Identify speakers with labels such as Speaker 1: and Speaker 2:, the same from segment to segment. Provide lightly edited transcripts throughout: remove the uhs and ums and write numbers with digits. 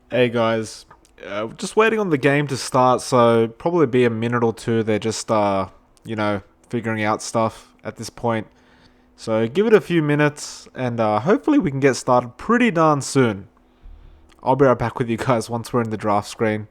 Speaker 1: Hey guys, just waiting on the game to start, so probably be a minute or two. They're just, figuring out stuff at this point. So give it a few minutes, and hopefully we can get started pretty darn soon. I'll be right back with you guys once we're in the draft screen.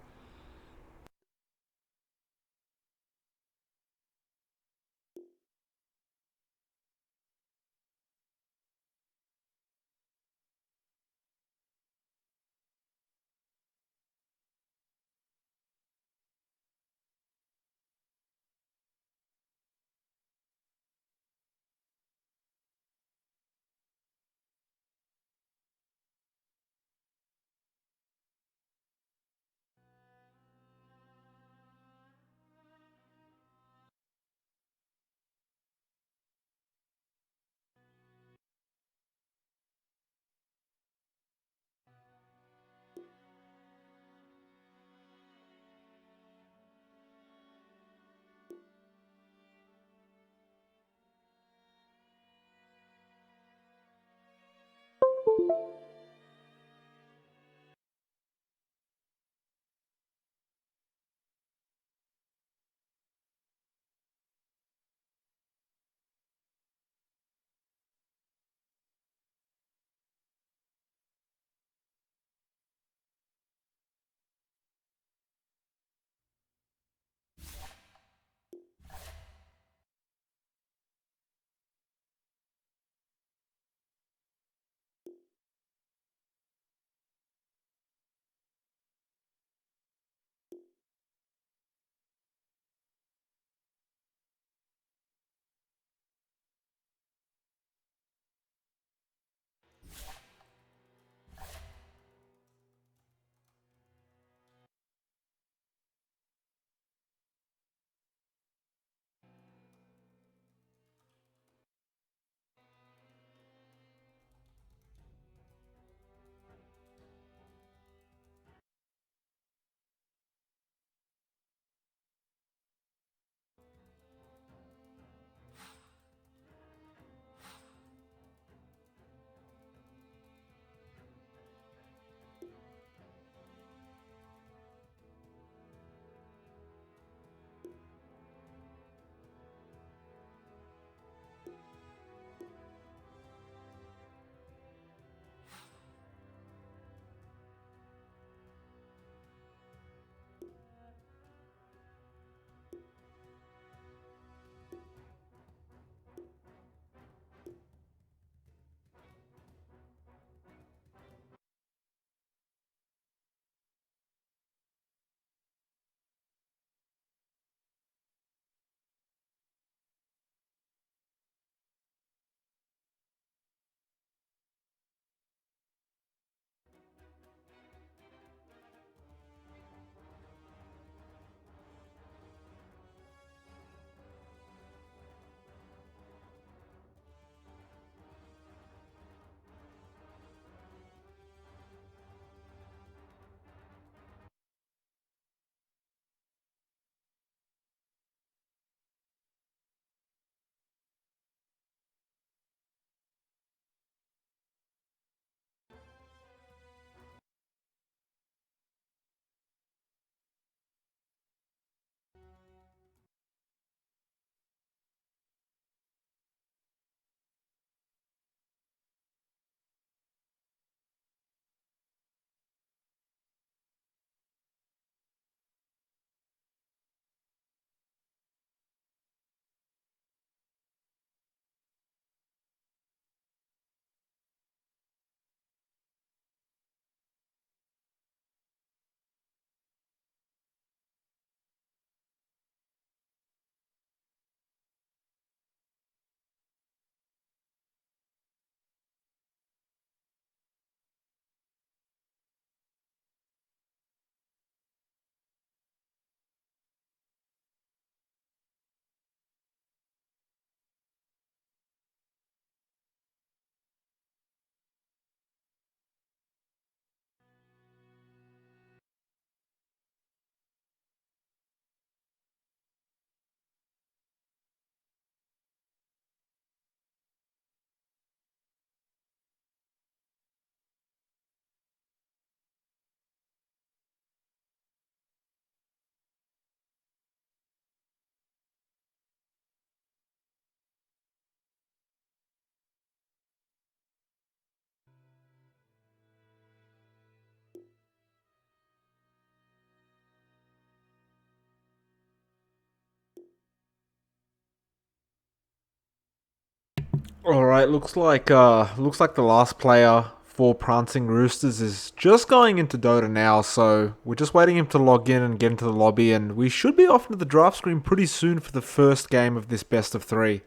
Speaker 1: All right, looks like the last player for Prancing Roosters is just going into Dota now, so we're just waiting him to log in and get into the lobby, and we should be off into the draft screen pretty soon for the first game of this best of three.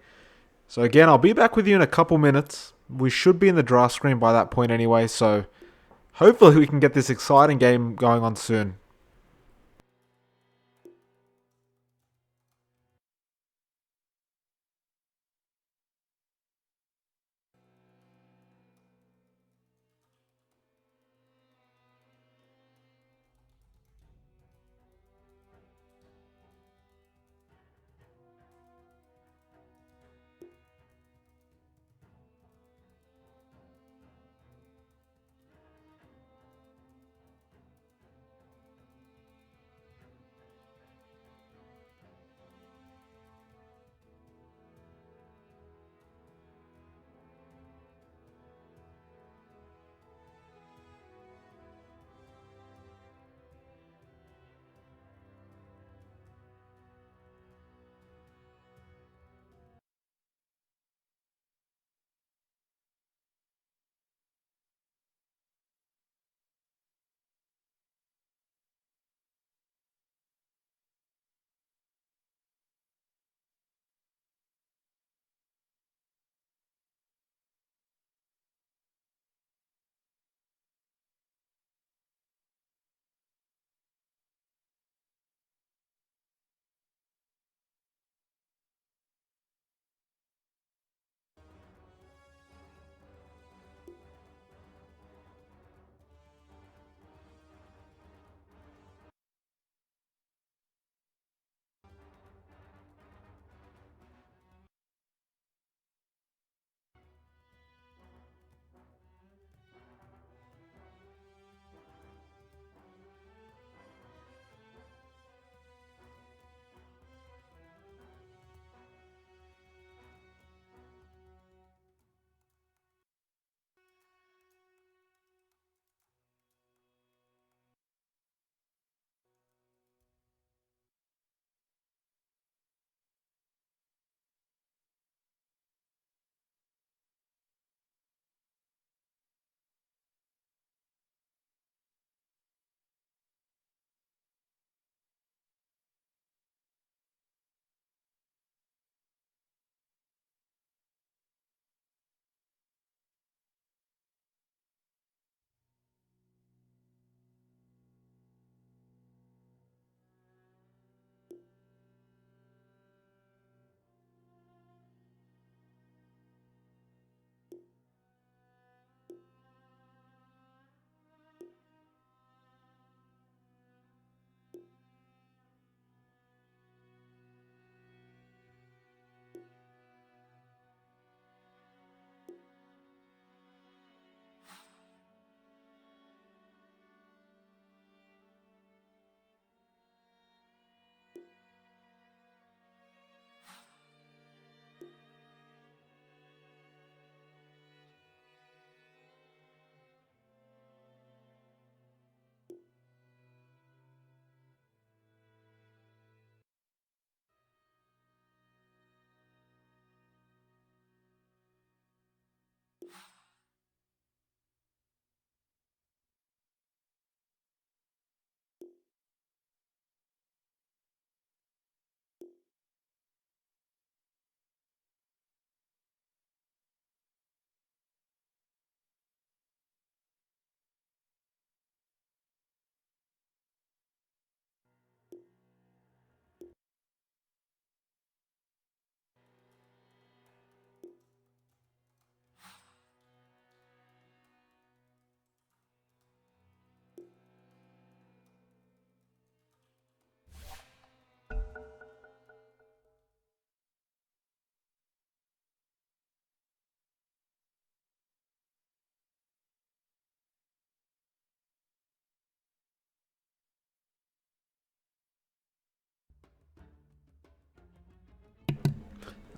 Speaker 1: So again, I'll be back with you in a couple minutes. We should be in the draft screen by that point anyway, so hopefully we can get this exciting game going on soon.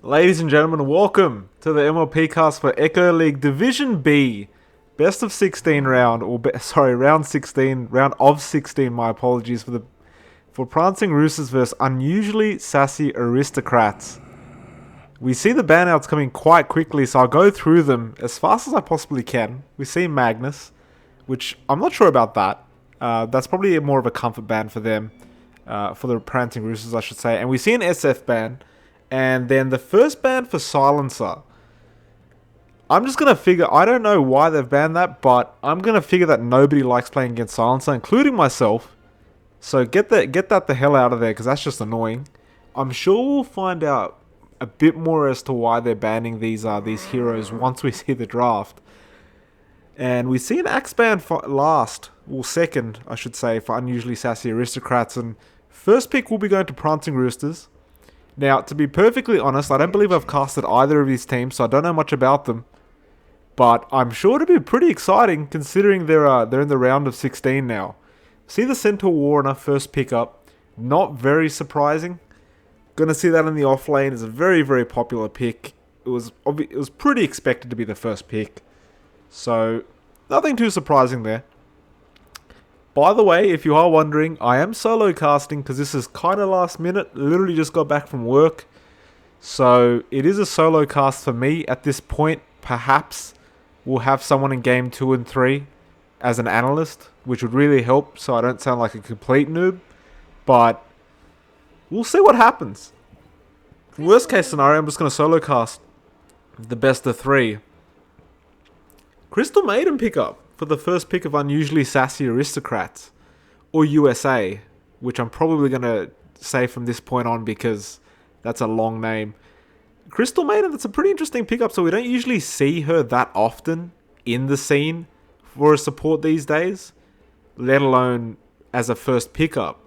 Speaker 1: Ladies and gentlemen, welcome to the MLP cast for Echo League Division B, best of 16 round, round 16, round of 16. My apologies for Prancing Roosters versus unusually sassy Aristocrats. We see the ban outs coming quite quickly, so I'll go through them as fast as I possibly can. We see Magnus, which I'm not sure about that. That's probably more of a comfort ban for them, for the Prancing Roosters, I should say. And we see an SF ban, and then the first ban for Silencer. I'm just going to figure, I don't know why they've banned that, but I'm going to figure that nobody likes playing against Silencer, including myself. So get that the hell out of there, because that's just annoying. I'm sure we'll find out a bit more as to why they're banning these heroes once we see the draft. And we see an Axe ban for second, I should say, for Unusually Sassy Aristocrats. And first pick will be going to Prancing Roosters. Now, to be perfectly honest, I don't believe I've casted either of these teams, so I don't know much about them. But I'm sure it'll be pretty exciting, considering they're in the round of 16 now. See the Centaur Warner first pick up. Not very surprising. Gonna see that in the off lane. It's a very, very popular pick. It was pretty expected to be the first pick. So, nothing too surprising there. By the way, if you are wondering, I am solo casting because this is kind of last minute. Literally just got back from work. So, it is a solo cast for me at this point. Perhaps we'll have someone in game 2 and 3 as an analyst, which would really help so I don't sound like a complete noob. But we'll see what happens. Worst case scenario, I'm just going to solo cast the best of 3. Crystal Maiden pickup for the first pick of Unusually Sassy Aristocrats, or USA, which I'm probably going to say from this point on because that's a long name. Crystal Maiden, that's a pretty interesting pickup, so we don't usually see her that often in the scene for a support these days, let alone as a first pickup.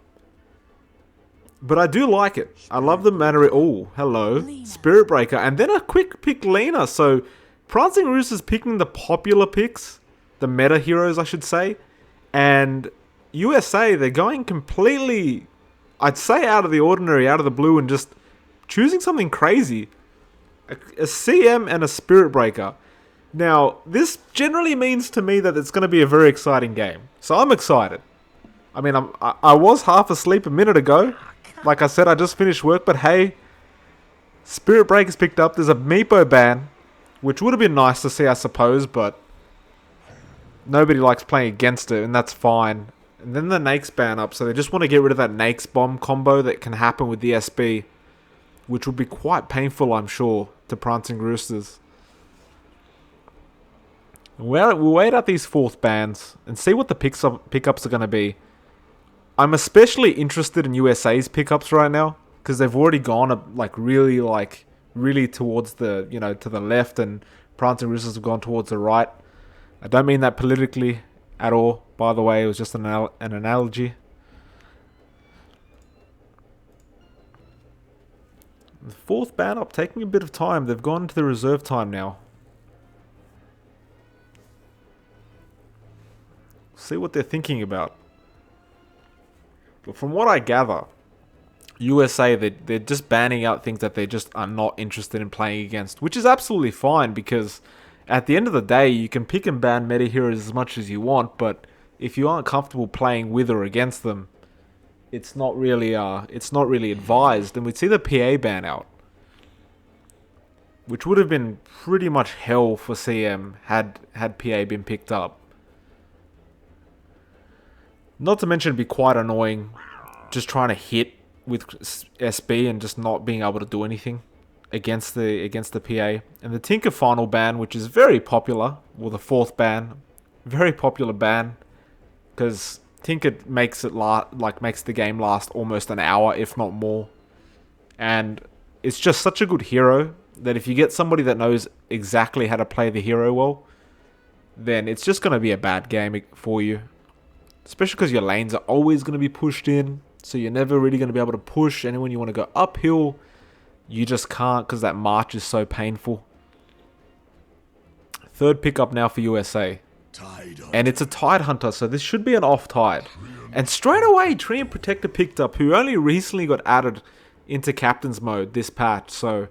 Speaker 1: But I do like it. I love the manner. Oh, hello. Lena. Spirit Breaker. And then a quick pick Lena. So, Prancing Roosters picking the popular picks. The meta heroes, I should say. And USA, they're going completely, I'd say, out of the ordinary, out of the blue, and just choosing something crazy. A CM and a Spirit Breaker. Now, this generally means to me that it's going to be a very exciting game. So, I'm excited. I mean, I was half asleep a minute ago. Like I said, I just finished work, but hey, Spirit Breaker's picked up. There's a Meepo ban, which would have been nice to see, I suppose, but nobody likes playing against it, and that's fine. And then the Nake's ban up, so they just want to get rid of that Nake's bomb combo that can happen with the SB, which would be quite painful, I'm sure, to Prancing Roosters. We'll wait out these 4th bans and see what the pickups are going to be. I'm especially interested in USA's pickups right now because they've already gone really towards the, to the left, and Prancing Roosters have gone towards the right. I don't mean that politically at all, by the way. It was just an analogy. The 4th ban up, taking a bit of time. They've gone to the reserve time now. See what they're thinking about. But from what I gather, USA, they're just banning out things that they just are not interested in playing against, which is absolutely fine because at the end of the day, you can pick and ban meta heroes as much as you want, but if you aren't comfortable playing with or against them, it's not really advised. And we'd see the PA ban out, which would have been pretty much hell for CM had PA been picked up. Not to mention it'd be quite annoying just trying to hit with SB and just not being able to do anything against the PA. And the Tinker final ban, which is very popular, well, the 4th ban, very popular ban, because Tinker makes the game last almost an hour, if not more. And it's just such a good hero that if you get somebody that knows exactly how to play the hero well, then it's just going to be a bad game for you. Especially because your lanes are always going to be pushed in. So you're never really going to be able to push. And when you want to go uphill, you just can't because that march is so painful. 3rd pickup now for USA. And it's a Tide Hunter, so this should be an off-tide. And straight away, Treant Protector picked up, who only recently got added into Captain's Mode this patch. So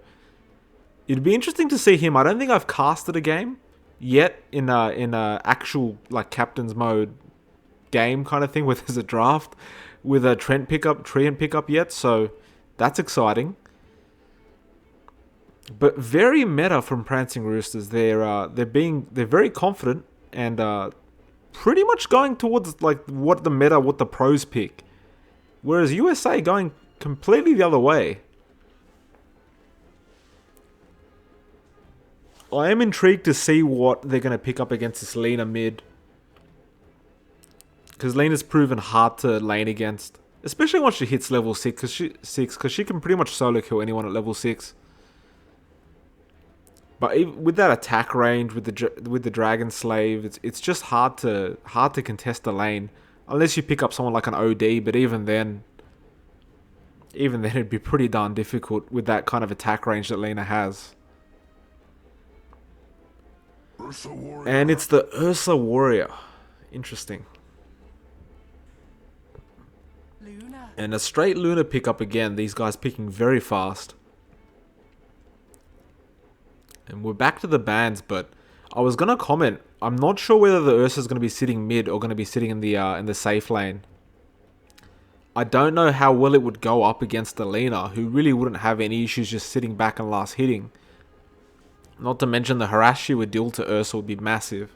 Speaker 1: it'd be interesting to see him. I don't think I've casted a game yet in a actual Captain's Mode game kind of thing where there's a draft with a Treant pickup yet, so that's exciting. But very meta from Prancing Roosters. They're very confident and pretty much going towards like what the pros pick. Whereas USA going completely the other way. I am intrigued to see what they're going to pick up against this Lena mid. Because Lena's proven hard to lane against. Especially once she hits level 6. Because she can pretty much solo kill anyone at level 6. But even with that attack range, with the Dragon Slave, it's just hard to contest the lane. Unless you pick up someone like an OD, but even then it'd be pretty darn difficult with that kind of attack range that Lena has. And it's the Ursa Warrior. Interesting. Luna. And a straight Luna pickup again. These guys picking very fast. And we're back to the bans, but I was gonna comment. I'm not sure whether the Ursa is gonna be sitting mid or gonna be sitting in the safe lane. I don't know how well it would go up against the Lena, who really wouldn't have any issues just sitting back and last hitting. Not to mention the harass she would deal to Ursa would be massive.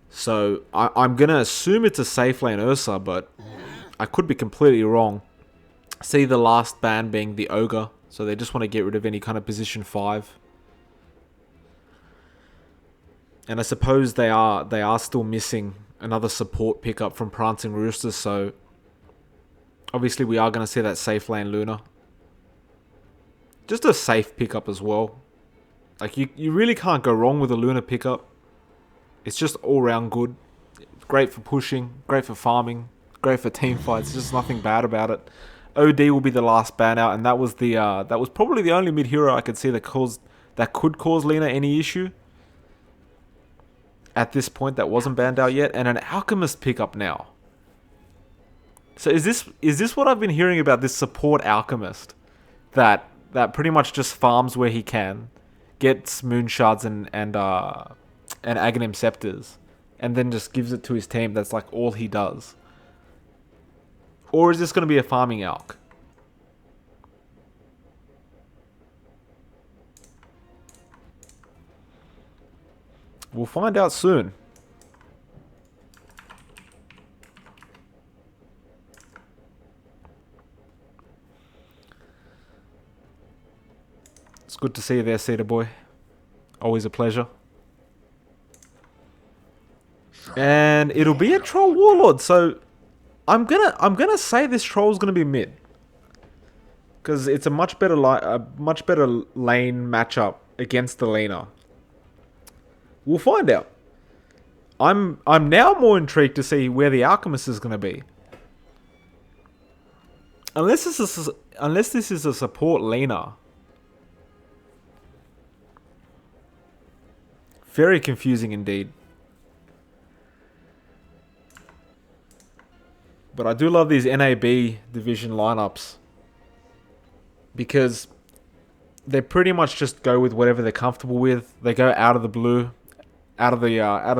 Speaker 1: So I'm gonna assume it's a safe lane Ursa, but I could be completely wrong. See the last ban being the Ogre. So they just want to get rid of any kind of position 5. And I suppose they are still missing another support pickup from Prancing Roosters, so obviously we are going to see that safe lane Luna. Just a safe pickup as well. Like you really can't go wrong with a Luna pickup. It's just all round good. Great for pushing, great for farming, great for team fights. There's just nothing bad about it. OD will be the last ban out, and that was probably the only mid hero I could see that could cause Lena any issue at this point that wasn't banned out yet. And an Alchemist pickup now. So is this what I've been hearing about, this support Alchemist that pretty much just farms where he can, gets Moon Shards and Aghanim Scepters, and then just gives it to his team? That's like all he does. Or is this going to be a farming alch? We'll find out soon. It's good to see you there, Cedar Boy. Always a pleasure. And it'll be a Troll Warlord, so I'm gonna say this Troll's gonna be mid, because it's a much better lane matchup against the Lena. We'll find out. I'm now more intrigued to see where the Alchemist is gonna be. Unless this is a support Lena. Very confusing indeed. But I do love these NAB division lineups, because they pretty much just go with whatever they're comfortable with. They go out of the blue, out of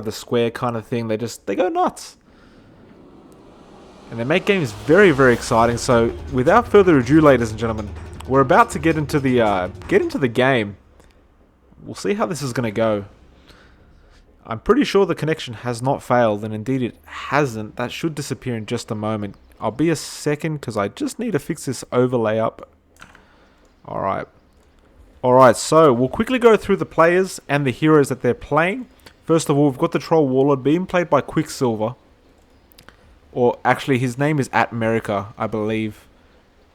Speaker 1: the square kind of thing. They go nuts, and they make games very, very exciting. So without further ado, ladies and gentlemen, we're about to get into the game. We'll see how this is going to go. I'm pretty sure the connection has not failed, and indeed it hasn't. That should disappear in just a moment. I'll be a second, because I just need to fix this overlay up. Alright, so we'll quickly go through the players and the heroes that they're playing. First of all, we've got the Troll Warlord being played by Quicksilver. Or actually, his name is @America, I believe.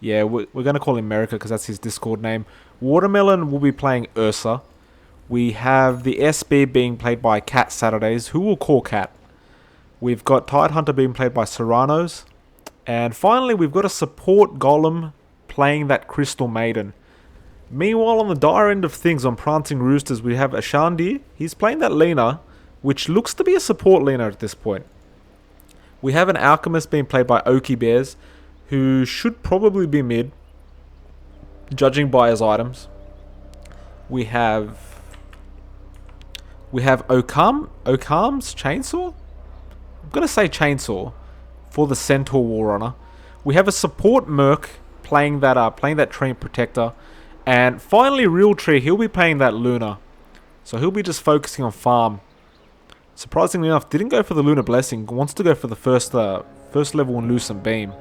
Speaker 1: Yeah, we're going to call him America because that's his Discord name. Watermelon will be playing Ursa. We have the SB being played by Cat Saturdays, who we'll call Cat. We've got Tidehunter being played by Serranos. And finally, we've got a support Golem playing that Crystal Maiden. Meanwhile, on the dire end of things on Prancing Roosters, we have Ashandi. He's playing that Lena, which looks to be a support Lena at this point. We have an Alchemist being played by Oki Bears, who should probably be mid, judging by his items. We have Okam's Chainsaw? I'm going to say Chainsaw for the Centaur Warrunner. We have a support Merc playing that Treant Protector. And finally, Realtree, he'll be playing that Luna. So he'll be just focusing on farm. Surprisingly enough, didn't go for the Lunar Blessing. Wants to go for the first level on Lucent Beam.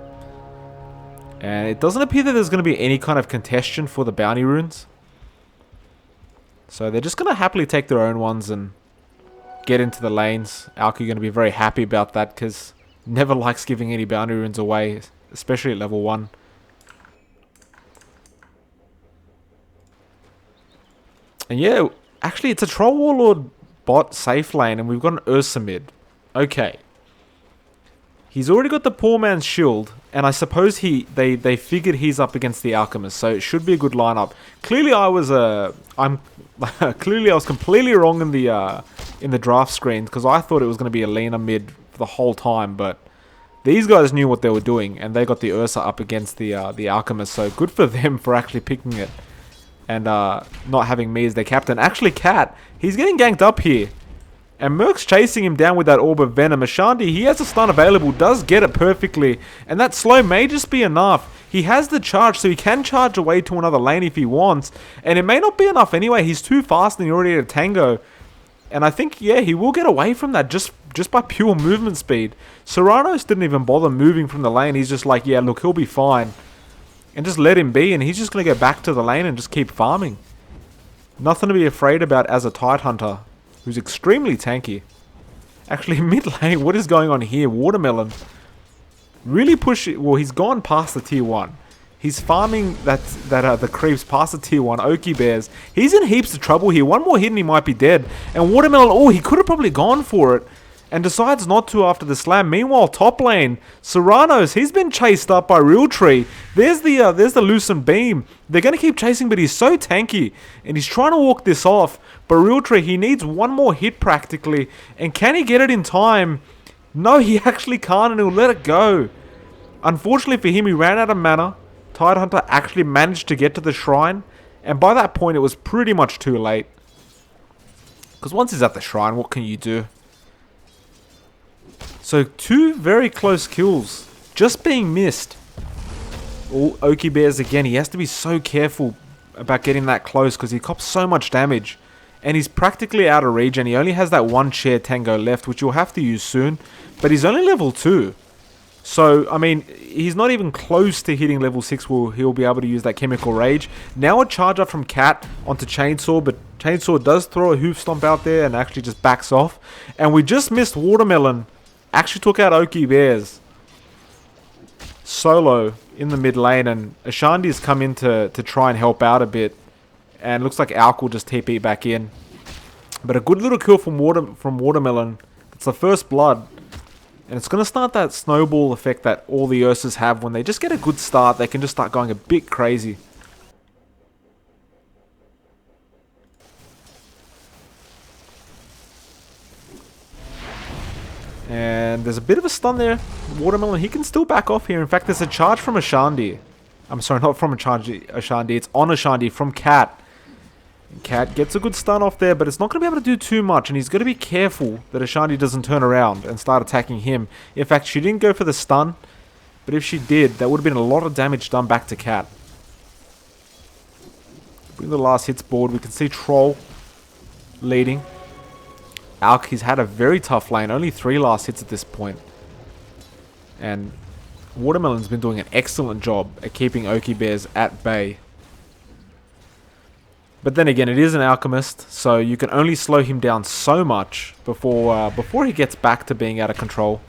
Speaker 1: And it doesn't appear that there's going to be any kind of contention for the bounty runes. So they're just going to happily take their own ones and get into the lanes. Alki going to be very happy about that because never likes giving any bounty runes away, especially at level 1. And yeah, actually it's a Troll Warlord bot safe lane and we've got an Ursa mid. Okay. He's already got the poor man's shield, and I suppose they figured he's up against the Alchemist, so it should be a good lineup. Clearly I was completely wrong in the draft screen because I thought it was going to be a leaner mid for the whole time, but these guys knew what they were doing and they got the Ursa up against the Alchemist, so good for them for actually picking it and not having me as their captain. Actually, Cat, he's getting ganked up here. And Merc's chasing him down with that Orb of Venom. Ashandi, he has a stun available, does get it perfectly. And that slow may just be enough. He has the charge, so he can charge away to another lane if he wants. And it may not be enough anyway. He's too fast and he already had a Tango. And I think, yeah, he will get away from that just by pure movement speed. Serranos didn't even bother moving from the lane. He's just like, yeah, look, he'll be fine. And just let him be. And he's just going to go back to the lane and just keep farming. Nothing to be afraid about as a Tidehunter, who's extremely tanky. Actually, mid lane, what is going on here? Watermelon. Really push it. Well, he's gone past the tier 1. He's farming the creeps past the tier 1. Oki Bears. He's in heaps of trouble here. One more hit and he might be dead. And Watermelon, oh, he could have probably gone for it. And decides not to after the slam. Meanwhile, top lane, Serranos, he's been chased up by Realtree. There's the Lucent Beam. They're going to keep chasing, but he's so tanky. And he's trying to walk this off. But Realtree, he needs one more hit practically. And can he get it in time? No, he actually can't, and he'll let it go. Unfortunately for him, he ran out of mana. Tidehunter actually managed to get to the shrine. And by that point, it was pretty much too late. Because once he's at the shrine, what can you do? So 2 very close kills just being missed. Oh, Oki Bears again. He has to be so careful about getting that close because he cops so much damage. And he's practically out of regen. He only has that 1 chair Tango left, which you'll have to use soon. But he's only level 2. So, I mean, he's not even close to hitting level 6 where he'll be able to use that Chemical Rage. Now a charge up from Cat onto Chainsaw, but Chainsaw does throw a Hoof Stomp out there and actually just backs off. And we just missed Watermelon. Actually took out Oki Bears solo in the mid lane, and Ashandi's come in to try and help out a bit, and looks like Alk will just TP back in. But a good little kill from Watermelon. It's the first blood, and it's going to start that snowball effect that all the Ursas have. When they just get a good start, they can just start going a bit crazy. And there's a bit of a stun there. Watermelon, he can still back off here. In fact, there's a charge from Ashandi. I'm sorry, not from Ashandi. It's on Ashandi from Cat. Cat gets a good stun off there, but it's not going to be able to do too much. And he's got to be careful that Ashandi doesn't turn around and start attacking him. In fact, she didn't go for the stun. But if she did, that would have been a lot of damage done back to Cat. Bring the last hits board. We can see Troll leading. Alk, he's had a very tough lane. Only 3 last hits at this point. And Watermelon's been doing an excellent job at keeping Oki Bears at bay. But then again, it is an Alchemist, so you can only slow him down so much before he gets back to being out of control.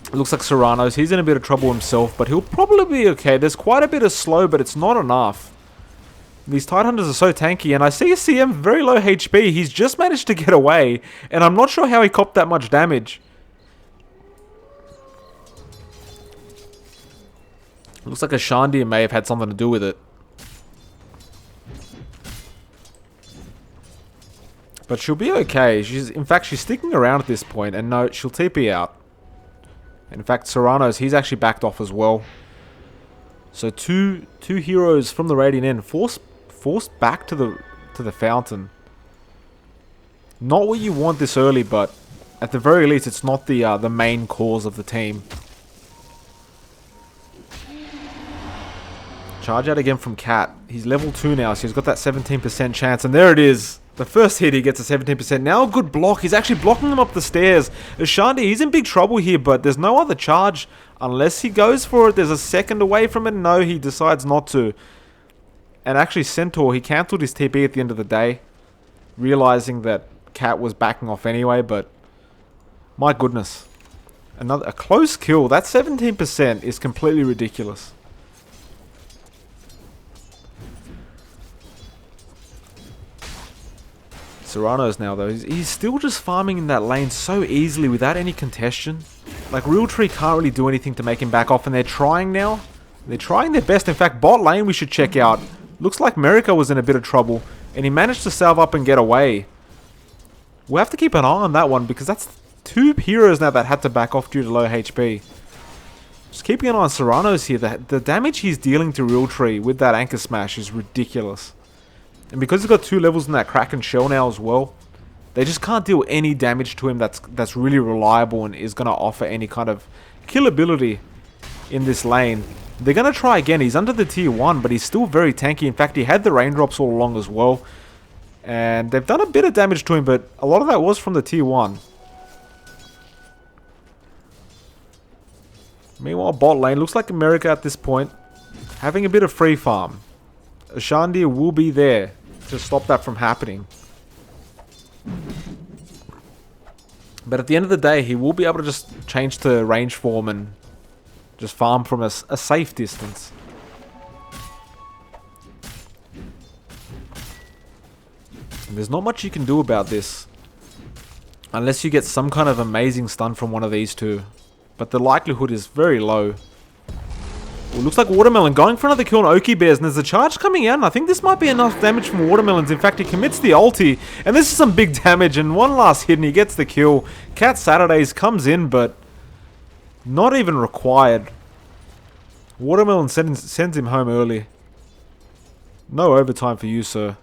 Speaker 1: It looks like Serranos, he's in a bit of trouble himself, but he'll probably be okay. There's quite a bit of slow, but it's not enough. These Tidehunters are so tanky, and I see a CM very low HP. He's just managed to get away, and I'm not sure how he copped that much damage. Looks like Ashandi may have had something to do with it. But she'll be okay. In fact, she's sticking around at this point, and no, she'll TP out. In fact, Serranos, he's actually backed off as well. So two heroes from the Radiant End forced back to the fountain. Not what you want this early, but at the very least, it's not the main cause of the team. Charge out again from Cat. He's level 2 now, so he's got that 17% chance. And there it is. The first hit, he gets a 17%. Now a good block. He's actually blocking him up the stairs. Ashandi, he's in big trouble here, but there's no other charge. Unless he goes for it, there's a second away from it. No, he decides not to. And actually, Centaur, he cancelled his TP at the end of the day, realizing that Cat was backing off anyway, but my goodness. A close kill. That 17% is completely ridiculous. Serrano's now though, he's still just farming in that lane so easily without any congestion. Like Realtree can't really do anything to make him back off, and they're trying now. They're trying their best. In fact, bot lane we should check out. Looks like Merica was in a bit of trouble, and he managed to salve up and get away. We'll have to keep an eye on that one, because that's 2 heroes now that had to back off due to low HP. Just keeping an eye on Serrano's here. The damage he's dealing to Realtree with that Anchor Smash is ridiculous. And because he's got 2 levels in that Kraken Shell now as well, they just can't deal any damage to him that's really reliable and is going to offer any kind of killability in this lane. They're going to try again. He's under the tier 1, but he's still very tanky. In fact, he had the raindrops all along as well. And they've done a bit of damage to him, but a lot of that was from the tier 1. Meanwhile, bot lane looks like America at this point, having a bit of free farm. Ashandir will be there to stop that from happening. But at the end of the day, he will be able to just change to range form and just farm from a safe distance. And there's not much you can do about this, unless you get some kind of amazing stun from one of these two. But the likelihood is very low. Well, looks like Watermelon going for another kill on Oki Bears, and there's a charge coming out, and I think this might be enough damage from Watermelons. In fact, he commits the ulti, and this is some big damage, and one last hit, and he gets the kill. Cat Saturdays comes in, but not even required. Watermelon sends him home early. No overtime for you, sir.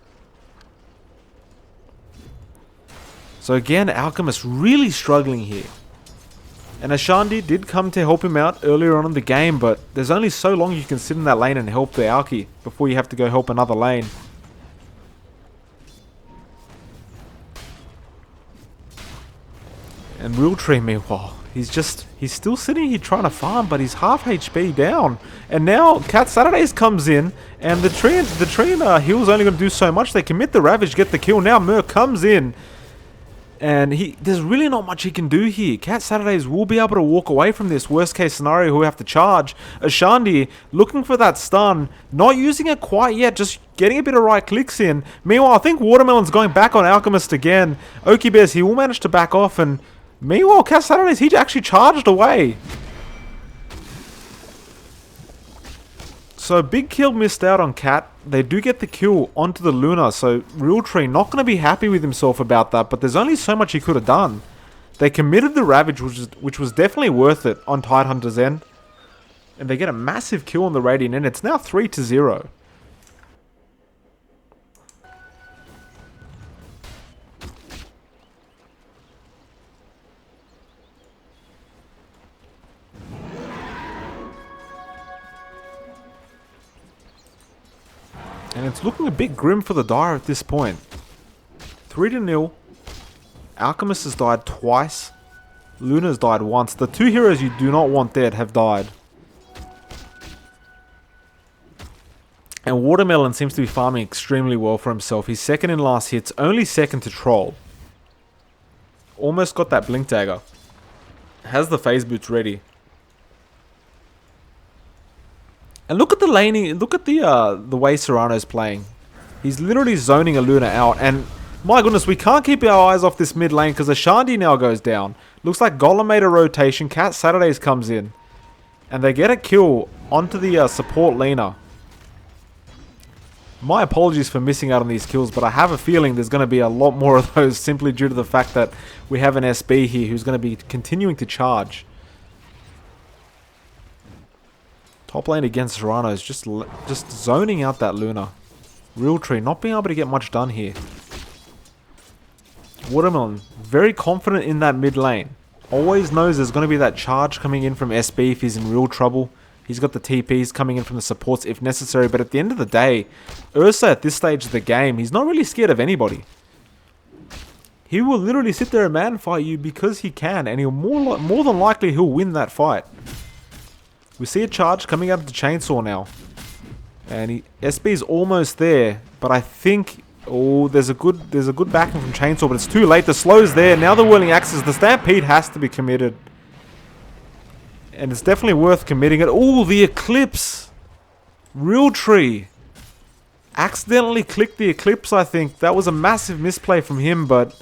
Speaker 1: So again, Alchemist really struggling here. And Ashandi did come to help him out earlier on in the game, but there's only so long you can sit in that lane and help the Alki before you have to go help another lane. And Realtree, meanwhile, he's still sitting here trying to farm, but he's half HP down. And now Cat Saturdays comes in, and the tree heal's only going to do so much. They commit the Ravage, get the kill. Now Merc comes in. And there's really not much he can do here. Cat Saturdays will be able to walk away from this. Worst case scenario, he'll have to charge. Ashandi looking for that stun. Not using it quite yet. Just getting a bit of right clicks in. Meanwhile, I think Watermelon's going back on Alchemist again. Oki Bears, he will manage to back off. And meanwhile, Cat Saturdays, he actually charged away. So big kill missed out on Cat. They do get the kill onto the Luna, so Realtree not going to be happy with himself about that, but there's only so much he could have done. They committed the Ravage, which was definitely worth it on Tidehunter's end. And they get a massive kill on the Radiant end. It's now 3-0. And it's looking a bit grim for the Dire at this point. 3-0. Alchemist has died twice. Luna's died once. The 2 heroes you do not want dead have died. And Watermelon seems to be farming extremely well for himself. He's second in last hits, only second to Troll. Almost got that Blink Dagger. Has the Phase Boots ready. And look at the laning, look at the way Serrano's playing. He's literally zoning a Luna out, and my goodness, we can't keep our eyes off this mid lane because Ashandi now goes down. Looks like Golem made a rotation, Cat Saturdays comes in, and they get a kill onto the support laner. My apologies for missing out on these kills, but I have a feeling there's going to be a lot more of those simply due to the fact that we have an SB here who's going to be continuing to charge. Top lane against Serrano is just zoning out that Luna. Realtree not being able to get much done here. Watermelon very confident in that mid lane. Always knows there's going to be that charge coming in from SB if he's in real trouble. He's got the TPs coming in from the supports if necessary. But at the end of the day, Ursa at this stage of the game, he's not really scared of anybody. He will literally sit there and man fight you because he can. And he'll more than likely he'll win that fight. We see a charge coming out of the chainsaw now. And SB's almost there. But I think... Oh, there's a good backing from chainsaw. But it's too late. The slow's there. Now the whirling axes. The stampede has to be committed. And it's definitely worth committing it. Oh, the eclipse. Realtree. Accidentally clicked the eclipse, I think. That was a massive misplay from him, but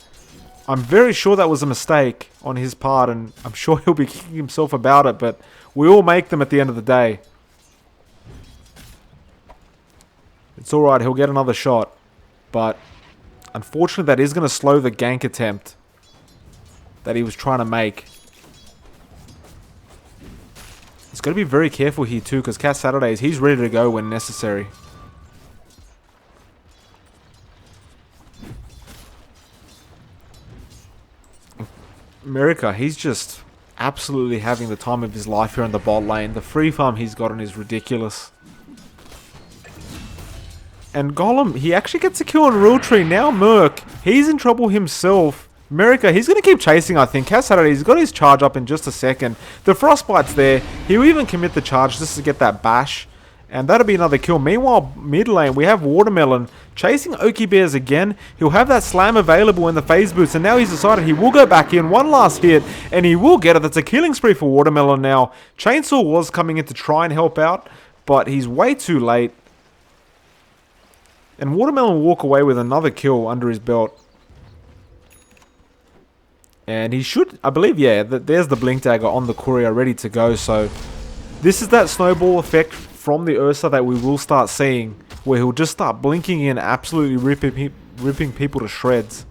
Speaker 1: I'm very sure that was a mistake on his part, and I'm sure he'll be kicking himself about it, but we all make them at the end of the day. It's alright, he'll get another shot, but unfortunately that is going to slow the gank attempt that he was trying to make. He's got to be very careful here too, because Cat Saturdays, he's ready to go when necessary. America, he's just absolutely having the time of his life here in the bot lane. The free farm he's gotten is ridiculous. And Golem, he actually gets a kill on Realtree. Now Merc, he's in trouble himself. America, he's going to keep chasing, I think. Cat Saturday, he's got his charge up in just a second. The Frostbite's there. He'll even commit the charge just to get that bash. And that'll be another kill. Meanwhile, mid lane, we have Watermelon chasing Oaky Bears again. He'll have that slam available in the phase boots. And now he's decided he will go back in. One last hit. And he will get it. That's a killing spree for Watermelon now. Chainsaw was coming in to try and help out. But he's way too late. And Watermelon will walk away with another kill under his belt. And he should, I believe, yeah, there's the Blink Dagger on the courier ready to go. So this is that snowball effect from the Ursa that we will start seeing, where he'll just start blinking in, absolutely ripping people to shreds.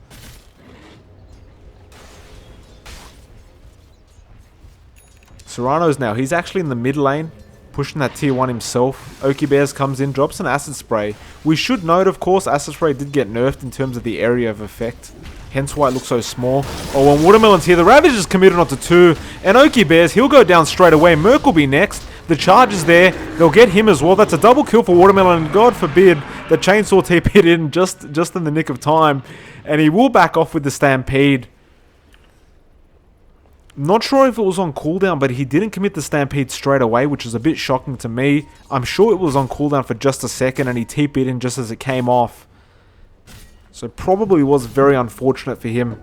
Speaker 1: Serrano's now, he's actually in the mid lane, pushing that tier 1 himself. Oaky Bears comes in, drops an Acid Spray. We should note, of course, Acid Spray did get nerfed in terms of the area of effect. Hence why it looks so small. Oh, and Watermelon's here. The Ravage is committed onto 2. And Oaky Bears, he'll go down straight away. Merc will be next. The charge is there. They'll get him as well. That's a double kill for Watermelon. And God forbid the Chainsaw TP'd in just in the nick of time. And he will back off with the Stampede. Not sure if it was on cooldown, but he didn't commit the Stampede straight away, which is a bit shocking to me. I'm sure it was on cooldown for just a second, and he TP'd in just as it came off. So probably was very unfortunate for him.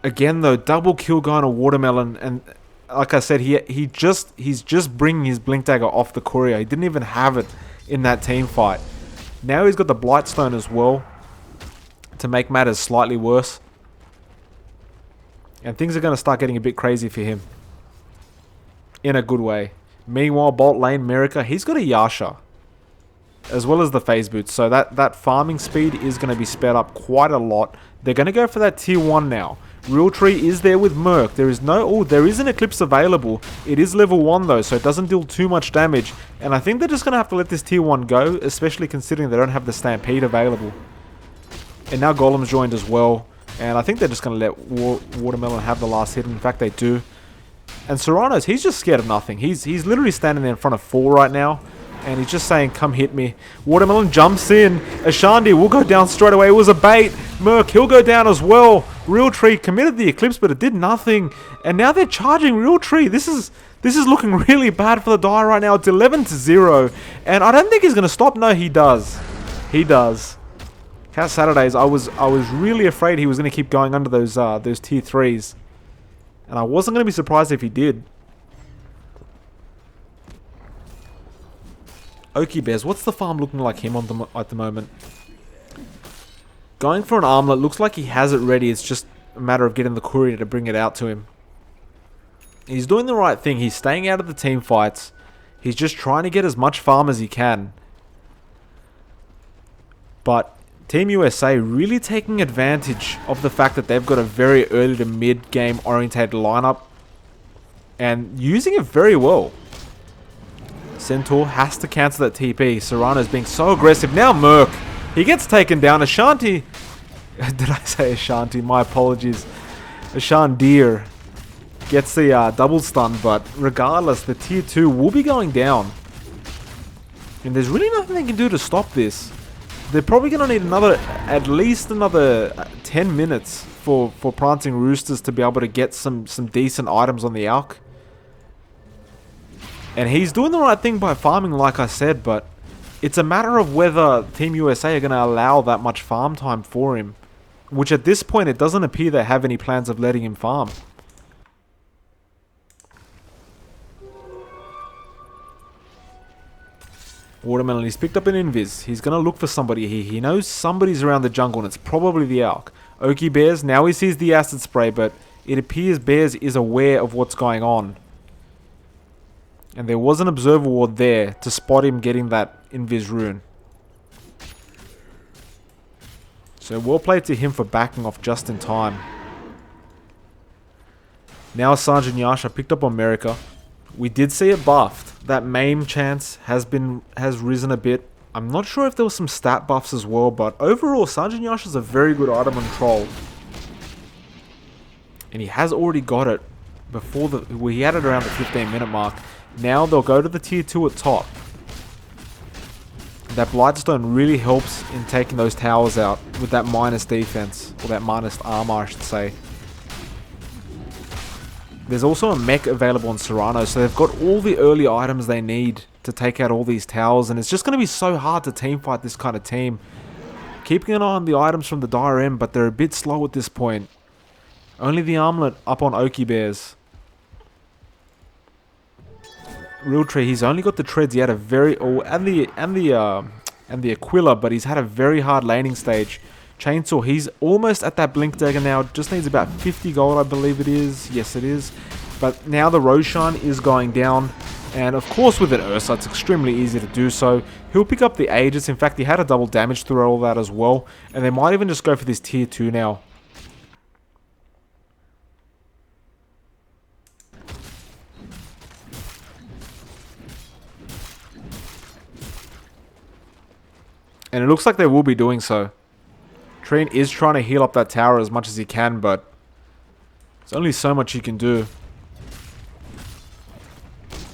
Speaker 1: Again though, double kill going to Watermelon, and like I said, he's just bringing his Blink Dagger off the courier. He didn't even have it in that team fight. Now he's got the Blightstone as well to make matters slightly worse. And things are going to start getting a bit crazy for him. In a good way. Meanwhile, bot lane, America, he's got a Yasha. As well as the phase boots. So that farming speed is going to be sped up quite a lot. They're going to go for that tier 1 now. Realtree is there with Merc. There is no... Oh, there is an Eclipse available. It is level 1 though, so it doesn't deal too much damage. And I think they're just going to have to let this tier 1 go, especially considering they don't have the Stampede available. And now Golem's joined as well. And I think they're just going to let Watermelon have the last hit. In fact, they do. And Serrano's, he's just scared of nothing. He's literally standing there in front of 4 right now. And he's just saying, come hit me. Watermelon jumps in. Ashandi will go down straight away. It was a bait. Merc, he'll go down as well. Realtree committed the Eclipse, but it did nothing. And now they're charging Realtree. This is looking really bad for the die right now. It's 11-0. And I don't think he's going to stop. No, he does. He does. Cat Saturdays, I was really afraid he was going to keep going under those tier 3s. And I wasn't going to be surprised if he did. Oaky Bears, what's the farm looking like him at the moment? Going for an armlet, looks like he has it ready. It's just a matter of getting the courier to bring it out to him. He's doing the right thing. He's staying out of the team fights. He's just trying to get as much farm as he can. But Team USA really taking advantage of the fact that they've got a very early to mid game orientated lineup. And using it very well. Centaur has to cancel that TP. Serrano's being so aggressive. Now Merc. He gets taken down. Ashanti. Did I say Ashanti? My apologies. Ashandir. gets the double stun, but regardless, the tier 2 will be going down. And there's really nothing they can do to stop this. They're probably going to need at least another 10 minutes for Prancing Roosters to be able to get some decent items on the Alk. And he's doing the right thing by farming, like I said, but it's a matter of whether Team USA are going to allow that much farm time for him. Which at this point, it doesn't appear they have any plans of letting him farm. Watermelon, he's picked up an invis. He's going to look for somebody here. He knows somebody's around the jungle, and it's probably the Alk. Okie Bears, now he sees the acid spray, but it appears Bears is aware of what's going on. And there was an observer ward there to spot him getting that invis rune. So well played to him for backing off just in time. Now Sergeant Yasha picked up on America. We did see it buffed. That maim chance has risen a bit. I'm not sure if there was some stat buffs as well, but overall Sergeant Yasha is a very good item on troll. And he has already got it before he had it around the 15-minute mark. Now they'll go to the tier 2 at top. That Blightstone really helps in taking those towers out with that minus defense, or that minus armor I should say. There's also a mech available on Serrano, so they've got all the early items they need to take out all these towers, and it's just going to be so hard to teamfight this kind of team. Keeping an eye on the items from the dire end, but they're a bit slow at this point. Only the armlet up on Okie Bears. Realtree, he's only got the treads. He had a very and the Aquila, but he's had a very hard laning stage. Chainsaw, he's almost at that blink dagger now. Just needs about 50 gold, I believe it is. Yes, it is. But now the Roshan is going down. And of course with an Ursa, it's extremely easy to do so. He'll pick up the Aegis. In fact, he had a double damage through all that as well. And they might even just go for this tier 2 now. And it looks like they will be doing so. Treen is trying to heal up that tower as much as he can, but there's only so much he can do.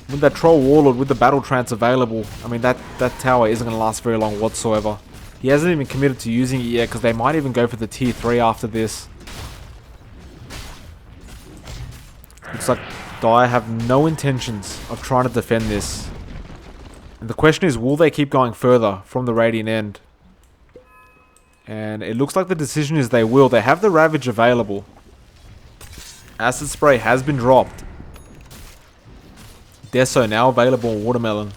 Speaker 1: With that Troll Warlord, with the Battle Trance available, I mean, that tower isn't going to last very long whatsoever. He hasn't even committed to using it yet, because they might even go for the tier 3 after this. Looks like Dire have no intentions of trying to defend this. And the question is, will they keep going further from the Radiant end? And it looks like the decision is they will. They have the Ravage available. Acid Spray has been dropped. Deso now available on Watermelon.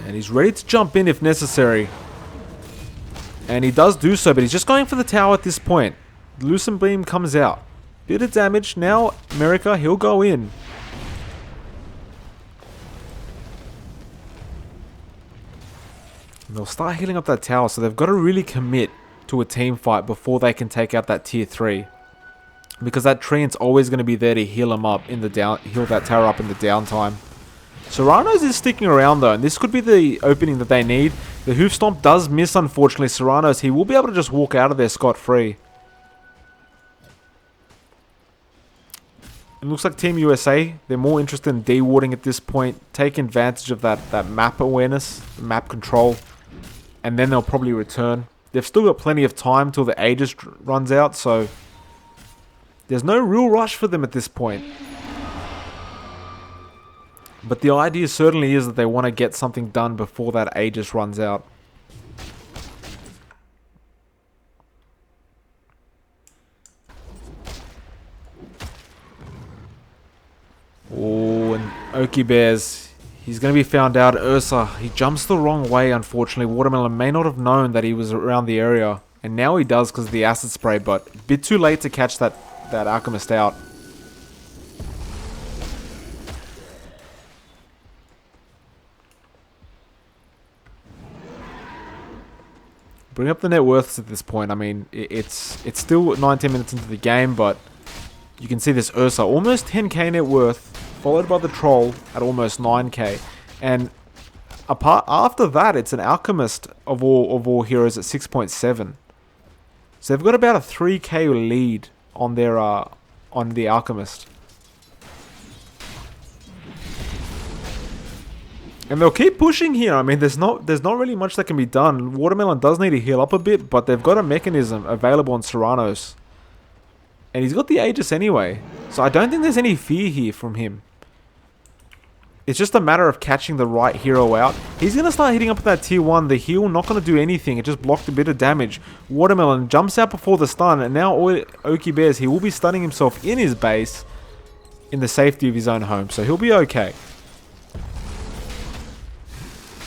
Speaker 1: And he's ready to jump in if necessary. And he does do so, but he's just going for the tower at this point. Lucent Beam comes out. Bit of damage. Now, America, he'll go in. And they'll start healing up that tower, so they've got to really commit to a team fight before they can take out that tier 3. Because that Treant's always going to be there to heal him up in the heal that tower up in the downtime. Serrano's is sticking around though, and this could be the opening that they need. The Hoof Stomp does miss, unfortunately. Serrano's, he will be able to just walk out of there scot-free. It looks like Team USA, they're more interested in dewarding at this point, take advantage of that map awareness, map control, and then they'll probably return. They've still got plenty of time till the Aegis runs out, so there's no real rush for them at this point. But the idea certainly is that they want to get something done before that Aegis runs out. Oh, and Okie Bears, he's going to be found out. Ursa, he jumps the wrong way, unfortunately. Watermelon may not have known that he was around the area. And now he does because of the acid spray, but a bit too late to catch that Alchemist out. Bring up the net worths at this point. I mean, it's still 19 minutes into the game, but you can see this Ursa, almost 10k net worth, followed by the Troll at almost 9k. And after that, it's an Alchemist of all heroes at 6.7. So they've got about a 3k lead on their on the Alchemist. And they'll keep pushing here. I mean, there's not really much that can be done. Watermelon does need to heal up a bit, but they've got a mechanism available on Serranos. And he's got the Aegis anyway. So I don't think there's any fear here from him. It's just a matter of catching the right hero out. He's going to start hitting up at that tier 1. The heal not going to do anything. It just blocked a bit of damage. Watermelon jumps out before the stun. And now Oki Bears, he will be stunning himself in his base. In the safety of his own home. So he'll be okay.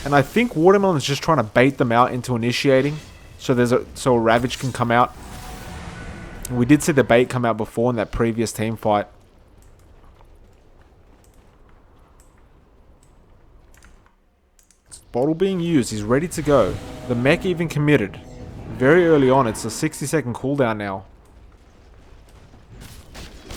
Speaker 1: And I think Watermelon is just trying to bait them out into initiating. So a Ravage can come out. We did see the bait come out before in that previous team fight. Bottle being used. He's ready to go. The mech even committed. Very early on. It's a 60-second cooldown now.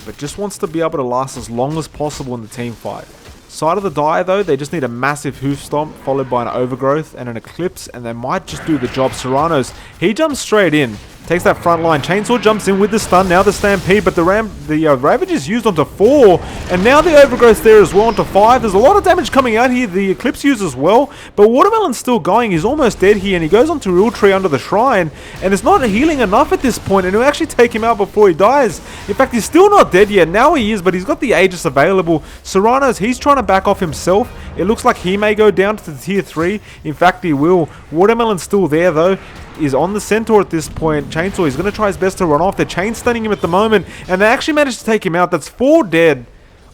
Speaker 1: But just wants to be able to last as long as possible in the team fight. Side of the Dire, though, they just need a massive hoof stomp, followed by an overgrowth and an eclipse, and they might just do the job. Serranos, he jumps straight in. Takes that front line. Chainsaw jumps in with the stun. Now the Stampede, but the Ravage is used onto 4. And now the Overgrowth there as well onto 5. There's a lot of damage coming out here. The Eclipse used as well. But Watermelon's still going. He's almost dead here. And he goes onto Real Tree under the Shrine. And it's not healing enough at this point. And it'll actually take him out before he dies. In fact, he's still not dead yet. Now he is, but he's got the Aegis available. Serranos, he's trying to back off himself. It looks like he may go down to the tier 3. In fact, he will. Watermelon's still there, though. Is on the Centaur at this point. Chainsaw, he's going to try his best to run off. They're chain stunning him at the moment. And they actually managed to take him out. That's 4 dead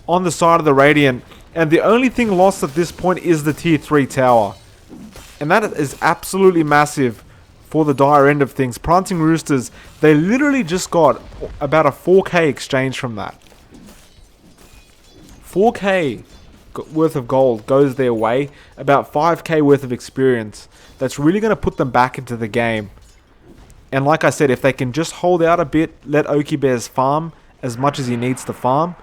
Speaker 1: on the side of the Radiant. And the only thing lost at this point is the tier 3 tower. And that is absolutely massive for the Dire end of things. Prancing Roosters, they literally just got about a 4k exchange from that. 4k worth of gold goes their way. About 5k worth of experience. That's really going to put them back into the game. And like I said, if they can just hold out a bit, let Oki Bears farm as much as he needs to farm,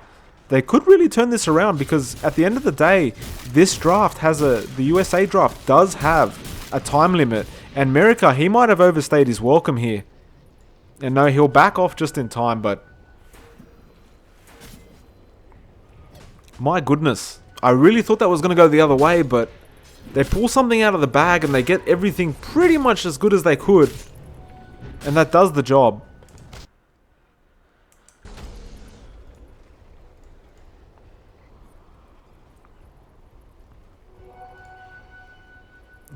Speaker 1: they could really turn this around, because at the end of the day, this draft has the USA draft does have a time limit. And America, he might have overstayed his welcome here. And no, he'll back off just in time, but my goodness. I really thought that was going to go the other way, but they pull something out of the bag and they get everything pretty much as good as they could. And that does the job.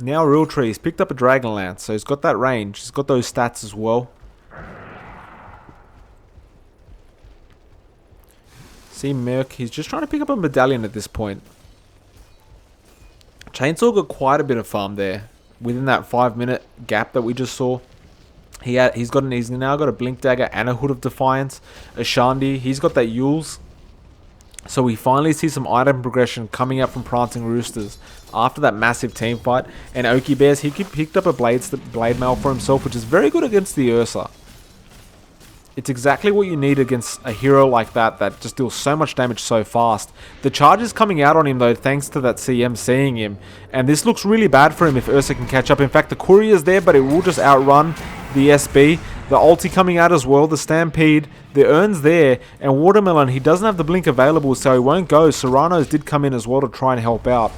Speaker 1: Now Real Tree's picked up a Dragonlance, so he's got that range. He's got those stats as well. See Merc, he's just trying to pick up a medallion at this point. Chainsaw got quite a bit of farm there within that 5-minute gap that we just saw. He's now got a Blink Dagger and a Hood of Defiance, a Shandi. He's got that Yules. So we finally see some item progression coming out from Prancing Roosters after that massive team fight. And Oki Bears, he picked up a blade mail for himself, which is very good against the Ursa. It's exactly what you need against a hero like that just deals so much damage so fast. The charge is coming out on him though, thanks to that CM seeing him. And this looks really bad for him if Ursa can catch up. In fact, the Courier's there, but it will just outrun the SB. The ulti coming out as well, the Stampede, the Urn's there. And Watermelon, he doesn't have the blink available, so he won't go. Serranos did come in as well to try and help out.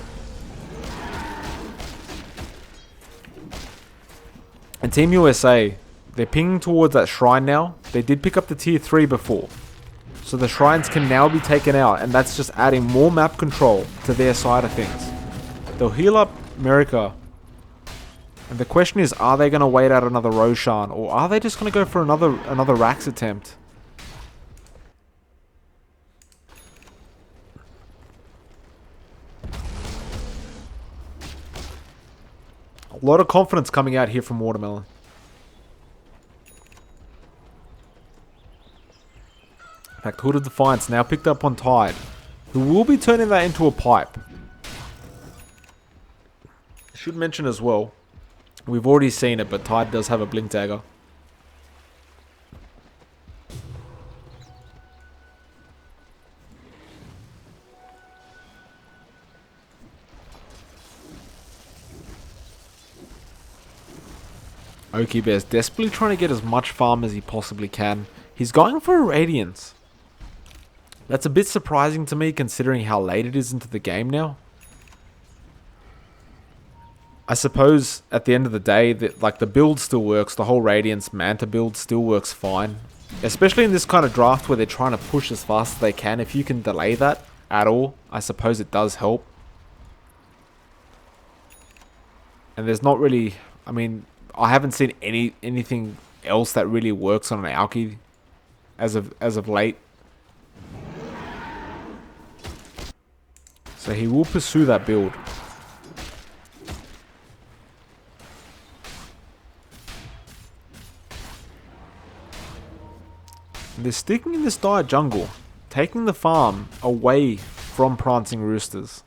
Speaker 1: And Team USA, they're pinging towards that shrine now. They did pick up the tier 3 before. So the shrines can now be taken out. And that's just adding more map control to their side of things. They'll heal up America. And the question is, are they going to wait out another Roshan? Or are they just going to go for another Rax attempt? A lot of confidence coming out here from Watermelon. In fact, Hood of Defiance now picked up on Tide, who will be turning that into a pipe. Should mention as well, we've already seen it, but Tide does have a Blink Dagger. Oki Bear's desperately trying to get as much farm as he possibly can. He's going for a Radiance. That's a bit surprising to me considering how late it is into the game now. I suppose at the end of the day, that like the build still works. The whole Radiance Manta build still works fine. Especially in this kind of draft where they're trying to push as fast as they can. If you can delay that at all, I suppose it does help. And there's not really... I mean, I haven't seen anything else that really works on an Alki as of late. So he will pursue that build. They're sticking in this dire jungle, taking the farm away from Prancing Roosters.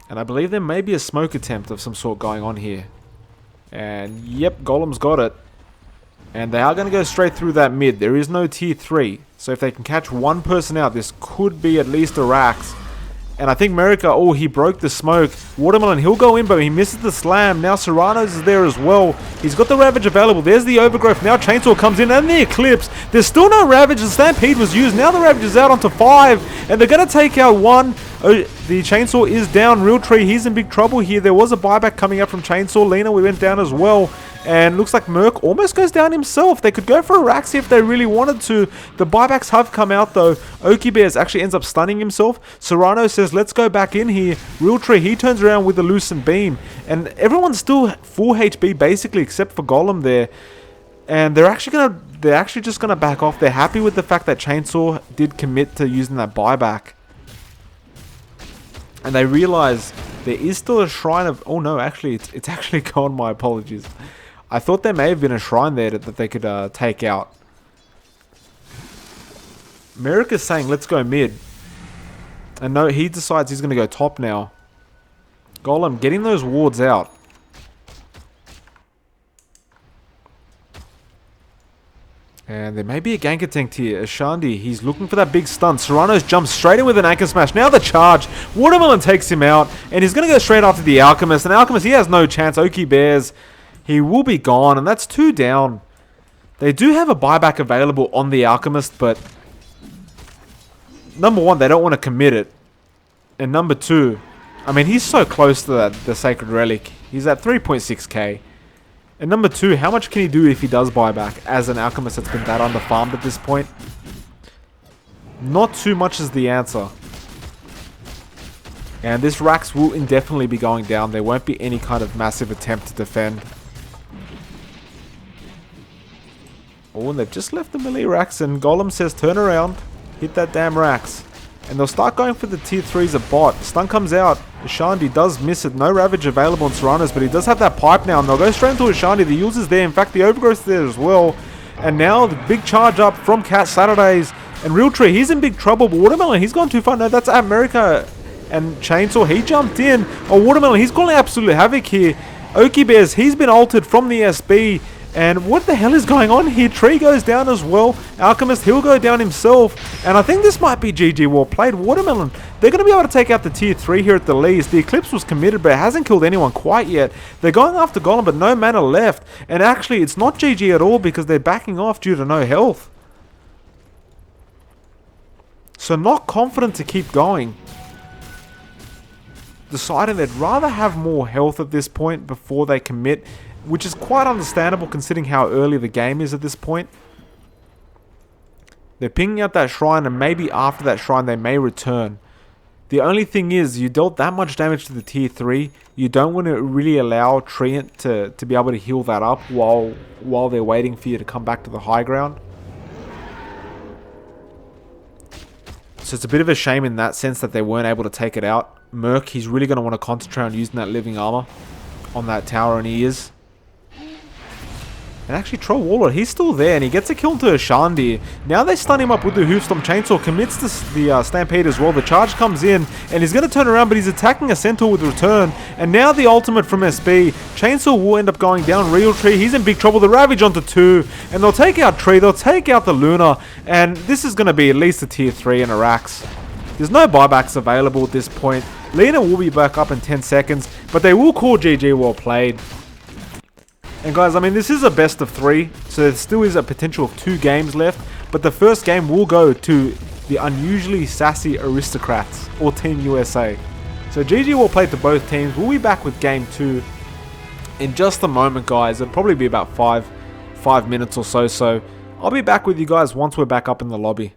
Speaker 1: And I believe there may be a smoke attempt of some sort going on here. And yep, Golem's got it. And they are going to go straight through that mid. There is no tier 3. So if they can catch one person out, this could be at least a Rax. And I think America, oh, he broke the smoke. Watermelon, he'll go in, but he misses the slam. Now Serrano's is there as well. He's got the Ravage available. There's the Overgrowth. Now Chainsaw comes in and the Eclipse. There's still no Ravage. The Stampede was used. Now the Ravage is out onto 5. And they're going to take out 1. Oh, the Chainsaw is down. Realtree, he's in big trouble here. There was a buyback coming up from Chainsaw. Lena, we went down as well. And looks like Merc almost goes down himself. They could go for a Raxi if they really wanted to. The buybacks have come out though. Oki Bears actually ends up stunning himself. Serrano says, let's go back in here. Realtree, he turns around with the Loosened Beam. And everyone's still full HP basically except for Golem there. And they're actually just gonna back off. They're happy with the fact that Chainsaw did commit to using that buyback. And they realize there is still a shrine of... Oh no, actually, it's actually gone. My apologies. I thought there may have been a shrine there that they could take out. Merrick is saying, let's go mid. And no, he decides he's going to go top now. Golem getting those wards out. And there may be a gank attempt here. Ashandi, he's looking for that big stun. Serrano's jumps straight in with an anchor smash. Now the charge. Watermelon takes him out. And he's going to go straight after the Alchemist. And Alchemist, he has no chance. Oki Bears, he will be gone. And that's 2 down. They do have a buyback available on the Alchemist. But number 1, they don't want to commit it. And number 2, I mean, he's so close to the Sacred Relic. He's at 3.6k. And number 2, how much can he do if he does buy back as an Alchemist that's been that underfarmed at this point? Not too much is the answer. And this Rax will indefinitely be going down. There won't be any kind of massive attempt to defend. Oh, and they've just left the melee Rax and Golem says turn around. Hit that damn Rax. And they'll start going for the tier 3s at bot. Stun comes out. Ashandi does miss it. No Ravage available on Serranos, but he does have that pipe now. And they'll go straight into Ashandi. The Yules is there. In fact, the Overgrowth is there as well. And now the big charge up from Cat Saturdays. And Realtree, he's in big trouble. But Watermelon, he's gone too far. No, that's America. And Chainsaw, he jumped in. Oh, Watermelon, he's calling absolute havoc here. Oki Bears, he's been altered from the SB. And what the hell is going on here? Tree goes down as well. Alchemist, he'll go down himself. And I think this might be GG well played. Watermelon, they're going to be able to take out the tier 3 here at the least. The Eclipse was committed, but it hasn't killed anyone quite yet. They're going after Golem, but no mana left. And actually, it's not GG at all because they're backing off due to no health. So not confident to keep going. Deciding they'd rather have more health at this point before they commit, which is quite understandable considering how early the game is at this point. They're pinging out that shrine, and maybe after that shrine they may return. The only thing is, you dealt that much damage to the tier 3, you don't want to really allow Treant to be able to heal that up while they're waiting for you to come back to the high ground. So it's a bit of a shame in that sense that they weren't able to take it out. Merc, he's really going to want to concentrate on using that living armor on that tower, and he is. And actually, Troll Warlord, he's still there, and he gets a kill into Ashandi. Now they stun him up with the Hoofstorm. Chainsaw commits the Stampede as well. The charge comes in, and he's going to turn around, but he's attacking a Centaur with return. And now the ultimate from SB. Chainsaw will end up going down. Realtree, he's in big trouble. The Ravage onto 2, and they'll take out Tree. They'll take out the Luna, and this is going to be at least a tier 3 and a Rax. There's no buybacks available at this point. Lena will be back up in 10 seconds, but they will call GG well played. And guys, I mean, this is a best of 3, so there still is a potential of 2 games left, but the first game will go to the unusually sassy Aristocrats, or Team USA. So GG well played to both teams. We'll be back with game 2 in just a moment, guys. It'll probably be about 5 minutes or so, so I'll be back with you guys once we're back up in the lobby.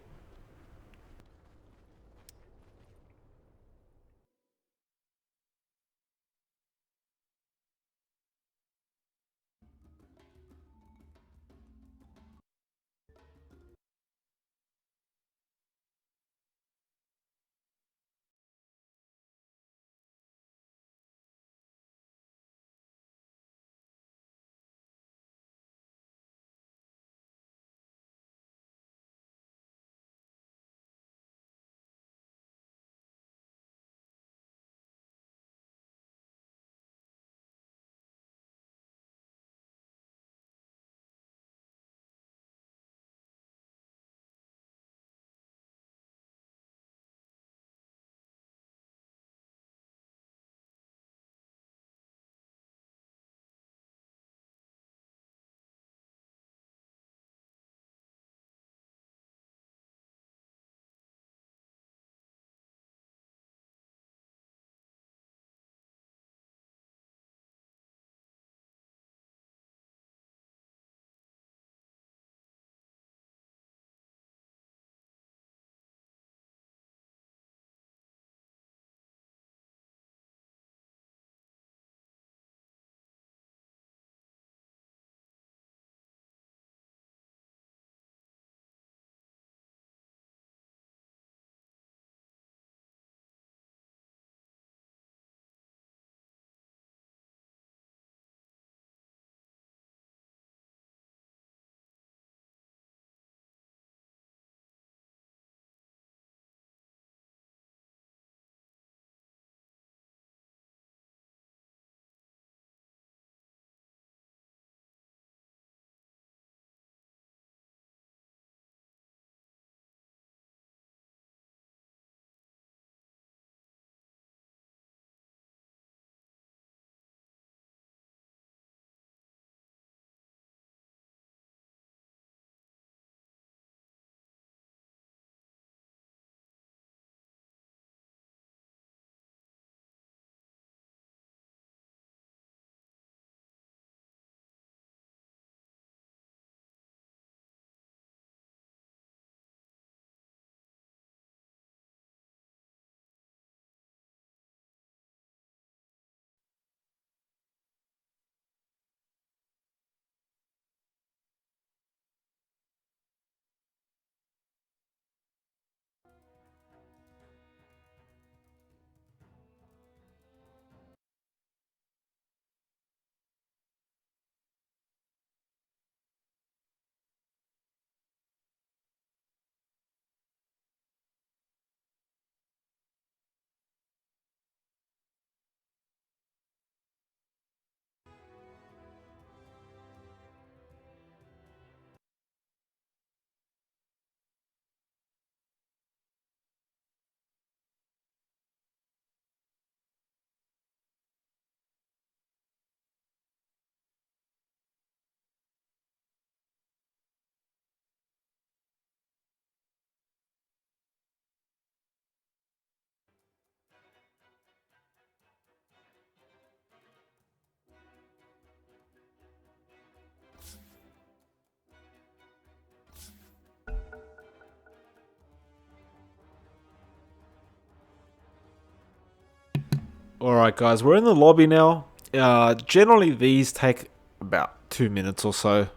Speaker 1: Alright guys, we're in the lobby now. Generally these take about 2 minutes or so.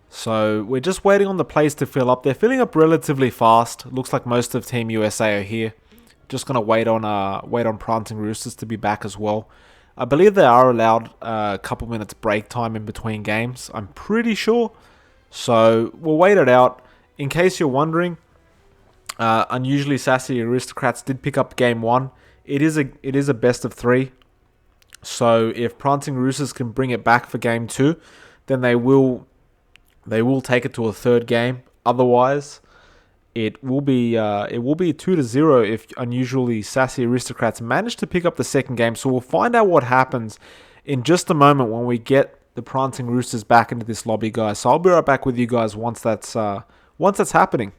Speaker 1: So we're just waiting on the place to fill up. They're filling up relatively fast. Looks like most of Team USA are here. Just gonna wait on Prancing Roosters to be back as well. I believe they are allowed a couple minutes break time in between games. I'm pretty sure. So we'll wait it out. In case you're wondering, unusually sassy Aristocrats did pick up game 1. It is a best of 3. So if Prancing Roosters can bring it back for game 2, then they will take it to a third game. Otherwise, it will be 2-0 if unusually Sassy Aristocrats manage to pick up the second game. So we'll find out what happens in just a moment when we get the Prancing Roosters back into this lobby, guys. So I'll be right back with you guys once that's happening.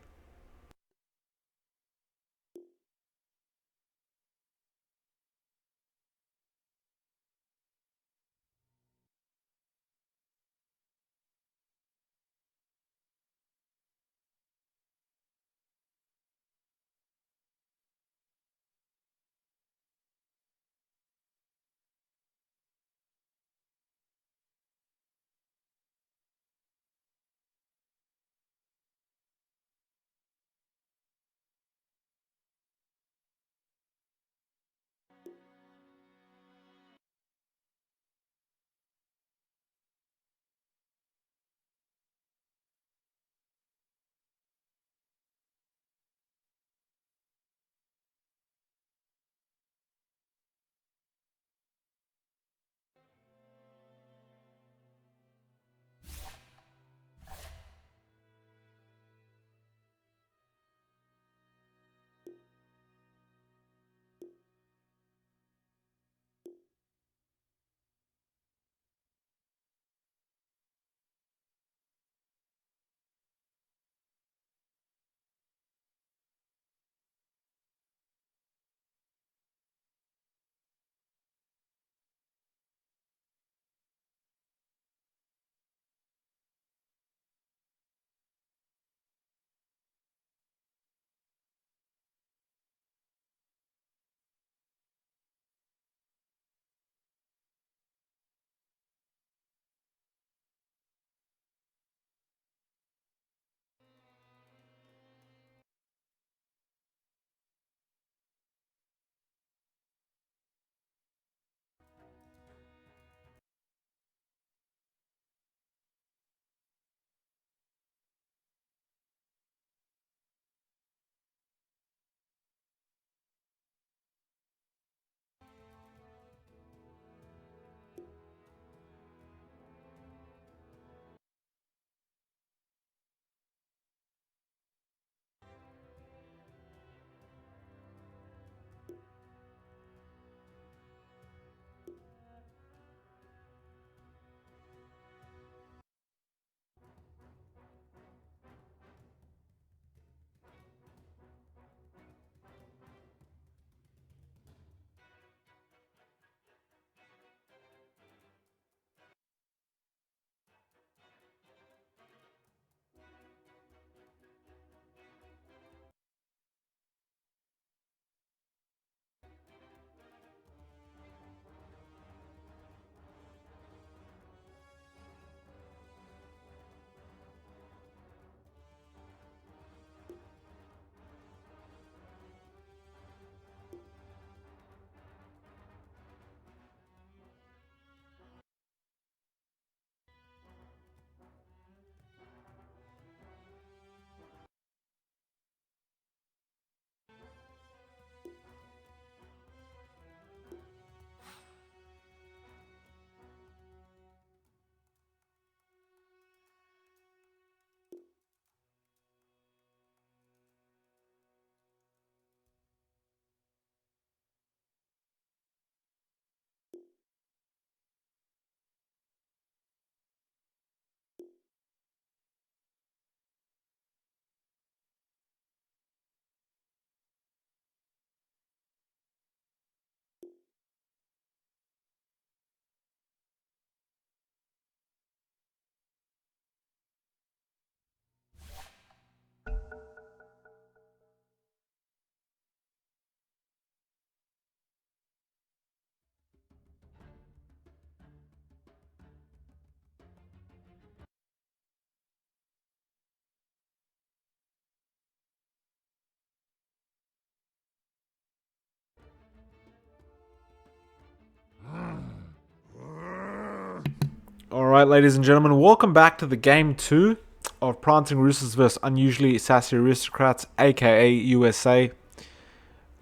Speaker 1: Alright, ladies and gentlemen, welcome back to the game 2 of Prancing Roosters vs Unusually Sassy Aristocrats, aka USA.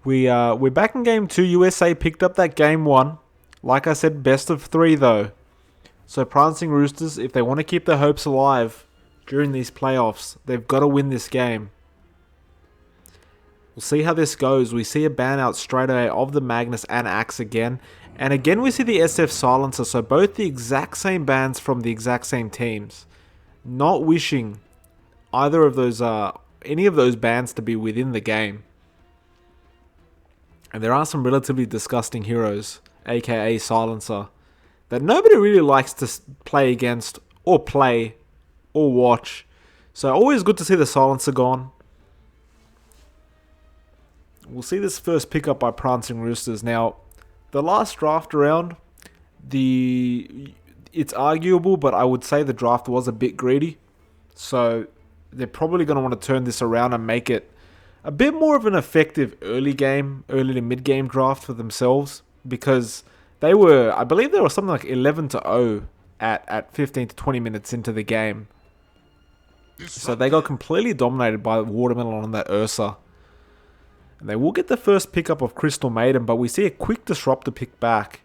Speaker 1: We're back in game 2. USA picked up that game 1. Like I said, best of 3 though. So Prancing Roosters, if they want to keep their hopes alive during these playoffs, they've got to win this game. We'll see how this goes. We see a ban out straight away of the Magnus and Axe again. And again we see the SF Silencer, so both the exact same bans from the exact same teams. Not wishing either of those, any of those bans to be within the game. And there are some relatively disgusting heroes, aka Silencer, that nobody really likes to play against, or play, or watch. So always good to see the Silencer gone. We'll see this first pickup by Prancing Roosters. Now, the last draft around, it's arguable, but I would say the draft was a bit greedy. So they're probably going to want to turn this around and make it a bit more of an effective early to mid game draft for themselves, because they were, I believe they were something like 11-0 at 15 to 20 minutes into the game. So they got completely dominated by Watermelon on that Ursa. And they will get the first pickup of Crystal Maiden, but we see a quick Disruptor pick back.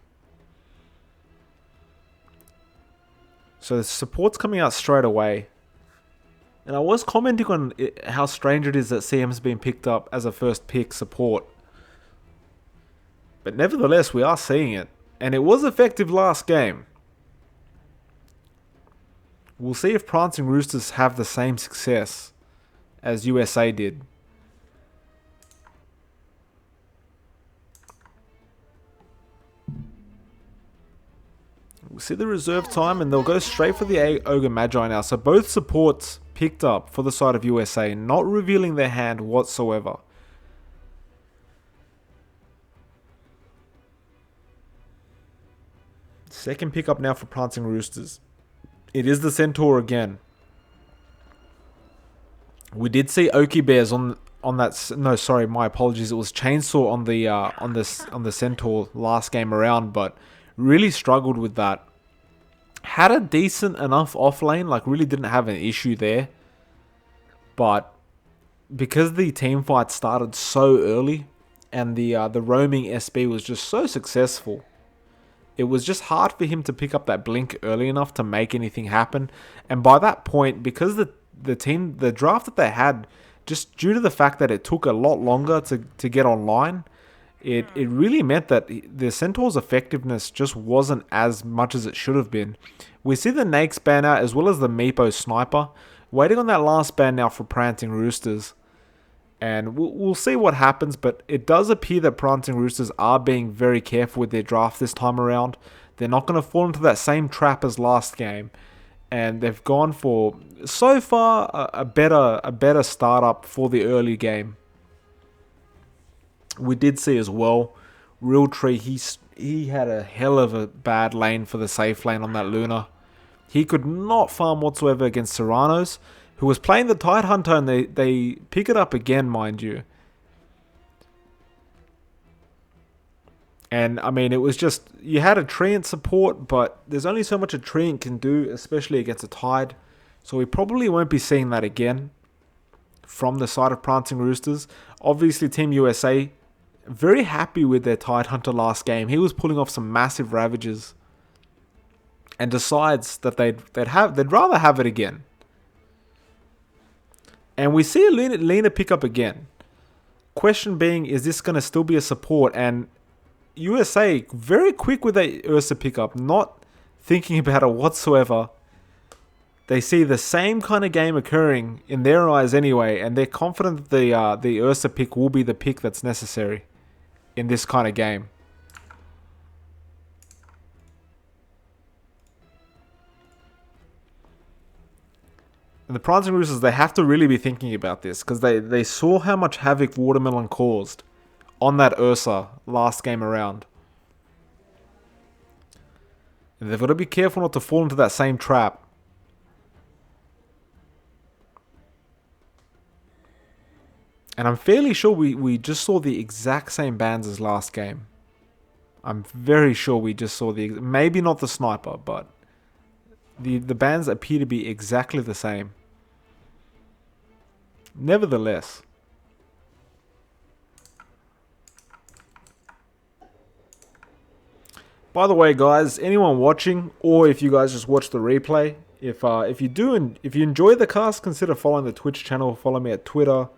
Speaker 1: So the support's coming out straight away. And I was commenting on how strange it is that CM's been picked up as a first pick support. But nevertheless, we are seeing it. And it was effective last game. We'll see if Prancing Roosters have the same success as USA did. We'll see the reserve time, and they'll go straight for the Ogre Magi now. So both supports picked up for the side of USA, not revealing their hand whatsoever. Second pickup now for Prancing Roosters. It is the Centaur again. We did see Oki Bears on that. No, sorry, my apologies. It was Chainsaw on the Centaur last game around, but really struggled with that. Had a decent enough off lane, like really didn't have an issue there. But because the team fight started so early and the roaming SB was just so successful, it was just hard for him to pick up that blink early enough to make anything happen. And by that point, because the draft that they had, just due to the fact that it took a lot longer to get online, it really meant that the Centaur's effectiveness just wasn't as much as it should have been. We see the Nakes ban out as well as the Meepo Sniper. Waiting on that last ban now for Prancing Roosters. And we'll see what happens, but it does appear that Prancing Roosters are being very careful with their draft this time around. They're not going to fall into that same trap as last game. And they've gone for, so far, a better startup for the early game. We did see as well, Realtree, he had a hell of a bad lane for the safe lane on that Luna. He could not farm whatsoever against Serranos, who was playing the Tidehunter, and they pick it up again, mind you. And, I mean, it was just, you had a Treant support, but there's only so much a Treant can do, especially against a Tide. So we probably won't be seeing that again from the side of Prancing Roosters. Obviously, Team USA, very happy with their Tidehunter last game. He was pulling off some massive ravages. And decides that they'd rather have it again. And we see a Lena pick up again. Question being, is this going to still be a support? And USA, very quick with a Ursa pickup, not thinking about it whatsoever. They see the same kind of game occurring in their eyes anyway, and they're confident that the Ursa pick will be the pick that's necessary in this kind of game. And the Prancing Roosters, they have to really be thinking about this, because they saw how much havoc Watermelon caused on that Ursa last game around. And they've got to be careful not to fall into that same trap. And I'm fairly sure we just saw the exact same bans as last game. I'm very sure we just saw maybe not the Sniper, but the bans appear to be exactly the same. Nevertheless, by the way, guys, anyone watching, or if you guys just watch the replay, if you enjoy the cast, consider following the Twitch channel. Follow me at Twitter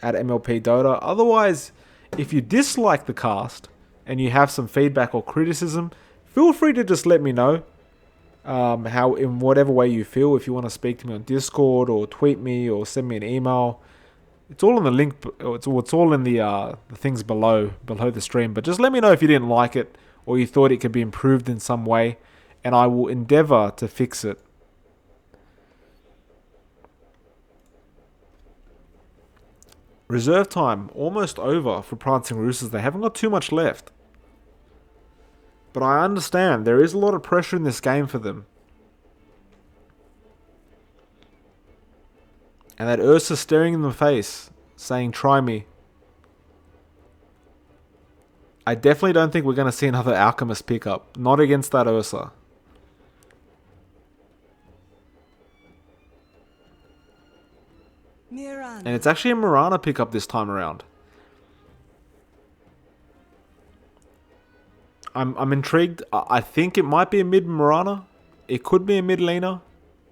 Speaker 1: at MLP Dota. Otherwise, if you dislike the cast and you have some feedback or criticism, feel free to just let me know. How in whatever way you feel. If you want to speak to me on Discord or tweet me or send me an email, it's all in the link. It's all in the things below the stream. But just let me know if you didn't like it or you thought it could be improved in some way, and I will endeavor to fix it. Reserve time almost over for Prancing Roosters. They haven't got too much left. But I understand there is a lot of pressure in this game for them. And that Ursa staring in the face, saying, "Try me." I definitely don't think we're going to see another Alchemist pickup. Not against that Ursa. And it's actually a Mirana pickup this time around. I'm intrigued. I think it might be a mid Mirana. It could be a mid laner,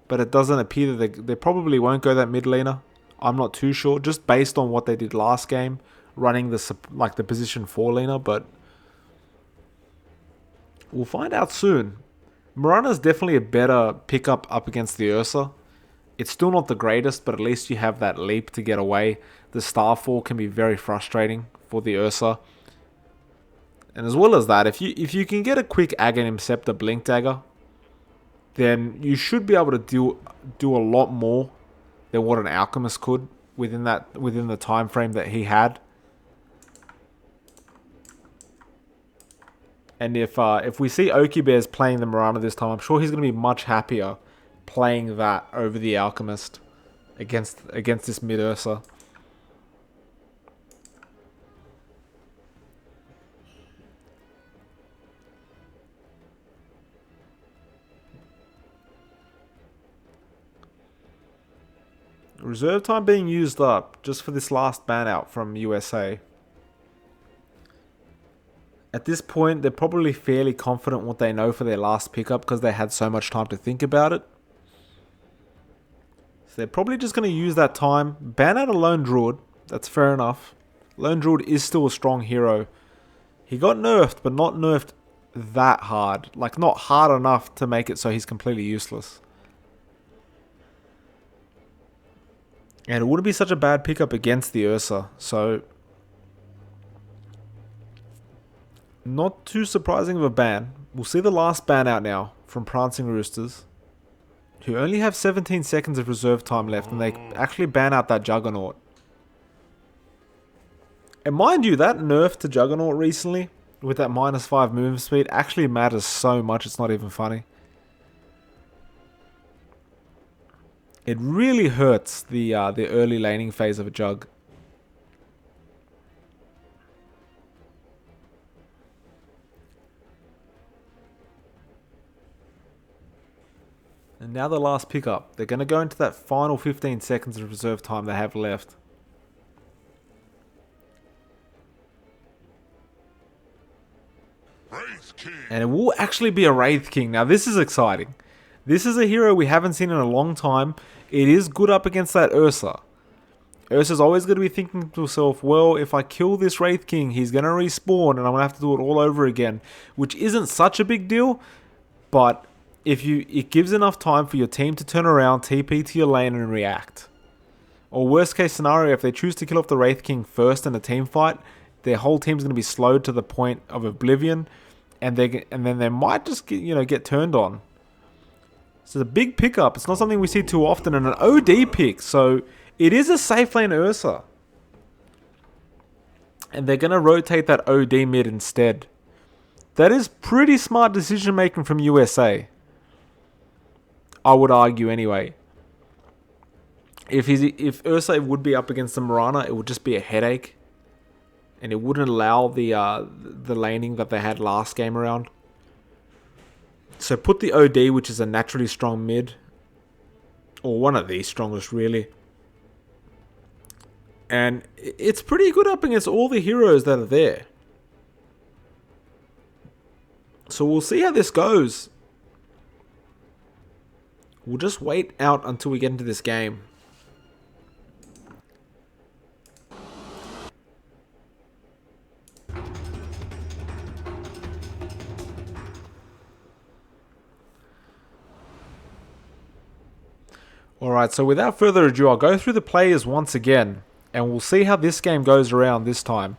Speaker 1: but it doesn't appear that they probably won't go that mid laner. I'm not too sure, just based on what they did last game, running the position 4 laner. But we'll find out soon. Mirana's definitely a better pickup up against the Ursa. It's still not the greatest, but at least you have that leap to get away. The Starfall can be very frustrating for the Ursa. And as well as that, if you can get a quick Aghanim Scepter Blink Dagger, then you should be able to do a lot more than what an Alchemist could within the time frame that he had. And if we see Oki Bears playing the Mirana this time, I'm sure he's going to be much happier playing that over the Alchemist against this mid Ursa. Reserve time being used up just for this last ban out from USA. At this point, they're probably fairly confident what they know for their last pickup because they had so much time to think about it. So they're probably just going to use that time. Ban out a Lone Druid. That's fair enough. Lone Druid is still a strong hero. He got nerfed, but not nerfed that hard. Like, not hard enough to make it so he's completely useless. And it wouldn't be such a bad pickup against the Ursa. So, not too surprising of a ban. We'll see the last ban out now from Prancing Roosters, who only have 17 seconds of reserve time left, and they actually ban out that Juggernaut. And mind you, that nerf to Juggernaut recently, with that -5 movement speed, actually matters so much it's not even funny. It really hurts the early laning phase of a Jug. And now the last pickup. They're going to go into that final 15 seconds of reserve time they have left. And it will actually be a Wraith King. Now this is exciting. This is a hero we haven't seen in a long time. It is good up against that Ursa. Ursa's always going to be thinking to himself, well, if I kill this Wraith King, he's going to respawn and I'm going to have to do it all over again. Which isn't such a big deal, but it gives enough time for your team to turn around, TP to your lane and react. Or worst case scenario, if they choose to kill off the Wraith King first in a team fight, their whole team's going to be slowed to the point of oblivion, and then they might just get turned on. So it's a big pickup. It's not something we see too often, and an OD pick, so it is a safe lane Ursa. And they're going to rotate that OD mid instead. That is pretty smart decision making from USA. I would argue anyway. If Ursa would be up against the Mirana, it would just be a headache. And it wouldn't allow the laning that they had last game around. So put the OD, which is a naturally strong mid. Or one of the strongest, really. And it's pretty good up against all the heroes that are there. So we'll see how this goes. We'll just wait out until we get into this game. Alright, so without further ado, I'll go through the players once again, and we'll see how this game goes around this time.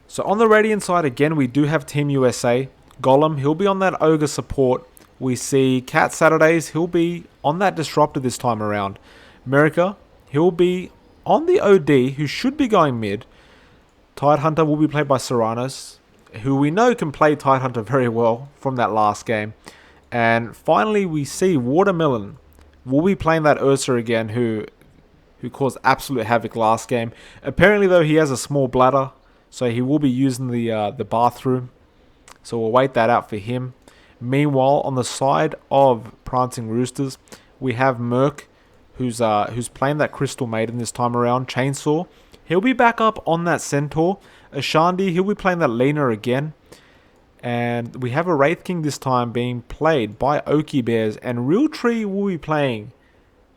Speaker 1: So on the Radiant side, again, we do have Team USA. Golem, he'll be on that Ogre support. We see Cat Saturdays, he'll be on that Disruptor this time around. America, he'll be on the OD, who should be going mid. Tidehunter will be played by Serranos, who we know can play Tidehunter very well from that last game. And finally, we see Watermelon. We'll be playing that Ursa again, who caused absolute havoc last game. Apparently, though, he has a small bladder, so he will be using the bathroom. So we'll wait that out for him. Meanwhile, on the side of Prancing Roosters, we have Merc, who's playing that Crystal Maiden this time around. Chainsaw, he'll be back up on that Centaur. Ashandi, he'll be playing that Lena again. And we have a Wraith King this time being played by Oaky Bears. And Real Tree will be playing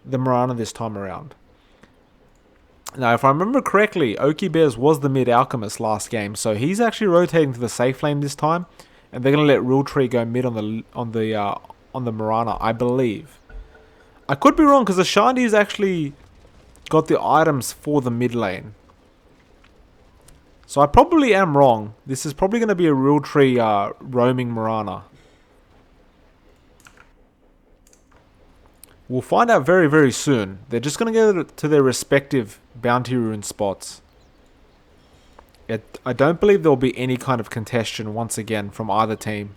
Speaker 1: the Mirana this time around. Now, if I remember correctly, Oaky Bears was the mid Alchemist last game. So he's actually rotating to the safe lane this time. And they're going to let Real Tree go mid on the Mirana, I believe. I could be wrong because Ashandi's actually got the items for the mid lane. So I probably am wrong. This is probably going to be a Real Tree roaming Mirana. We'll find out very, very soon. They're just going to go to their respective bounty rune spots. I don't believe there'll be any kind of contention once again from either team.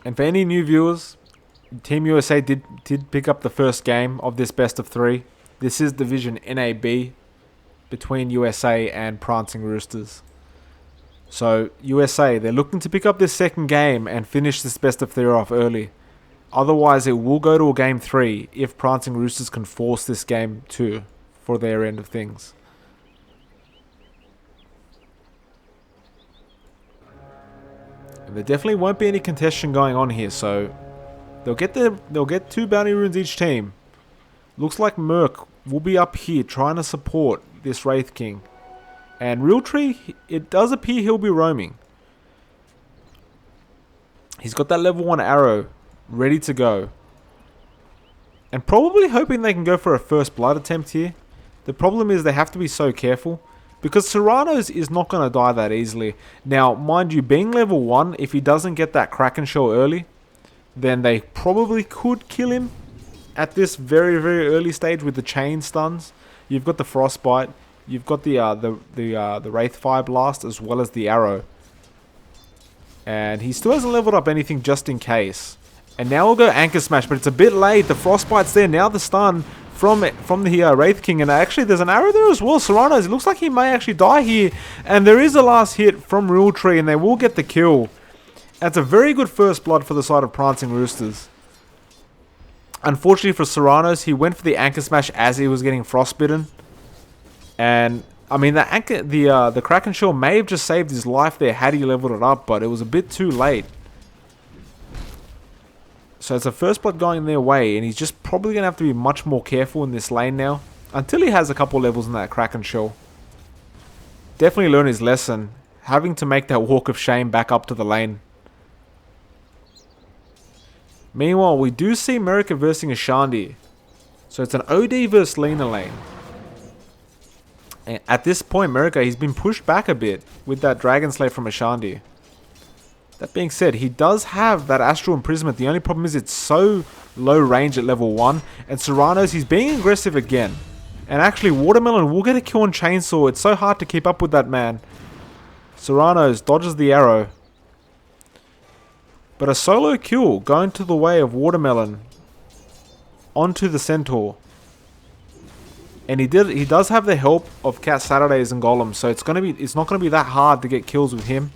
Speaker 1: And for any new viewers, Team USA did pick up the first game of this best of 3. This is Division NAB between USA and Prancing Roosters. So USA, they're looking to pick up this second game and finish this best of 3 off early. Otherwise, it will go to a game 3 if Prancing Roosters can force this game 2 for their end of things. And there definitely won't be any contention going on here, so they'll get 2 bounty runes each team. Looks like Merc will be up here trying to support this Wraith King. And Real Tree, it does appear he'll be roaming. He's got that level 1 arrow ready to go. And probably hoping they can go for a first blood attempt here. The problem is they have to be so careful, because Serranos is not going to die that easily. Now, mind you, being level 1, if he doesn't get that Kraken Shell early, then they probably could kill him at this very, very early stage with the chain stuns. You've got the Frostbite, you've got the Wraith Fire Blast, as well as the arrow. And he still hasn't leveled up anything just in case. And now we'll go Anchor Smash, but it's a bit late. The Frostbite's there. Now the stun from the Wraith King. And actually, there's an arrow there as well. Serranos, it looks like he may actually die here. And there is a last hit from Real Tree, and they will get the kill. That's a very good first blood for the side of Prancing Roosters. Unfortunately for Serranos, he went for the Anchor Smash as he was getting frostbitten. And I mean, the Kraken Shell may have just saved his life there had he leveled it up, but it was a bit too late. So it's a first blood going their way, and he's just probably going to have to be much more careful in this lane now, until he has a couple levels in that Kraken Shell. Definitely learn his lesson, having to make that walk of shame back up to the lane. Meanwhile, we do see America versing Ashandi. So it's an OD versus Lena lane. And at this point, America, he's been pushed back a bit with that Dragon Slave from Ashandi. That being said, he does have that Astral Imprisonment. The only problem is it's so low range at level 1. And Serranos, he's being aggressive again. And actually, Watermelon will get a kill on Chainsaw. It's so hard to keep up with that man. Serranos dodges the arrow. But a solo kill going to the way of Watermelon onto the Centaur. And he does have the help of Cat Saturdays and Golem, so it's not gonna be that hard to get kills with him,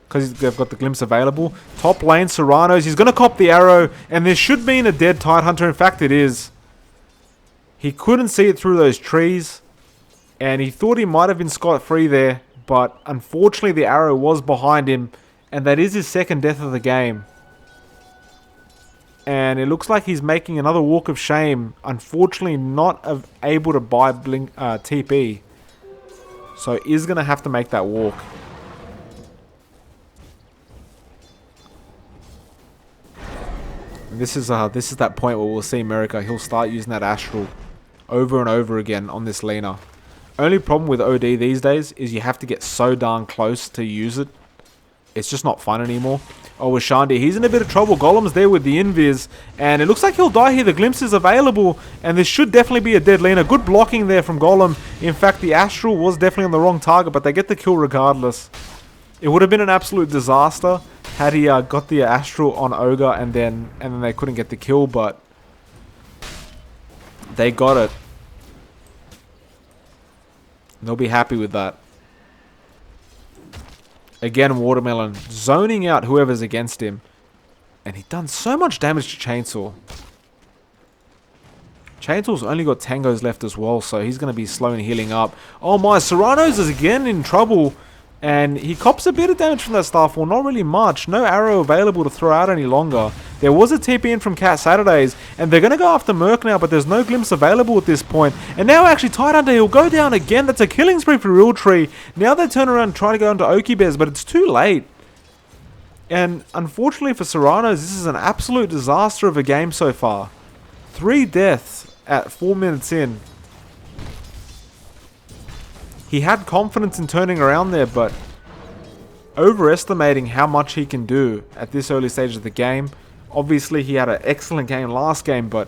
Speaker 1: because they've got the glimpse available. Top lane, Serranos, he's gonna cop the arrow, and there should be a dead Tidehunter. In fact, it is. He couldn't see it through those trees, and he thought he might have been scot-free there, but unfortunately the arrow was behind him, and that is his second death of the game. And it looks like he's making another walk of shame. Unfortunately, not able to buy TP. So is going to have to make that walk. And this is that point where we'll see America. He'll start using that Astral over and over again on this Lena. Only problem with OD these days is you have to get so darn close to use it. It's just not fun anymore. Oh, with Shandy, he's in a bit of trouble. Golem's there with the invis, and it looks like he'll die here. The glimpse is available, and this should definitely be a dead Lena. Good blocking there from Golem. In fact, the Astral was definitely on the wrong target, but they get the kill regardless. It would have been an absolute disaster had he got the Astral on Ogre, and then they couldn't get the kill, but they got it. They'll be happy with that. Again, Watermelon zoning out whoever's against him. And he's done so much damage to Chainsaw. Chainsaw's only got Tangos left as well, so he's going to be slow and healing up. Oh my, Serrano's is again in trouble. And he cops a bit of damage from that Starfall, not really much. No arrow available to throw out any longer. There was a TP in from Cat Saturdays, and they're going to go after Merc now, but there's no glimpse available at this point. And now actually Tidehunter, he'll go down again. That's a killing spree for Realtree. Now they turn around and try to go into Okie Bears, but it's too late. And unfortunately for Serrano's, this is an absolute disaster of a game so far. 3 deaths at 4 minutes in. He had confidence in turning around there, but overestimating how much he can do at this early stage of the game. Obviously, he had an excellent game last game, but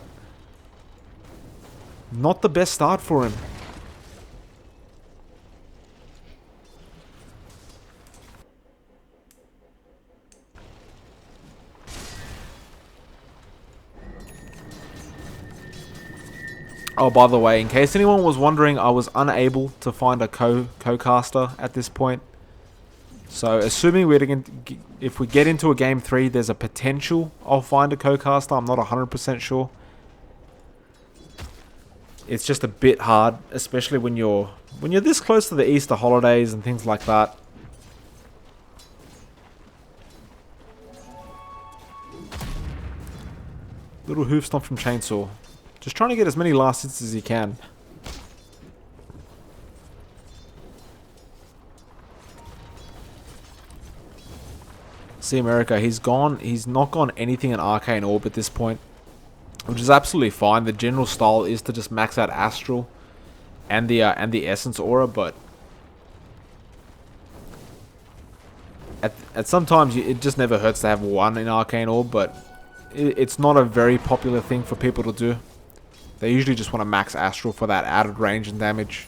Speaker 1: not the best start for him. Oh, by the way, in case anyone was wondering, I was unable to find a co-caster at this point. So, assuming if we get into a game 3, there's a potential I'll find a co-caster. I'm not 100% sure. It's just a bit hard, especially when you're this close to the Easter holidays and things like that. Little hoof stomp from Chainsaw. Just trying to get as many last hits as he can. See America, he's not gone anything in Arcane Orb at this point, which is absolutely fine. The general style is to just max out Astral and the Essence Aura, but at sometimes it just never hurts to have one in Arcane Orb, but it's not a very popular thing for people to do. They usually just want to max Astral for that added range and damage.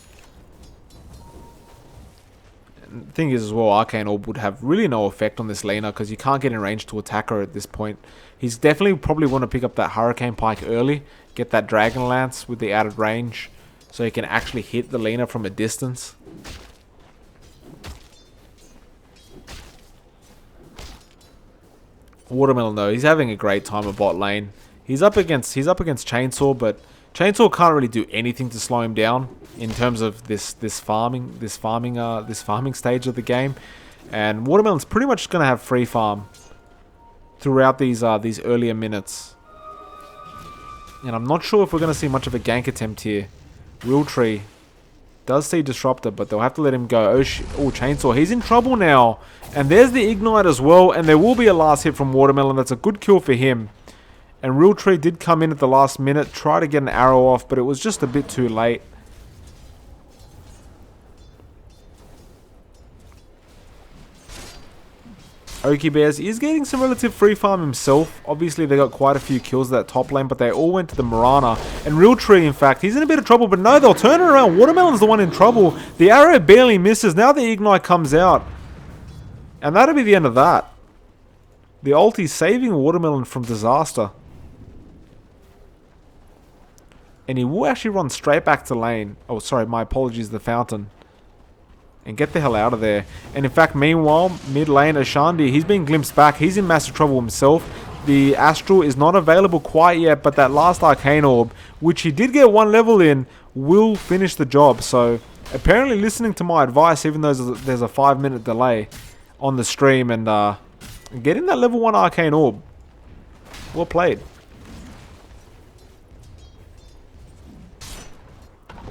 Speaker 1: And the thing is as well, Arcane Orb would have really no effect on this Lena because you can't get in range to attack her at this point. He's definitely probably want to pick up that Hurricane Pike early, get that Dragon Lance with the added range, so he can actually hit the Lena from a distance. Watermelon though, he's having a great time at bot lane. He's up against Chainsaw, but Chainsaw can't really do anything to slow him down in terms of this farming stage of the game. And Watermelon's pretty much going to have free farm throughout these earlier minutes. And I'm not sure if we're going to see much of a gank attempt here. Realtree does see Disruptor, but they'll have to let him go. Oh, Chainsaw, he's in trouble now. And there's the Ignite as well, and there will be a last hit from Watermelon. That's a good kill for him. And Realtree did come in at the last minute, try to get an arrow off, but it was just a bit too late. Okie Bears is getting some relative free farm himself. Obviously, they got quite a few kills at that top lane, but they all went to the Mirana. And Realtree, in fact, he's in a bit of trouble, but no, they'll turn it around. Watermelon's the one in trouble. The arrow barely misses. Now the Ignite comes out. And that'll be the end of that. The ulti saving Watermelon from disaster. And he will actually run straight back to lane. Oh, sorry, my apologies, the fountain. And get the hell out of there. And in fact, meanwhile, mid lane, Ashandi, he's been glimpsed back. He's in massive trouble himself. The Astral is not available quite yet, but that last Arcane Orb, which he did get 1 level in, will finish the job. So, apparently listening to my advice, even though there's a 5-minute delay on the stream, and getting that level 1 Arcane Orb. Well played.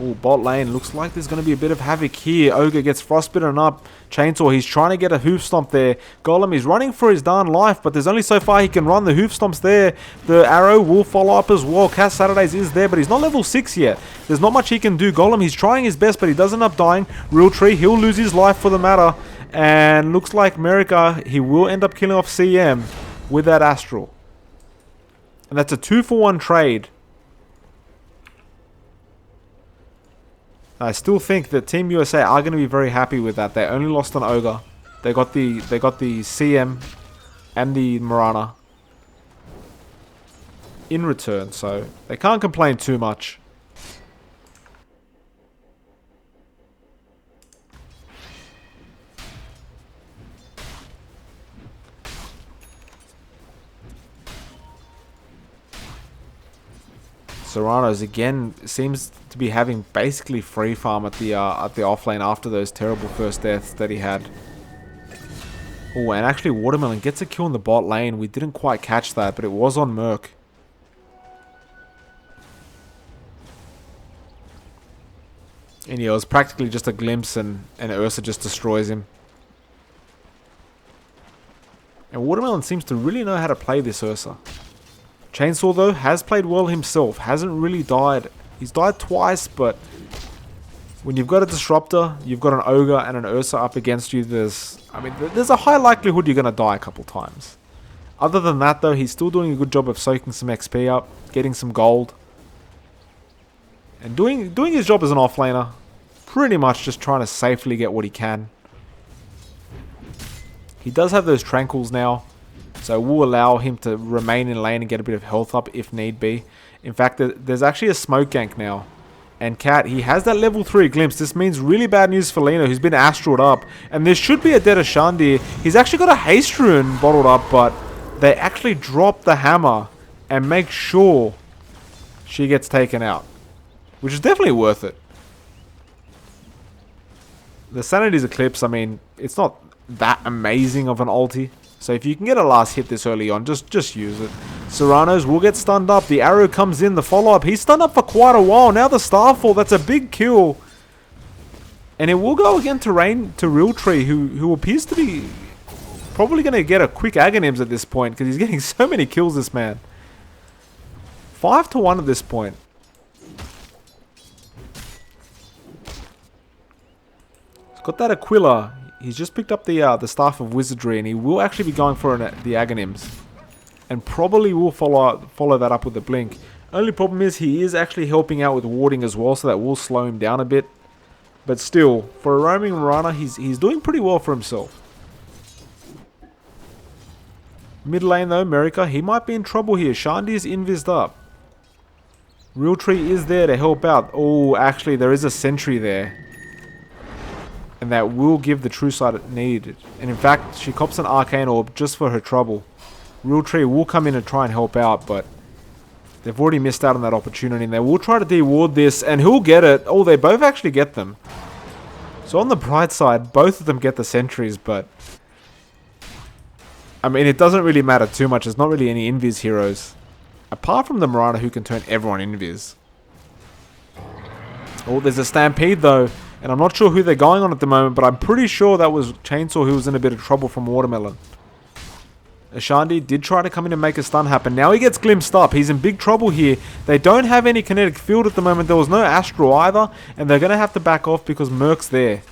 Speaker 1: Oh, bot lane. Looks like there's going to be a bit of havoc here. Ogre gets frostbitten up. Chainsaw, he's trying to get a hoof stomp there. Golem, he's running for his darn life, but there's only so far he can run. The hoof stomp's there. The arrow will follow up as well. Cass Saturdays is there, but he's not level 6 yet. There's not much he can do. Golem, he's trying his best, but he does end up dying. Real Tree, he'll lose his life for the matter. And looks like America, he will end up killing off CM with that Astral. And that's a 2-for-1 trade. I still think that Team USA are going to be very happy with that. They only lost an Ogre. They got the CM and the Mirana in return, so they can't complain too much. Serrano's again seems to be having basically free farm at the offlane after those terrible first deaths that he had. Oh, and actually Watermelon gets a kill in the bot lane. We didn't quite catch that, but it was on Merc. And yeah, it was practically just a glimpse, and Ursa just destroys him. And Watermelon seems to really know how to play this Ursa. Chainsaw, though, has played well himself. Hasn't really died. He's died twice, but when you've got a Disruptor, you've got an Ogre and an Ursa up against you, there's a high likelihood you're going to die a couple times. Other than that, though, he's still doing a good job of soaking some XP up, getting some gold, and doing his job as an offlaner. Pretty much just trying to safely get what he can. He does have those Tranquils now, so we'll allow him to remain in lane and get a bit of health up if need be. In fact, there's actually a smoke gank now. And Cat, he has that level 3 glimpse. This means really bad news for Lino, who's been astraled up. And there should be a dead Ashandir. He's actually got a haste rune bottled up, but they actually drop the hammer and make sure she gets taken out. Which is definitely worth it. The Sanity's Eclipse, I mean, it's not that amazing of an ulti. So if you can get a last hit this early on, just use it. Serrano's will get stunned up. The arrow comes in. The follow-up. He's stunned up for quite a while. Now the Starfall. That's a big kill. And it will go again to Real Tree, who appears to be probably going to get a quick Aghanims at this point, because he's getting so many kills, this man. 5-1 at this point. He's got that Aquila. He's just picked up the Staff of Wizardry, and he will actually be going for the Aghanims. And probably will follow that up with the Blink. Only problem is he is actually helping out with warding as well, so that will slow him down a bit. But still, for a roaming Mirana, he's doing pretty well for himself. Mid lane though, America, he might be in trouble here. Shandy is invised up. Real Tree is there to help out. Oh, actually, there is a sentry there. And that will give the true sight it needed. And in fact, she cops an Arcane Orb just for her trouble. Real Tree will come in and try and help out, but they've already missed out on that opportunity. And they will try to de-ward this, and who'll get it? Oh, they both actually get them. So on the bright side, both of them get the sentries, but I mean, it doesn't really matter too much. There's not really any invis heroes. Apart from the Mirana, who can turn everyone invis. Oh, there's a Stampede though. And I'm not sure who they're going on at the moment, but I'm pretty sure that was Chainsaw who was in a bit of trouble from Watermelon. Ashandi did try to come in and make a stun happen. Now he gets glimpsed up. He's in big trouble here. They don't have any kinetic field at the moment. There was no Astral either. And they're going to have to back off because Merc's there.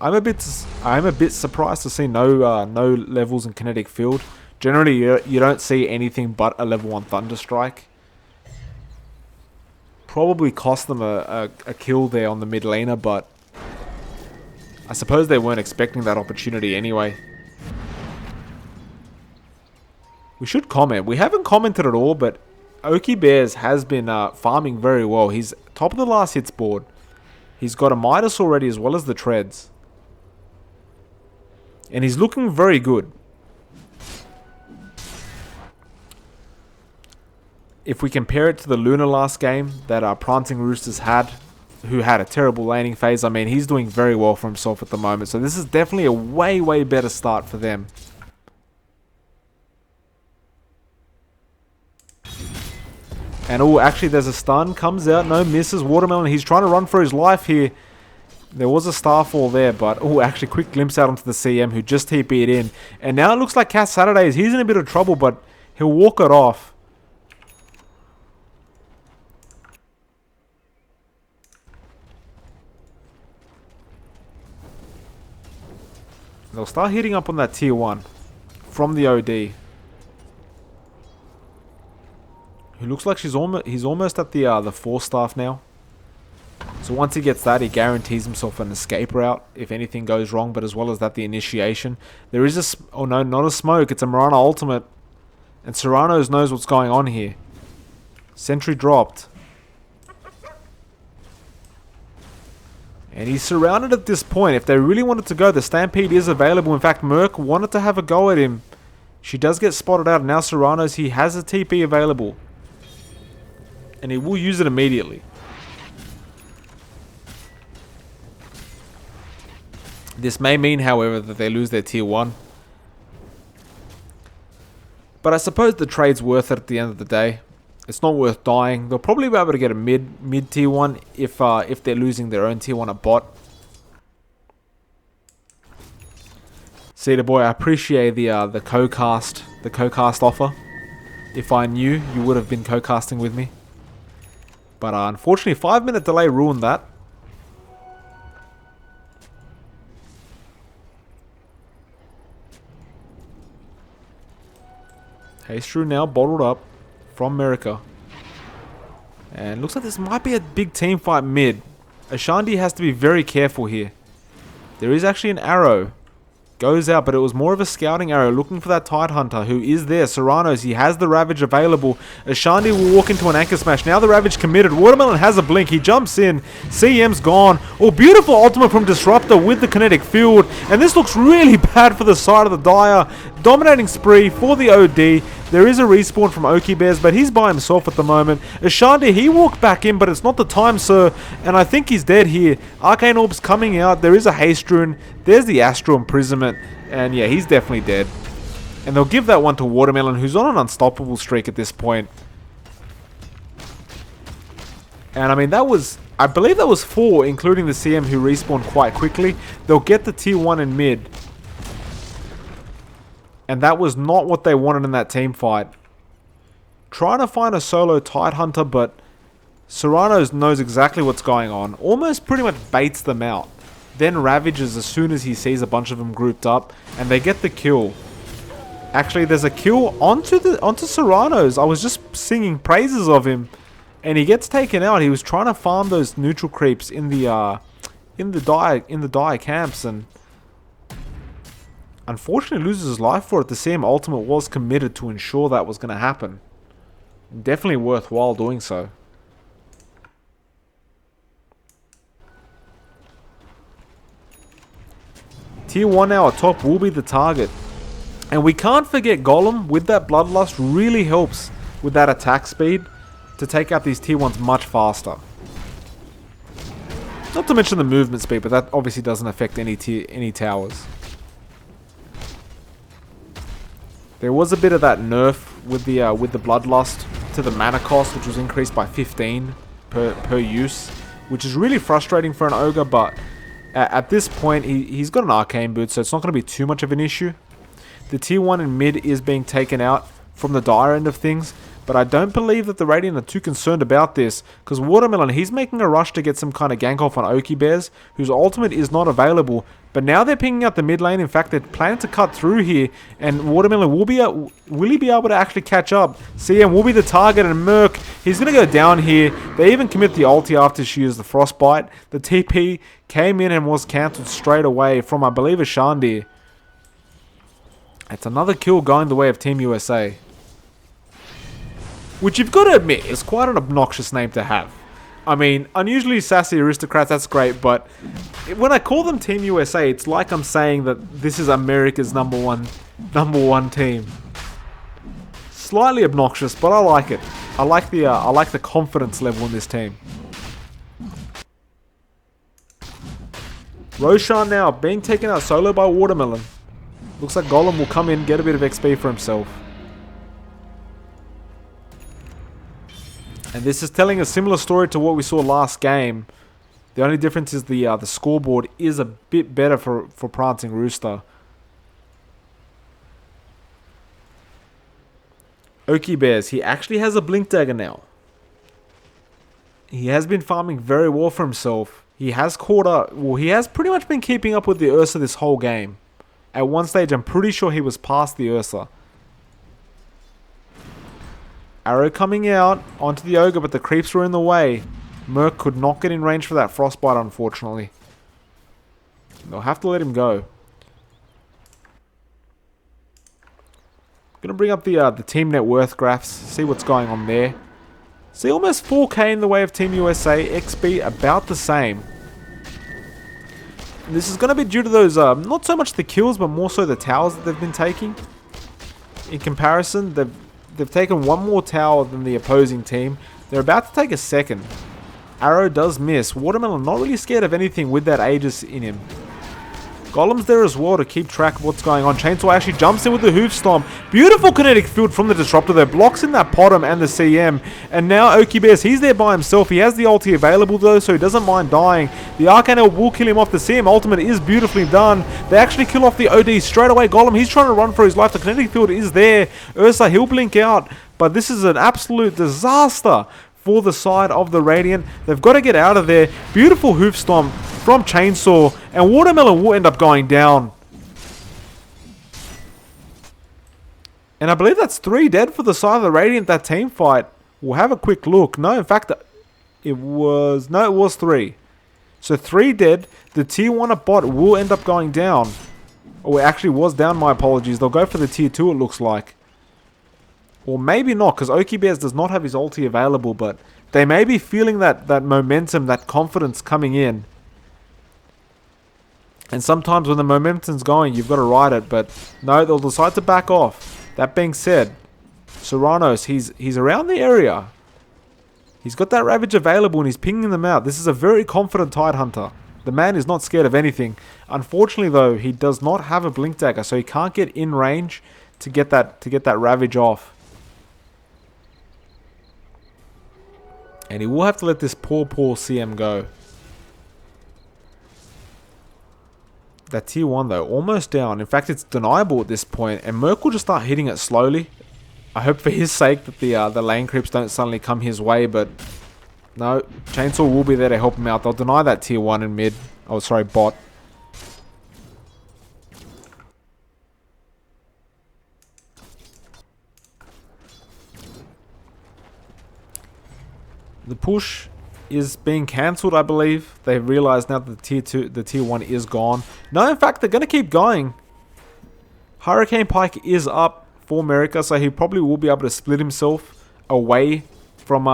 Speaker 1: I'm a bit surprised to see no levels in kinetic field. Generally, you don't see anything but a level 1 Thunderstrike. Probably cost them a kill there on the mid laner, but I suppose they weren't expecting that opportunity anyway. We should comment. We haven't commented at all, but Oki Bears has been farming very well. He's top of the last hits board. He's got a Midas already as well as the Treads. And he's looking very good. If we compare it to the Luna last game that our Prancing Roosters had, who had a terrible laning phase. I mean, he's doing very well for himself at the moment. So this is definitely a way, way better start for them. And oh, actually there's a stun. Comes out, no misses. Watermelon, he's trying to run for his life here. There was a starfall there, but oh, actually quick glimpse out onto the CM who just TP'd in. And now it looks like Cat Saturdays, he's in a bit of trouble, but he'll walk it off. They'll start hitting up on that tier 1 from the OD. Who looks like he's almost at the 4 staff now. So once he gets that, he guarantees himself an escape route if anything goes wrong, but as well as that, the initiation. There is a... oh no, not a smoke. It's a Mirana ultimate. And Serranos knows what's going on here. Sentry dropped. And he's surrounded at this point. If they really wanted to go, the Stampede is available. In fact, Merc wanted to have a go at him. She does get spotted out. Now Serranos, he has a TP available. And he will use it immediately. This may mean, however, that they lose their tier 1. But I suppose the trade's worth it at the end of the day. It's not worth dying. They'll probably be able to get a mid tier 1 if they're losing their own tier 1 at bot. Cedar Boy, I appreciate the co-cast offer. If I knew, you would have been co-casting with me. But unfortunately, 5-minute delay ruined that. Haystrew now bottled up from America. And looks like this might be a big team fight mid. Ashandi has to be very careful here. There is actually an arrow. Goes out, but it was more of a scouting arrow looking for that Tide Hunter who is there. Serranos, he has the Ravage available. Ashandi will walk into an Anchor Smash. Now the Ravage committed. Watermelon has a blink. He jumps in. CM's gone. Oh, beautiful ultimate from Disruptor with the kinetic field. And this looks really bad for the side of the Dire. Dominating spree for the OD. There is a respawn from Oki Bears, but he's by himself at the moment. Ashandi, he walked back in, but it's not the time, sir. And I think he's dead here. Arcane Orb's coming out. There is a Haste Rune. There's the Astral Imprisonment. And yeah, he's definitely dead. And they'll give that one to Watermelon, who's on an unstoppable streak at this point. And I mean, that was... I believe that was 4, including the CM who respawned quite quickly. They'll get the tier 1 in mid. And that was not what they wanted in that team fight. Trying to find a solo Tide Hunter, but Serranos knows exactly what's going on. Almost pretty much baits them out. Then ravages as soon as he sees a bunch of them grouped up. And they get the kill. Actually, there's a kill onto Serranos. I was just singing praises of him. And he gets taken out. He was trying to farm those neutral creeps in the Dire camps, and unfortunately loses his life for it. The CM ultimate was committed to ensure that was going to happen. Definitely worthwhile doing so. Tier 1 now at top will be the target. And we can't forget Golem with that Bloodlust really helps with that attack speed to take out these tier 1s much faster. Not to mention the movement speed, but that obviously doesn't affect any towers. There was a bit of that nerf with the Bloodlust to the mana cost, which was increased by 15 per use, which is really frustrating for an Ogre, but at this point he's got an Arcane Boot, so it's not going to be too much of an issue. The tier 1 in mid is being taken out from the Dire end of things, but I don't believe that the Radiant are too concerned about this, because Watermelon, he's making a rush to get some kind of gank off on Oki Bears, whose ultimate is not available. But now they're pinging out the mid lane. In fact, they're planning to cut through here, and Watermelon will he be able to actually catch up? CM will be the target, and Merc, he's going to go down here. They even commit the ulti after she used the Frostbite. The TP came in and was cancelled straight away from, I believe, Ashandi. It's another kill going the way of Team USA. Which you've got to admit is quite an obnoxious name to have. I mean, unusually Sassy Aristocrats, that's great, but when I call them Team USA, it's like I'm saying that this is America's number one team. Slightly obnoxious, but I like it. I like the confidence level in this team. Roshan now being taken out solo by Watermelon. Looks like Golem will come in, get a bit of XP for himself. And this is telling a similar story to what we saw last game. The only difference is the scoreboard is a bit better for Prancing Rooster. Okie Bears, he actually has a Blink Dagger now. He has been farming very well for himself. He has caught up. Well, he has pretty much been keeping up with the Ursa this whole game. At one stage, I'm pretty sure he was past the Ursa. Arrow coming out onto the Ogre, but the creeps were in the way. Merc could not get in range for that Frostbite, unfortunately. They'll have to let him go. Gonna bring up the team net worth graphs, see what's going on there. See, almost 4k in the way of Team USA, XP about the same. This is going to be due to those, not so much the kills, but more so the towers that they've been taking. In comparison, they've taken one more tower than the opposing team. They're about to take a second. Arrow does miss. Watermelon not really scared of anything with that Aegis in him. Golem's there as well to keep track of what's going on. Chainsaw actually jumps in with the Hoof Stomp. Beautiful kinetic field from the Disruptor there. Blocks in that Potom and the CM. And now Okie Bears, he's there by himself. He has the ulti available though, so he doesn't mind dying. The Arcane Orb will kill him off. The CM ultimate is beautifully done. They actually kill off the OD straight away. Golem, he's trying to run for his life. The kinetic field is there. Ursa, he'll blink out. But this is an absolute disaster for the side of the Radiant. They've got to get out of there. Beautiful Hoof Stomp from Chainsaw, and Watermelon will end up going down. And I believe that's 3 dead for the side of the Radiant, that team fight. We'll have a quick look. No, in fact, it was 3. So 3 dead. The tier 1 bot will end up going down. Oh, it actually was down, my apologies. They'll go for the tier 2, it looks like. Or maybe not, because Okie Bears does not have his ulti available, but they may be feeling that momentum, that confidence coming in. And sometimes when the momentum's going, you've got to ride it, but no, they'll decide to back off. That being said, Serranos, he's around the area. He's got that Ravage available and he's pinging them out. This is a very confident Tidehunter. The man is not scared of anything. Unfortunately though, he does not have a Blink Dagger, so he can't get in range to get that Ravage off. And he will have to let this poor CM go. That tier 1 though, almost down. In fact, it's deniable at this point, and Merc will just start hitting it slowly. I hope for his sake that the lane creeps don't suddenly come his way, but no, Chainsaw will be there to help him out. They'll deny that tier 1 in mid. Oh, sorry, bot. The push is being cancelled, I believe. They've realized now that the tier 1 is gone. No, in fact, they're going to keep going. Hurricane Pike is up for America, so he probably will be able to split himself away from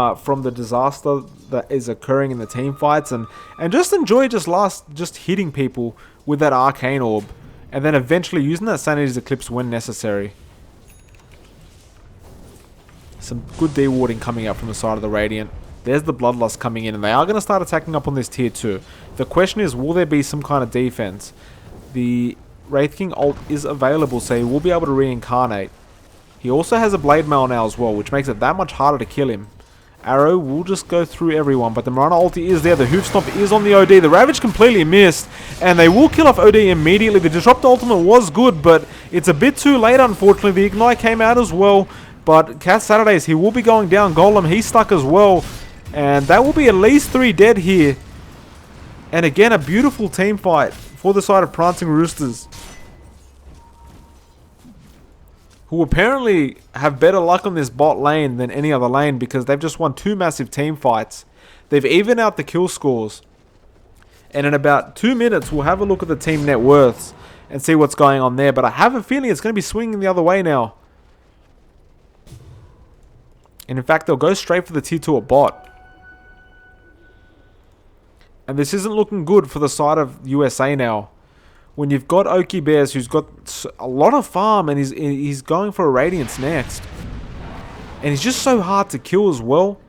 Speaker 1: the disaster that is occurring in the team fights, and just enjoy just hitting people with that Arcane Orb, and then eventually using that Sanity's Eclipse when necessary. Some good D-warding coming out from the side of the Radiant. There's the Bloodlust coming in, and they are going to start attacking up on this tier 2. The question is, will there be some kind of defense? The Wraith King ult is available, so he will be able to reincarnate. He also has a Blade Mail now as well, which makes it that much harder to kill him. Arrow will just go through everyone, but the Marana ulti is there. The Hoof Stomp is on the OD. The Ravage completely missed, and they will kill off OD immediately. The Disrupt ultimate was good, but it's a bit too late, unfortunately. The Ignite came out as well, but Cat Saturdays, he will be going down. Golem, he's stuck as well. And that will be at least 3 dead here. And again, a beautiful team fight for the side of Prancing Roosters, who apparently have better luck on this bot lane than any other lane, because they've just won 2 massive team fights. They've evened out the kill scores. And in about 2 minutes, we'll have a look at the team net worths and see what's going on there. But I have a feeling it's going to be swinging the other way now. And in fact, they'll go straight for the tier 2 bot. And this isn't looking good for the side of USA now. When you've got Okie Bears, who's got a lot of farm, and he's going for a Radiance next. And he's just so hard to kill as well.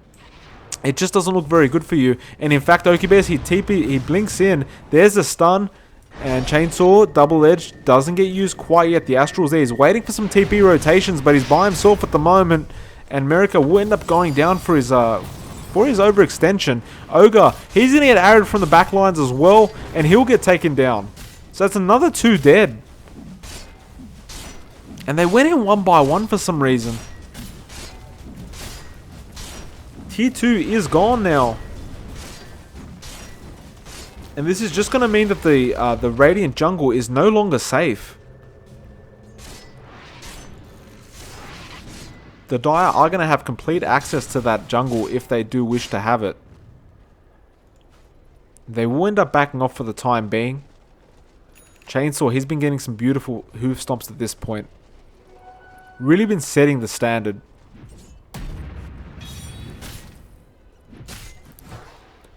Speaker 1: It just doesn't look very good for you. And in fact, Okie Bears, he blinks in. There's a stun. And Chainsaw, double edge, doesn't get used quite yet. The Astral's there. He's waiting for some TP rotations, but he's by himself at the moment. And America will end up going down for his overextension. Ogre, he's going to get arrowed from the back lines as well, and he'll get taken down. So that's another 2 dead. And they went in 1 by 1 for some reason. Tier 2 is gone now. And this is just going to mean that the Radiant jungle is no longer safe. The Dire are going to have complete access to that jungle if they do wish to have it. They will end up backing off for the time being. Chainsaw, he's been getting some beautiful hoof stomps at this point. Really been setting the standard.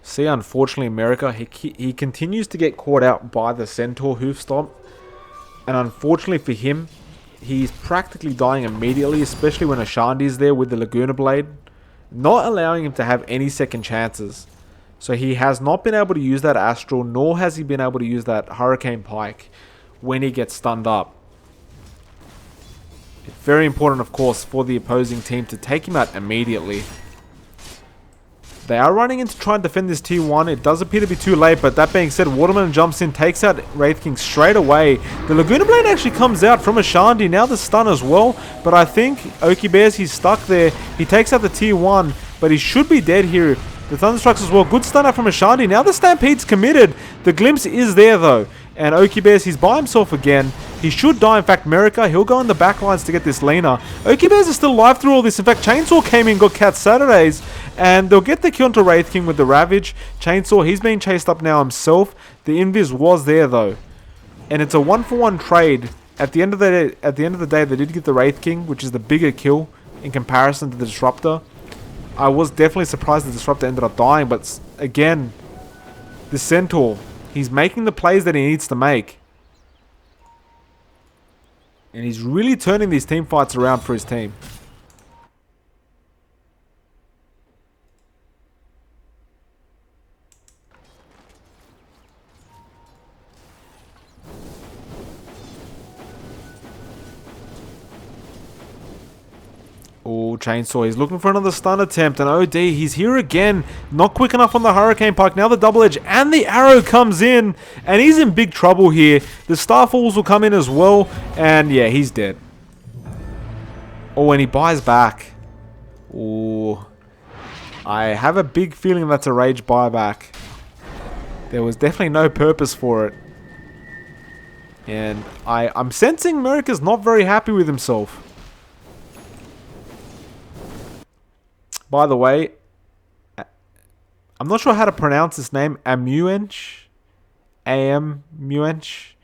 Speaker 1: See, unfortunately, America, he continues to get caught out by the Centaur hoof stomp. And unfortunately for him, he's practically dying immediately, especially when Ashandi's there with the Laguna Blade, not allowing him to have any second chances. So he has not been able to use that Astral, nor has he been able to use that Hurricane Pike when he gets stunned up. It's very important, of course, for the opposing team to take him out immediately. They are running in to try and defend this tier 1. It does appear to be too late, but that being said, Watermelon jumps in, takes out Wraith King straight away. The Laguna Blade actually comes out from Ashandi. Now the stun as well, but I think Oki Bears, he's stuck there. He takes out the tier 1, but he should be dead here. The Thunderstrucks as well. Good stun out from Ashandi. Now the Stampede's committed. The Glimpse is there though. And Oki Bears, he's by himself again. He should die. In fact, Merica, he'll go in the back lines to get this Lena. Oki Bears is still alive through all this. In fact, Chainsaw came in, got Cat Saturdays. And they'll get the kill onto Wraith King with the Ravage. Chainsaw, he's being chased up now himself. The Invis was there though. And it's a 1-for-1 trade. At the end of the day, they did get the Wraith King, which is the bigger kill in comparison to the Disruptor. I was definitely surprised the Disruptor ended up dying, but again, the Centaur, he's making the plays that he needs to make. And he's really turning these team fights around for his team. Oh, Chainsaw, he's looking for another stun attempt, and OD, he's here again. Not quick enough on the Hurricane Pike. Now the double edge, and the arrow comes in, and he's in big trouble here. The Starfalls will come in as well, and yeah, he's dead. Oh, and he buys back. Oh, I have a big feeling that's a rage buyback. There was definitely no purpose for it. And I'm sensing America's not very happy with himself. By the way, I'm not sure how to pronounce his name. Amuench? Amuench?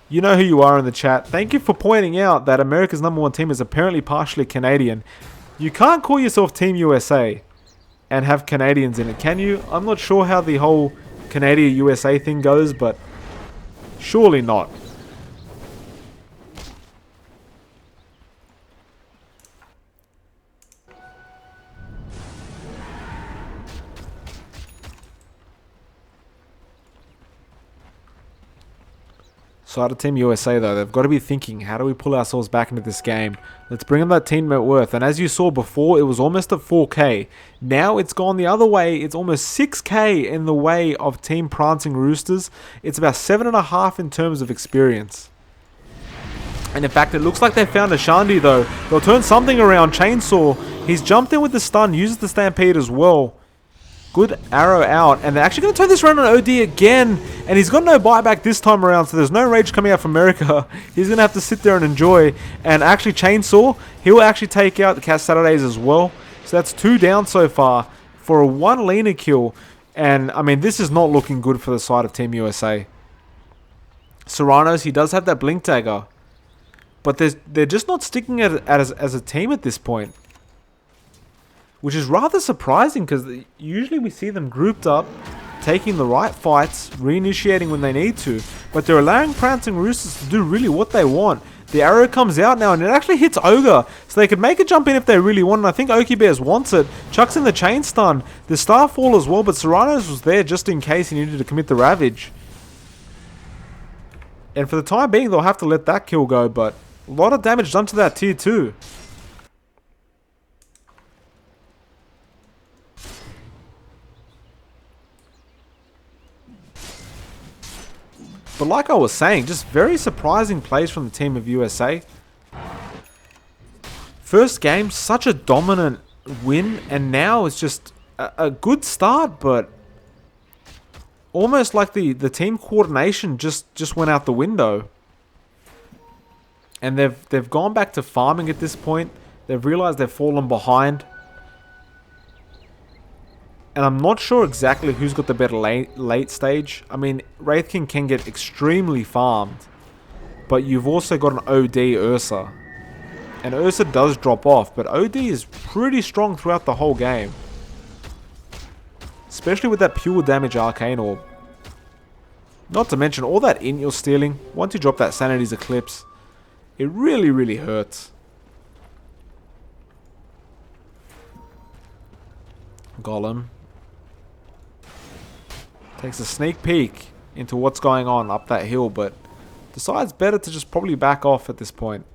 Speaker 1: You know who you are in the chat. Thank you for pointing out that America's #1 team is apparently partially Canadian. You can't call yourself Team USA and have Canadians in it, can you? I'm not sure how the whole Canada-USA thing goes, but surely not. So out of Team USA though, they've got to be thinking, how do we pull ourselves back into this game? Let's bring up that team net worth. And as you saw before, it was almost at 4k. Now it's gone the other way. It's almost 6k in the way of Team Prancing Roosters. It's about 7.5 in terms of experience. And in fact, it looks like they found Ashandi though. They'll turn something around. Chainsaw, he's jumped in with the stun, uses the Stampede as well. Good arrow out, and they're actually going to turn this around on OD again, and he's got no buyback this time around, so there's no rage coming out from America. He's going to have to sit there and enjoy, and actually Chainsaw, he'll actually take out the Cat Saturdays as well, so that's 2 down so far for a 1 Lena kill, and I mean, this is not looking good for the side of Team USA. Serranos, he does have that Blink Dagger, but they're just not sticking at it as a team at this point. Which is rather surprising because usually we see them grouped up, taking the right fights, reinitiating when they need to. But they're allowing Prancing Roosters to do really what they want. The arrow comes out now and it actually hits Ogre. So they could make a jump in if they really want. And I think Oki Bears wants it. Chucks in the chain stun. The Starfall as well. But Serranos was there just in case he needed to commit the Ravage. And for the time being, they'll have to let that kill go, but a lot of damage done to that tier 2. But like I was saying, just very surprising plays from the team of USA. First game, such a dominant win, and now it's just a good start, but almost like the team coordination just went out the window. And they've gone back to farming at this point. They've realized they've fallen behind. And I'm not sure exactly who's got the better late stage. I mean, Wraith King can get extremely farmed. But you've also got an OD Ursa. And Ursa does drop off, but OD is pretty strong throughout the whole game. Especially with that pure damage Arcane Orb. Not to mention all that int you're stealing. Once you drop that Sanity's Eclipse, it really, really hurts. Golem takes a sneak peek into what's going on up that hill, but decides better to just probably back off at this point.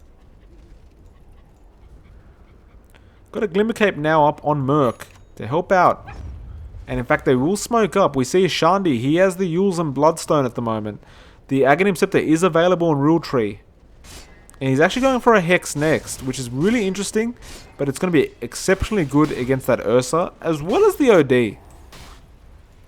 Speaker 1: Got a Glimmer Cape now up on Merc to help out. And in fact, they will smoke up. We see Shandi. He has the Yules and Bloodstone at the moment. The Aghanim Scepter is available in Rule Tree. And he's actually going for a Hex next, which is really interesting. But it's going to be exceptionally good against that Ursa, as well as the OD.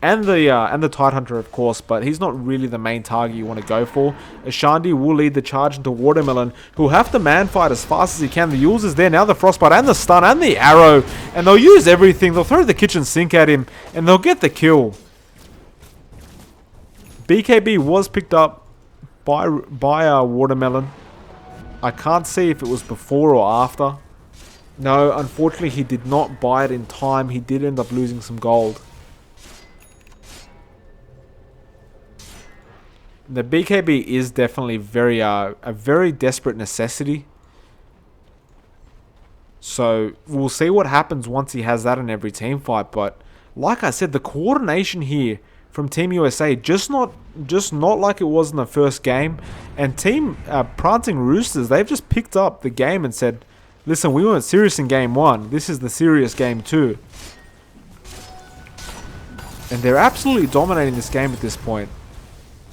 Speaker 1: And the Tidehunter, of course, but he's not really the main target you want to go for. Ashandi will lead the charge into Watermelon, who'll have to man-fight as fast as he can. The Yules is there now, the Frostbite and the Stun and the Arrow. And they'll use everything. They'll throw the kitchen sink at him, and they'll get the kill. BKB was picked up by Watermelon. I can't see if it was before or after. No, unfortunately, he did not buy it in time. He did end up losing some gold. The BKB is definitely a very desperate necessity. So we'll see what happens once he has that in every team fight. But like I said, the coordination here from Team USA just not like it was in the first game. And Team Prancing Roosters, they've just picked up the game and said, listen, we weren't serious in game 1. This is the serious game 2. And they're absolutely dominating this game at this point.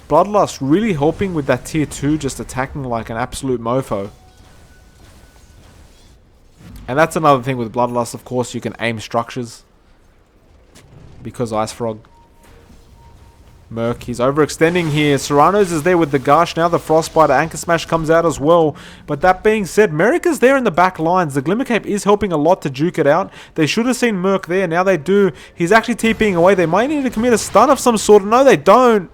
Speaker 1: Bloodlust really helping with that tier 2, just attacking like an absolute mofo. And that's another thing with Bloodlust, of course, you can aim structures. Because Ice Frog. Merc, he's overextending here. Serranos is there with the Gush. Now the Frostbite Anchor Smash comes out as well. But that being said, Merrick is there in the back lines. The Glimmer Cape is helping a lot to juke it out. They should have seen Merc there. Now they do. He's actually TPing away. They might need to commit a stun of some sort. No, they don't.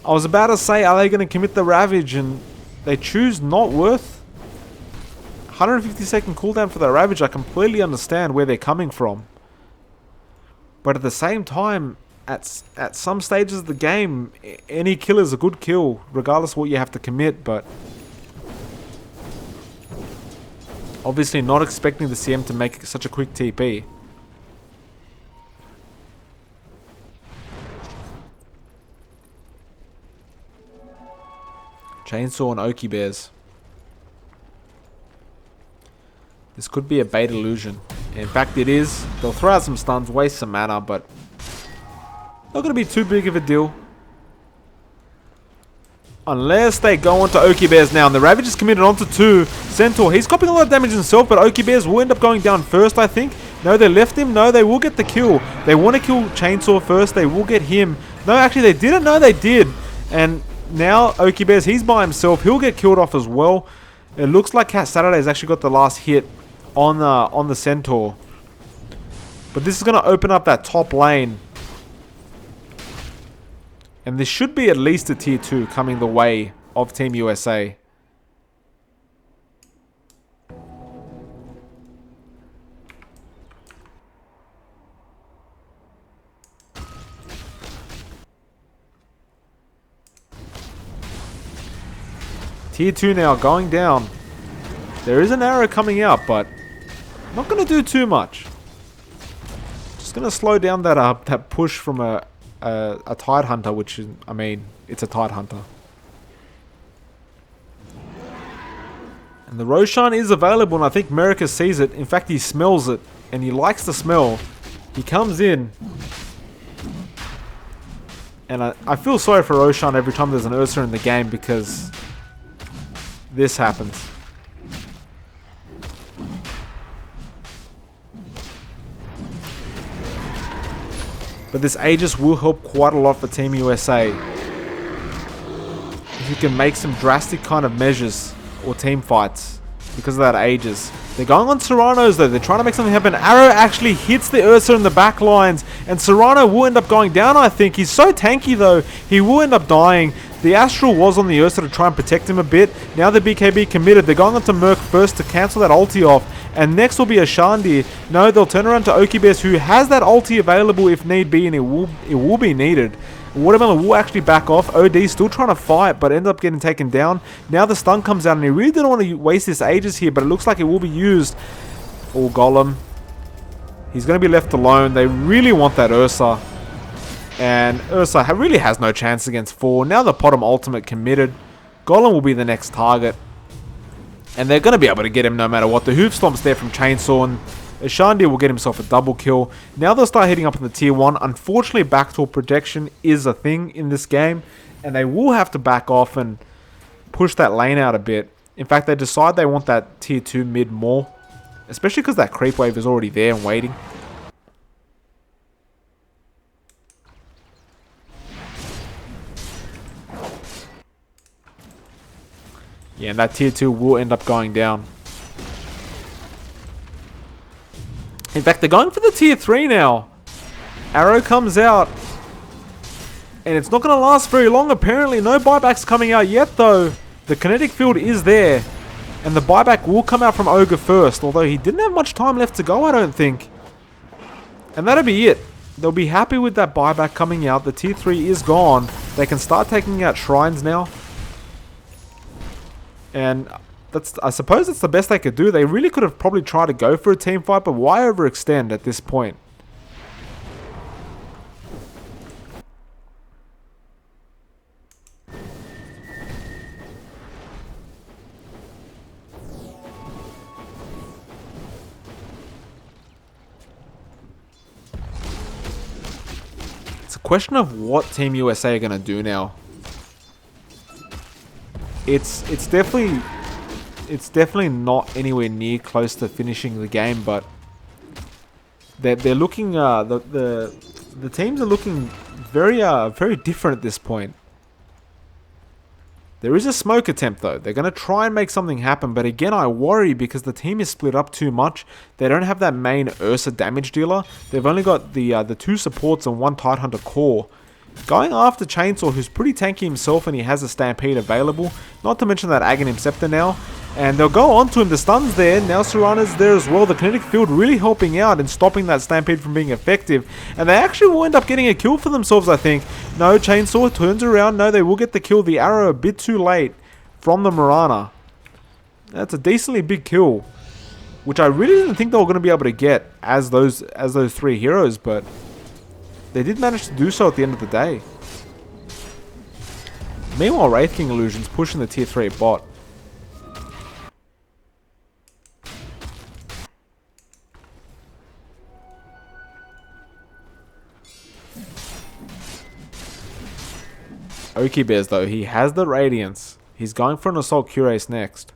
Speaker 1: I was about to say, are they going to commit the Ravage? And they choose not worth. 150-second cooldown for the Ravage. I completely understand where they're coming from. But at the same time, at some stages of the game, any kill is a good kill, regardless of what you have to commit. But obviously not expecting the CM to make such a quick TP. Chainsaw and Oki Bears. This could be a bait illusion. In fact, it is. They'll throw out some stuns, waste some mana, but not going to be too big of a deal. Unless they go onto Oki Bears now. And the Ravage is committed onto 2. Centaur, he's copying a lot of damage himself, but Oki Bears will end up going down first, I think. No, they left him. No, they will get the kill. They want to kill Chainsaw first. They will get him. No, actually, they didn't. No, they did. And now Oki Bears, he's by himself. He'll get killed off as well. It looks like Cat Saturday's actually got the last hit on the Centaur. But this is going to open up that top lane. And this should be at least a tier 2 coming the way of Team USA. Tier 2 now going down. There is an arrow coming out, but not going to do too much. Just going to slow down that push from a Tidehunter, which is, I mean, it's a Tidehunter. And the Roshan is available, and I think America sees it. In fact, he smells it, and he likes the smell. He comes in. And I feel sorry for Roshan every time there's an Ursa in the game because this happens. But this Aegis will help quite a lot for Team USA. If you can make some drastic kind of measures or team fights because of that Aegis. They're going on Serrano's though. They're trying to make something happen. Arrow actually hits the Ursa in the back lines, and Serrano will end up going down, I think. He's so tanky though. He will end up dying. The Astral was on the Ursa to try and protect him a bit. Now the BKB committed. They're going on to Merc first to cancel that ulti off. And next will be a Shandi. No, they'll turn around to Okibears, who has that ulti available if need be, and it will be needed. Watermelon will actually back off. OD still trying to fight, but end up getting taken down. Now the stun comes out, and he really didn't want to waste this Aegis here, but it looks like it will be used. Oh, Golem. He's going to be left alone. They really want that Ursa. And Ursa really has no chance against 4. Now the Potom ultimate committed. Golem will be the next target. And they're going to be able to get him no matter what. The Hoof Stomp's there from Chainsaw, and Ashandi will get himself a double kill. Now they'll start hitting up on the tier 1. Unfortunately, backdoor protection is a thing in this game, and they will have to back off and push that lane out a bit. In fact, they decide they want that tier 2 mid more, especially because that creep wave is already there and waiting. Yeah, and that tier 2 will end up going down. In fact, they're going for the tier 3 now. Arrow comes out. And it's not going to last very long, apparently. No buybacks coming out yet, though. The kinetic field is there. And the buyback will come out from Ogre first. Although he didn't have much time left to go, I don't think. And that'll be it. They'll be happy with that buyback coming out. The tier 3 is gone. They can start taking out shrines now. And I suppose that's the best they could do. They really could have probably tried to go for a team fight, but why overextend at this point? It's a question of what Team USA are going to do now. It's definitely not anywhere near close to finishing the game, but they're looking the teams are looking very different at this point. There is a smoke attempt though. They're going to try and make something happen, but again I worry because the team is split up too much. They don't have that main Ursa damage dealer. They've only got the 2 supports and 1 Tidehunter core. Going after Chainsaw, who's pretty tanky himself, and he has a Stampede available. Not to mention that Aghanim Scepter now. And they'll go on to him. The stun's there. Now Serrano's there as well. The kinetic field really helping out and stopping that Stampede from being effective. And they actually will end up getting a kill for themselves, I think. No, Chainsaw turns around. No, they will get the kill. The arrow a bit too late from the Mirana. That's a decently big kill, which I really didn't think they were going to be able to get as those 3 heroes, but they did manage to do so at the end of the day. Meanwhile, Wraith King Illusion's pushing the tier 3 bot. Okibears though, he has the Radiance. He's going for an Assault Cuirass next.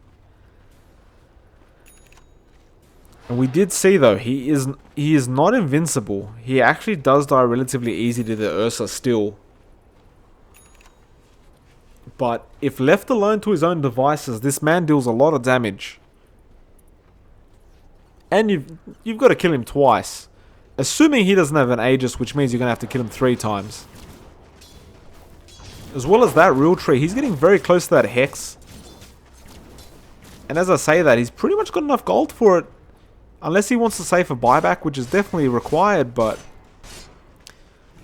Speaker 1: And we did see though, he is not invincible. He actually does die relatively easy to the Ursa still. But if left alone to his own devices, this man deals a lot of damage. And you've got to kill him twice. Assuming he doesn't have an Aegis, which means you're going to have to kill him 3 times. As well as that Real Tree, he's getting very close to that Hex. And as I say that, he's pretty much got enough gold for it. Unless he wants to save for buyback, which is definitely required, but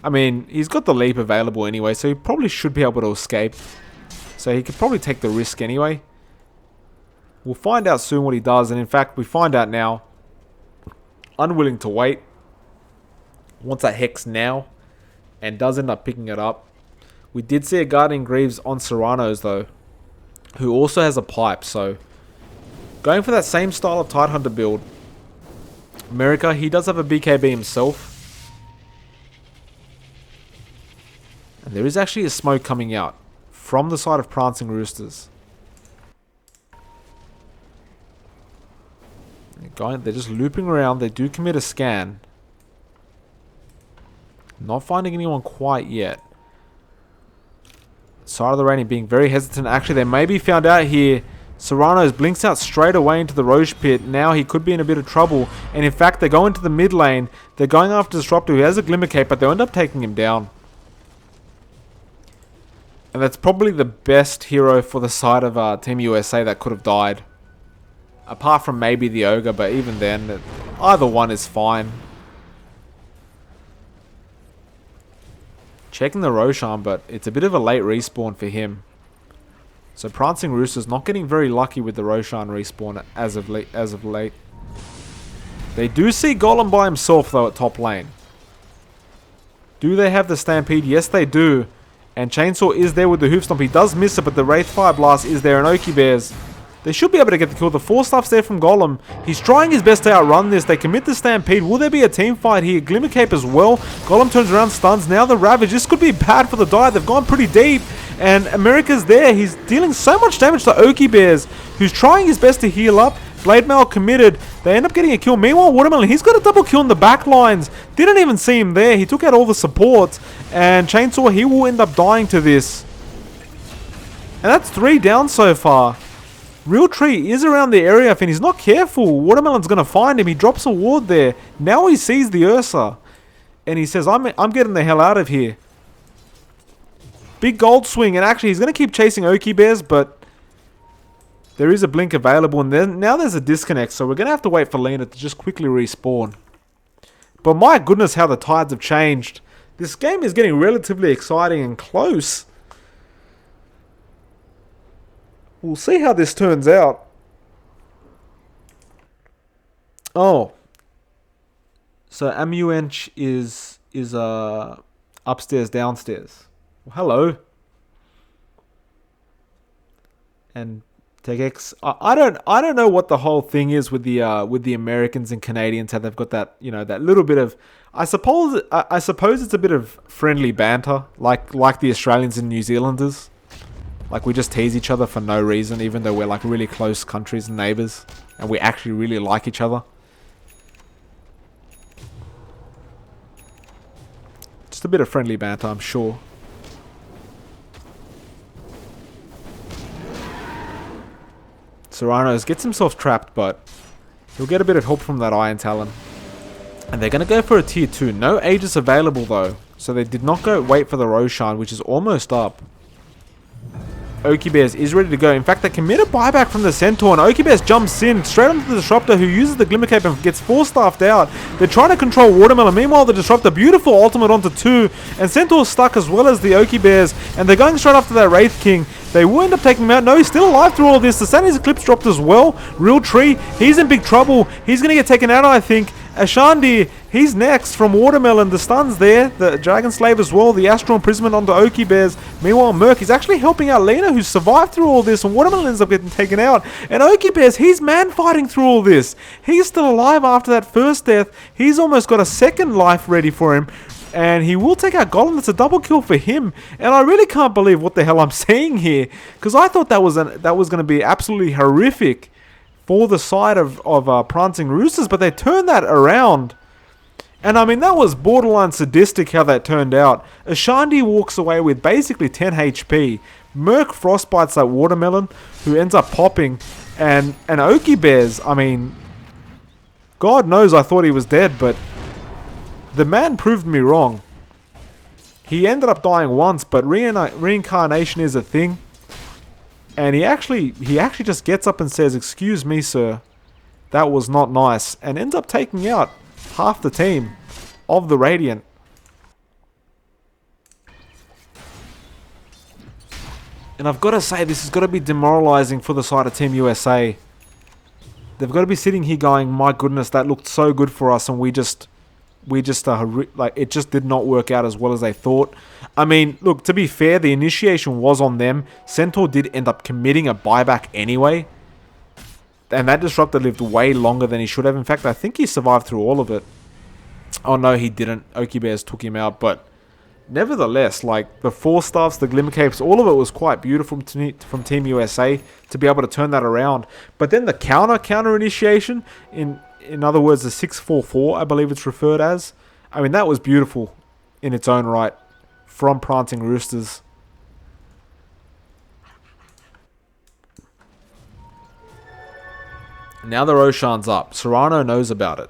Speaker 1: I mean, he's got the leap available anyway, so he probably should be able to escape. So he could probably take the risk anyway. We'll find out soon what he does, and in fact, we find out now. Unwilling to wait. Wants that Hex now, and does end up picking it up. We did see a Guardian Greaves on Serrano's though, who also has a pipe, so Going for that same style of Tidehunter build. America, he does have a BKB himself. And there is actually a smoke coming out from the side of Prancing Roosters. They're just looping around. They do commit a scan. Not finding anyone quite yet. Side of the Radiant being very hesitant. Actually, they may be found out here. Serrano's blinks out straight away into the Roche pit. Now he could be in a bit of trouble. And in fact, they go into the mid lane. They're going after Disruptor, who has a Glimmer Cape, but they'll end up taking him down. And that's probably the best hero for the side of Team USA that could have died. Apart from maybe the Ogre, but even then, either one is fine. Checking the Roshan, but it's a bit of a late respawn for him. So Prancing Roosters not getting very lucky with the Roshan respawn as of late. They do see Golem by himself though at top lane. Do they have the Stampede? Yes they do. And Chainsaw is there with the Hoof Stomp. He does miss it, but the Wraith Fire Blast is there, and Oki Bears, they should be able to get the kill. The 4 stuff's there from Golem. He's trying his best to outrun this. They commit the Stampede. Will there be a team fight here? Glimmer Cape as well. Golem turns around, stuns. Now the Ravage. This could be bad for the die. They've gone pretty deep. And America's there. He's dealing so much damage to Oki Bears, who's trying his best to heal up. Blade Mail committed. They end up getting a kill. Meanwhile, Watermelon, he's got a double kill in the back lines. Didn't even see him there. He took out all the supports. And Chainsaw, he will end up dying to this. And that's 3 down so far. Real Tree is around the area, and he's not careful. Watermelon's going to find him. He drops a ward there. Now he sees the Ursa. And he says, I'm getting the hell out of here. Big gold swing. And actually, he's going to keep chasing Oki Bears, but there is a blink available. And then now there's a disconnect, so we're going to have to wait for Lena to just quickly respawn. But my goodness, how the tides have changed. This game is getting relatively exciting and close. We'll see how this turns out. Oh. So Amuench is upstairs, downstairs. Well, hello. And TechX, I don't know what the whole thing is with the Americans and Canadians, how they've got that, you know, that little bit of, I suppose it's a bit of friendly banter, like the Australians and New Zealanders. Like, we just tease each other for no reason, even though we're like really close countries and neighbors, and we actually really like each other. Just a bit of friendly banter, I'm sure. Serrano's gets himself trapped, but he'll get a bit of help from that Iron Talon. And they're going to go for a tier 2. No Aegis available though, so they did not go wait for the Roshan, which is almost up. Oki Bears is ready to go. In fact, they commit a buyback from the Centaur, and Oki Bears jumps in straight onto the Disruptor, who uses the Glimmer Cape and gets 4-staffed out. They're trying to control Watermelon. Meanwhile, the Disruptor, beautiful ultimate onto 2, and Centaur's stuck as well as the Oki Bears, and they're going straight after that Wraith King. They will end up taking him out. No, he's still alive through all this. The Sanity's Eclipse dropped as well. Real Tree, he's in big trouble. He's going to get taken out, I think. Ashandi, he's next from Watermelon. The stun's there. The Dragon Slave as well. The Astral Imprisonment onto Oki Bears. Meanwhile, Merc is actually helping out Lena, who's survived through all this. And Watermelon ends up getting taken out. And Oki Bears, he's man fighting through all this. He's still alive after that first death. He's almost got a second life ready for him. And he will take out Golem. That's a double kill for him. And I really can't believe what the hell I'm saying here, because I thought that was going to be absolutely horrific for the side of Prancing Roosters, but they turned that around. And I mean, that was borderline sadistic how that turned out. Ashandi walks away with basically 10 HP. Merc frostbites that Watermelon, who ends up popping. And Oki Bears, I mean, God knows I thought he was dead, but the man proved me wrong. He ended up dying once, but reincarnation is a thing. And he actually just gets up and says, "Excuse me, sir, that was not nice," and ends up taking out half the team of the Radiant. And I've got to say, this has got to be demoralizing for the side of Team USA. They've got to be sitting here going, "My goodness, that looked so good for us, and we just like, it just did not work out as well as they thought." I mean, look, to be fair, the initiation was on them. Centaur did end up committing a buyback anyway. And that Disruptor lived way longer than he should have. In fact, I think he survived through all of it. Oh no, he didn't. Oki Bears took him out, but nevertheless, like the Force Staffs, the Glimmer Capes, all of it was quite beautiful from Team USA to be able to turn that around. But then the counter initiation, in other words, the 644, I believe it's referred as. I mean, that was beautiful in its own right from Prancing Roosters. Now the Roshan's up. Serrano knows about it.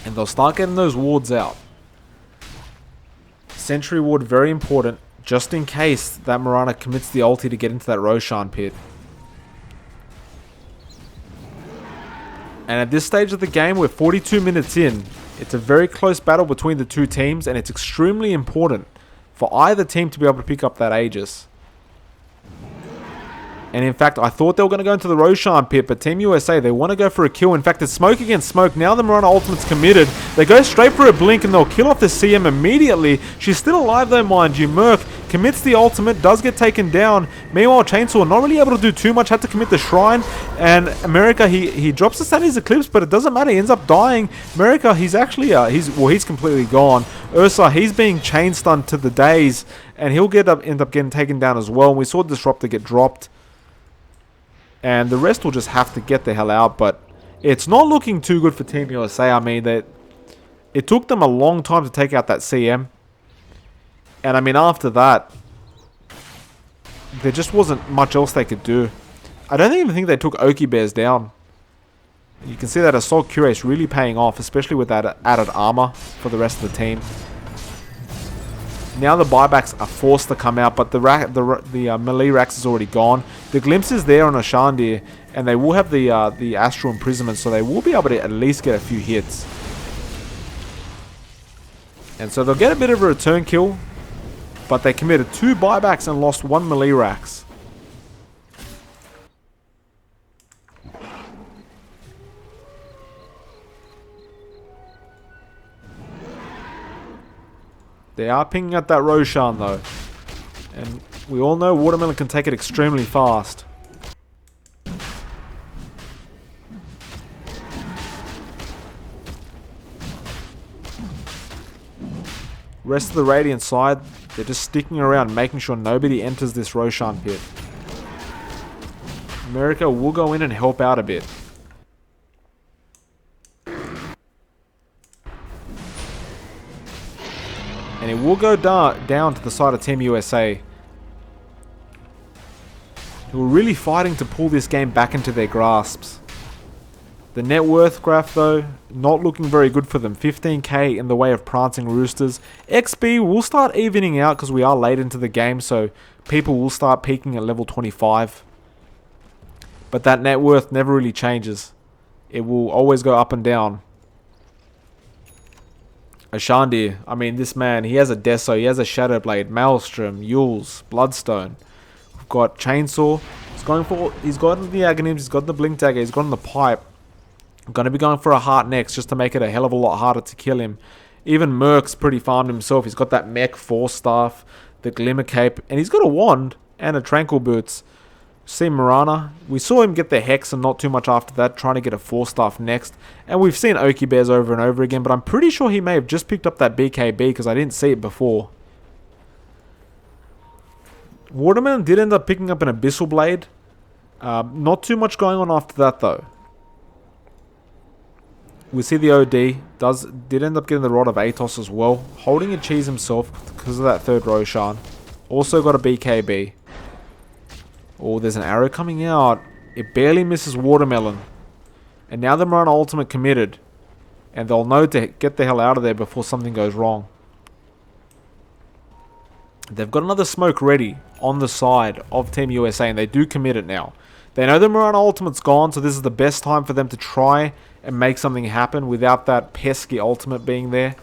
Speaker 1: And they'll start getting those wards out. Sentry ward, very important, just in case that Mirana commits the ulti to get into that Roshan pit. And at this stage of the game, we're 42 minutes in. It's a very close battle between the two teams, and it's extremely important for either team to be able to pick up that Aegis. And in fact, I thought they were going to go into the Roshan pit, but Team USA, they want to go for a kill. In fact, it's smoke against smoke. Now the Mirana ultimate's committed. They go straight for a blink, and they'll kill off the CM immediately. She's still alive though, mind you. Merc commits the ultimate, does get taken down. Meanwhile, Chainsaw not really able to do too much, had to commit the Shrine. And America, he drops the Sandy's Eclipse, but it doesn't matter. He ends up dying. America, he's actually, he's completely gone. Ursa, he's being chain stunned to the days, and he'll end up getting taken down as well. And we saw Disruptor get dropped. And the rest will just have to get the hell out. But it's not looking too good for Team USA. I mean, it took them a long time to take out that CM. And I mean, after that, there just wasn't much else they could do. I don't even think they took Oki Bears down. You can see that Assault Curate's really paying off, especially with that added armor for the rest of the team. Now the buybacks are forced to come out, but the melee racks is already gone. The glimpse is there on Ashandir, and they will have the Astral Imprisonment, so they will be able to at least get a few hits. And so they'll get a bit of a return kill, but they committed 2 buybacks and lost 1 melee racks. They are pinging at that Roshan though. And we all know Watermelon can take it extremely fast. Rest of the Radiant side, they're just sticking around, making sure nobody enters this Roshan pit. America will go in and help out a bit. And it will go down to the side of Team USA, who are really fighting to pull this game back into their grasps. The net worth graph, though, not looking very good for them. 15k in the way of Prancing Roosters. XP will start evening out because we are late into the game, so people will start peaking at level 25. But that net worth never really changes. It will always go up and down. Ashandir, I mean, this man, he has a Deso, he has a Shadow Blade, Maelstrom, Yules, Bloodstone. We've got Chainsaw. He's got the Aghanims, he's got the Blink Dagger, he's got the Pipe. I'm going to be going for a Heart next just to make it a hell of a lot harder to kill him. Even Merc's pretty farmed himself. He's got that Mech Force Staff, the Glimmer Cape, and he's got a Wand and a Tranquil Boots. See Mirana. We saw him get the Hex and not too much after that, trying to get a Force Staff next. And we've seen Oki Bears over and over again, but I'm pretty sure he may have just picked up that BKB because I didn't see it before. Watermelon did end up picking up an Abyssal Blade. Not too much going on after that though. We see the OD did end up getting the Rod of Atos as well, holding a cheese himself because of that third Roshan. Also got a BKB. Oh, there's an arrow coming out. It barely misses Watermelon. And now the Mirana ultimate committed. And they'll know to get the hell out of there before something goes wrong. They've got another smoke ready on the side of Team USA, and they do commit it now. They know the Mirana ultimate's gone, so this is the best time for them to try and make something happen without that pesky ultimate being there.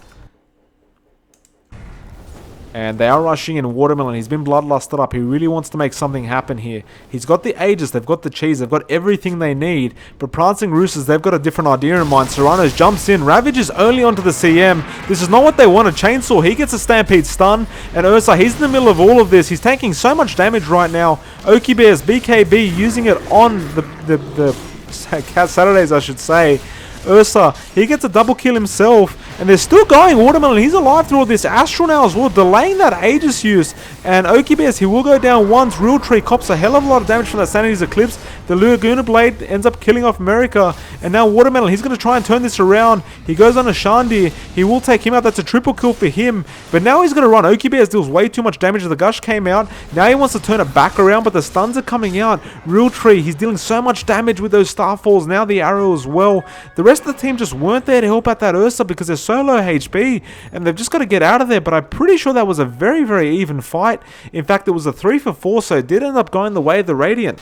Speaker 1: And they are rushing in Watermelon. He's been bloodlusted up. He really wants to make something happen here. He's got the Aegis. They've got the cheese. They've got everything they need. But Prancing Roosters, they've got a different idea in mind. Serranos jumps in. Ravage is only onto the CM. This is not what they want. A Chainsaw. He gets a Stampede stun. And Ursa, he's in the middle of all of this. He's taking so much damage right now. Oki Bears, BKB, using it on the Saturdays, I should say. Ursa, he gets a double kill himself, and they're still going. Watermelon, he's alive through all this. Astral now as well, delaying that Aegis use. And Oki Bears, he will go down once. Real Tree cops a hell of a lot of damage from that Sanity's Eclipse. The Laguna Blade ends up killing off America. And now Watermelon, he's going to try and turn this around. He goes on a Shandi. He will take him out. That's a triple kill for him. But now he's going to run. Oki Bears deals way too much damage. The Gush came out. Now he wants to turn it back around, but the stuns are coming out. Real Tree, he's dealing so much damage with those Starfalls. Now the arrow as well. The rest of the team just weren't there to help out that Ursa because they're so low HP, and they've just got to get out of there. But I'm pretty sure that was a very, very even fight. In fact, it was a 3 for 4, so it did end up going the way of the Radiant.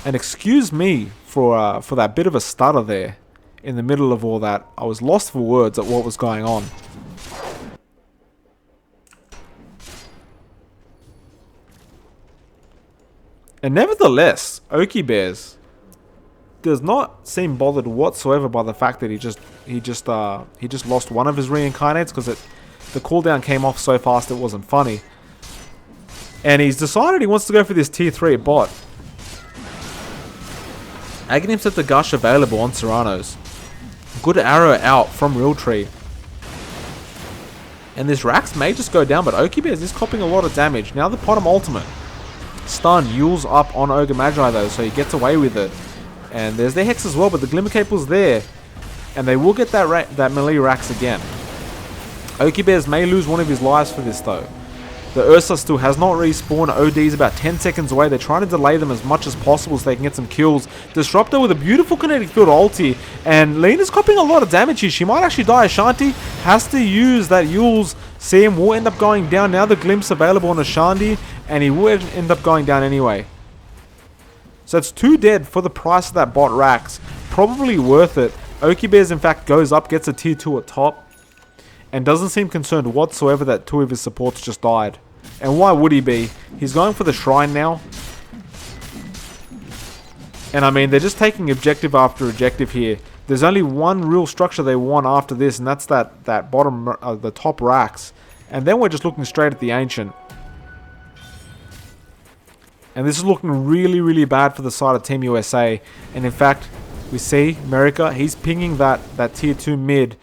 Speaker 1: And excuse me for that bit of a stutter there in the middle of all that. I was lost for words at what was going on. And nevertheless, Oki Bears does not seem bothered whatsoever by the fact that he just lost one of his reincarnates, because the cooldown came off so fast it wasn't funny. And he's decided he wants to go for this tier 3 bot. Aghanim set the Gush available on Serranos. Good arrow out from Real Tree. And this Rax may just go down, but Oki Bears is copping a lot of damage. Now the Potom ultimate. Stun, Yule's up on Ogre Magi though, so he gets away with it. And there's their Hex as well, but the Glimmer Cable's there. And they will get that melee Rax again. Oki Bears may lose one of his lives for this though. The Ursa still has not respawned. OD's about 10 seconds away. They're trying to delay them as much as possible so they can get some kills. Disruptor with a beautiful kinetic field ulti. And Lena's copying a lot of damage here. She might actually die. Ashanti has to use that Yule's. CM will end up going down. Now the Glimpse available on Ashandi, and he will end up going down anyway. So it's 2 dead for the price of that bot Rax. Probably worth it. Oki Bears in fact goes up, gets a tier 2 at top. And doesn't seem concerned whatsoever that 2 of his supports just died. And why would he be? He's going for the Shrine now. And I mean, they're just taking objective after objective here. There's only one real structure they want after this, and that's that bottom, the top Rax. And then we're just looking straight at the Ancient. And this is looking really, really bad for the side of Team USA. And in fact, we see America, he's pinging that tier 2 mid.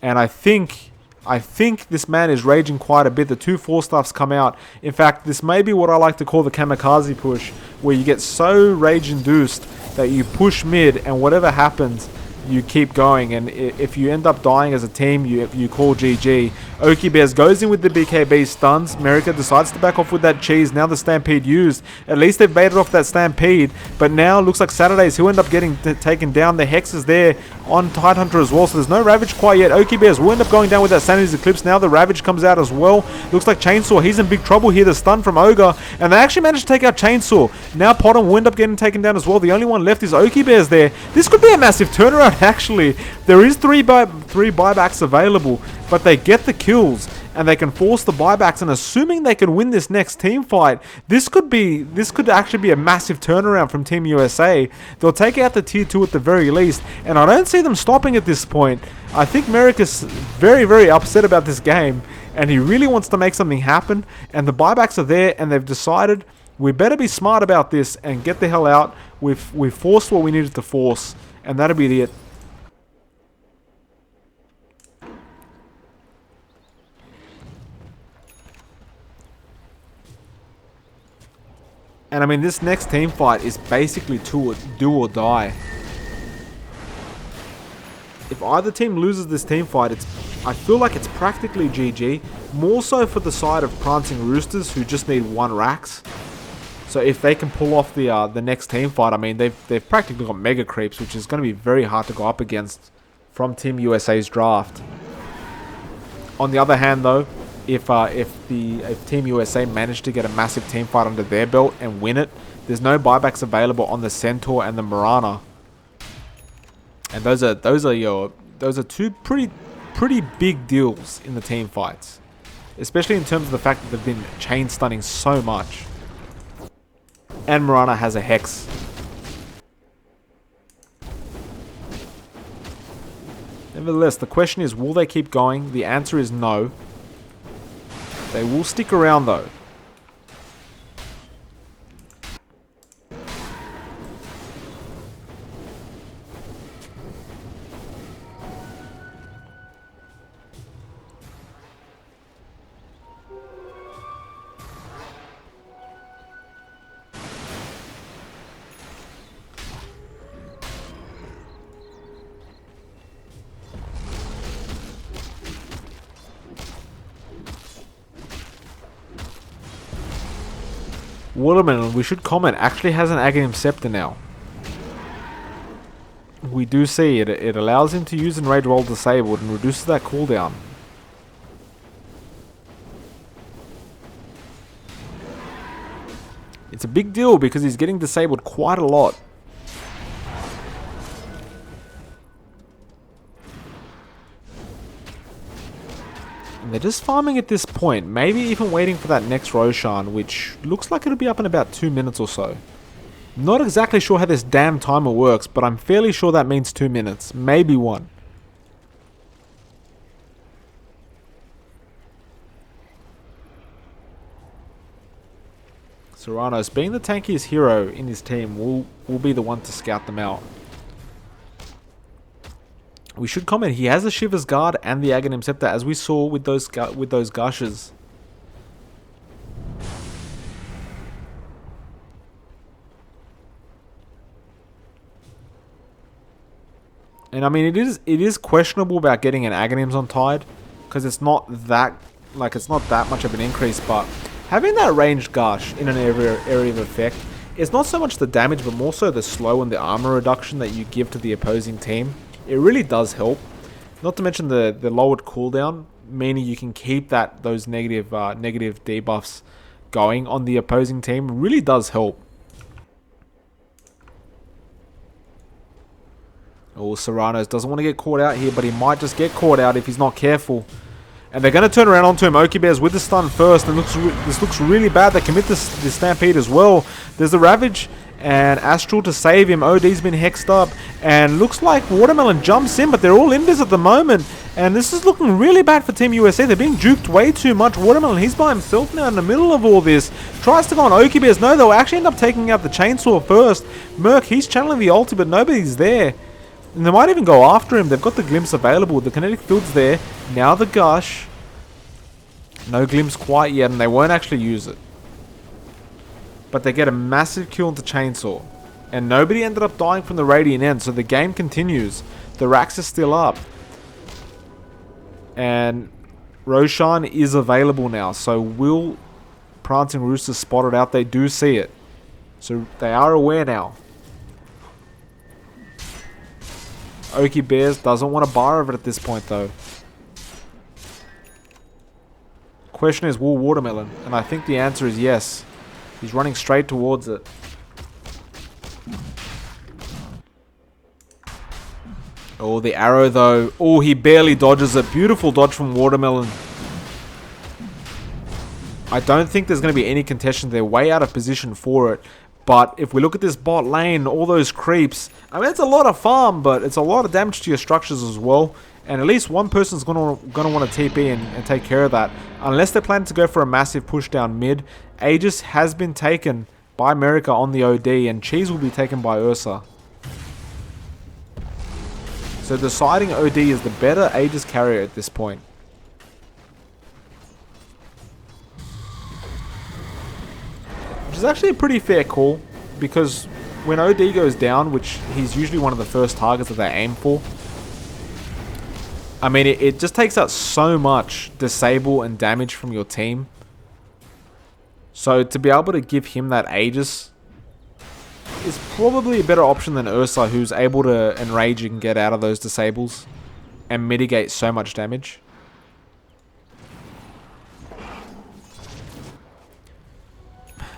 Speaker 1: And I think this man is raging quite a bit. The 2 4-staffs come out. In fact, this may be what I like to call the kamikaze push, where you get so rage-induced that you push mid, and whatever happens, you keep going. And if you end up dying as a team, you call GG. Oki Bears goes in with the BKB stuns. America decides to back off with that cheese. Now the Stampede used. At least they've baited off that Stampede. But now looks like Saturdays he'll end up getting taken down. The Hex is there on Tidehunter as well. So there's no Ravage quite yet. Oki Bears will end up going down with that Sanity's Eclipse. Now the Ravage comes out as well. Looks like Chainsaw, he's in big trouble here. The stun from Ogre. And they actually managed to take out Chainsaw. Now Potom will end up getting taken down as well. The only one left is Oki Bears there. This could be a massive turnaround actually. There is 3 buybacks available. But they get the kills and they can force the buybacks, and assuming they can win this next team fight, this could actually be a massive turnaround from Team USA. They'll take out the tier 2 at the very least, and I don't see them stopping at this point. I think Merrick is very, very upset about this game, and he really wants to make something happen, and the buybacks are there, and they've decided we better be smart about this and get the hell out. We've forced what we needed to force, and that'll be it. And I mean, this next team fight is basically do or die. If either team loses this team fight, I feel like it's practically GG. More so for the side of Prancing Roosters, who just need 1 Rax. So if they can pull off the next team fight, I mean, they've practically got Mega Creeps, which is going to be very hard to go up against from Team USA's draft. On the other hand, though, if Team USA managed to get a massive team fight under their belt and win it, there's no buybacks available on the Centaur and the Marana. And those are 2 pretty pretty big deals in the team fights. Especially in terms of the fact that they've been chain stunning so much. And Mirana has a Hex. Nevertheless, the question is, will they keep going? The answer is no. They will stick around though. Watermelon, we should comment, actually has an Aghanim Scepter now. We do see it. It allows him to use Enrage while disabled and reduces that cooldown. It's a big deal because he's getting disabled quite a lot. They're just farming at this point, maybe even waiting for that next Roshan, which looks like it'll be up in about 2 minutes or so. Not exactly sure how this damn timer works, but I'm fairly sure that means 2 minutes, maybe 1. Serranos, being the tankiest hero in his team, will be the one to scout them out. We should comment, he has a Shiva's Guard and the Aghanim Scepter, as we saw with those gushes. And I mean, it is questionable about getting an Aghanims on Tide, because it's not that much of an increase, but having that ranged gush in an area of effect, it's not so much the damage, but more so the slow and the armor reduction that you give to the opposing team. It really does help. Not to mention the lowered cooldown, meaning you can keep those negative debuffs going on the opposing team. Really does help. Oh, Serranos doesn't want to get caught out here, but he might just get caught out if he's not careful. And they're going to turn around onto him. Oki Bears with the stun first. And this looks really bad. They commit the Stampede as well. There's the Ravage and Astral to save him. OD's been hexed up. And looks like Watermelon jumps in, but they're all invis at the moment. And this is looking really bad for Team USA. They're being juked way too much. Watermelon, he's by himself now in the middle of all this. Tries to go on Oki Bears. No, they'll actually end up taking out the Chainsaw first. Merc, he's channeling the ulti, but nobody's there. And they might even go after him. They've got the Glimpse available. The Kinetic Field's there. Now the Gush. No Glimpse quite yet, and they won't actually use it. But they get a massive kill into Chainsaw. And nobody ended up dying from the Radiant End, so the game continues. The racks are still up. And Roshan is available now. So will Prancing Roosters spot it out? They do see it. So they are aware now. Oki Bears doesn't want a bar of it at this point though. Question is, will Watermelon? And I think the answer is yes. He's running straight towards it. Oh, the arrow though. Oh, he barely dodges it. Beautiful dodge from Watermelon. I don't think there's going to be any contention. They're way out of position for it. But if we look at this bot lane, all those creeps, I mean, it's a lot of farm, but it's a lot of damage to your structures as well. And at least one person's going to want to TP and take care of that. Unless they're planning to go for a massive push down mid. Aegis has been taken by America on the OD, and Cheese will be taken by Ursa. So deciding OD is the better Aegis carrier at this point. Which is actually a pretty fair call, because when OD goes down, which he's usually one of the first targets that they aim for, I mean, it just takes out so much disable and damage from your team. So to be able to give him that Aegis is probably a better option than Ursa, who's able to enrage and get out of those disables and mitigate so much damage.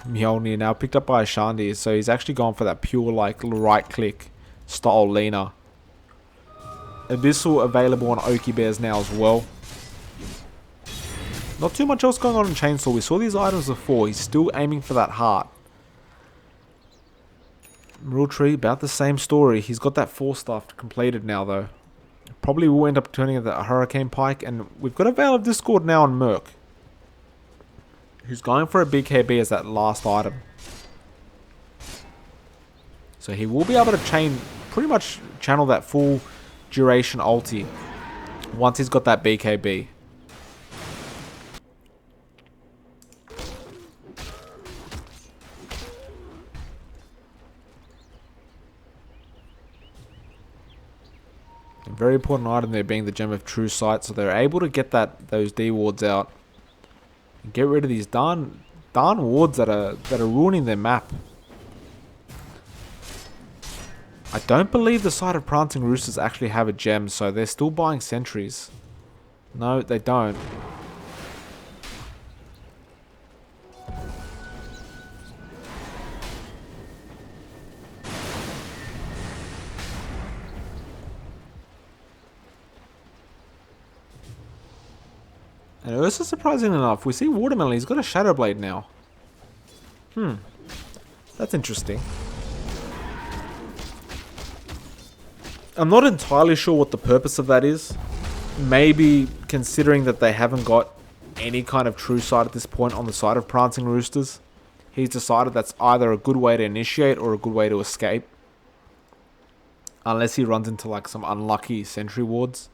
Speaker 1: Mjolnir now picked up by Ashandi, so he's actually gone for that pure like right click style Lina. Abyssal available on Oki Bears now as well. Not too much else going on in Chainsaw. We saw these items before. He's still aiming for that heart. Real Tree, about the same story. He's got that 4-staff completed now though. Probably will end up turning into a Hurricane Pike. And we've got a Veil of Discord now on Merc, who's going for a BKB as that last item. So he will be able to pretty much channel that full duration ulti once he's got that BKB. A very important item there being the Gem of True Sight, so they're able to get those D wards out and get rid of these darn wards that are ruining their map. I don't believe the side of Prancing Roosters actually have a gem, so they're still buying sentries. No, they don't. And also, surprisingly enough, we see Watermelon, he's got a Shadow Blade now. That's interesting. I'm not entirely sure what the purpose of that is. Maybe considering that they haven't got any kind of true sight at this point on the side of Prancing Roosters, he's decided that's either a good way to initiate or a good way to escape. Unless he runs into like some unlucky sentry wards.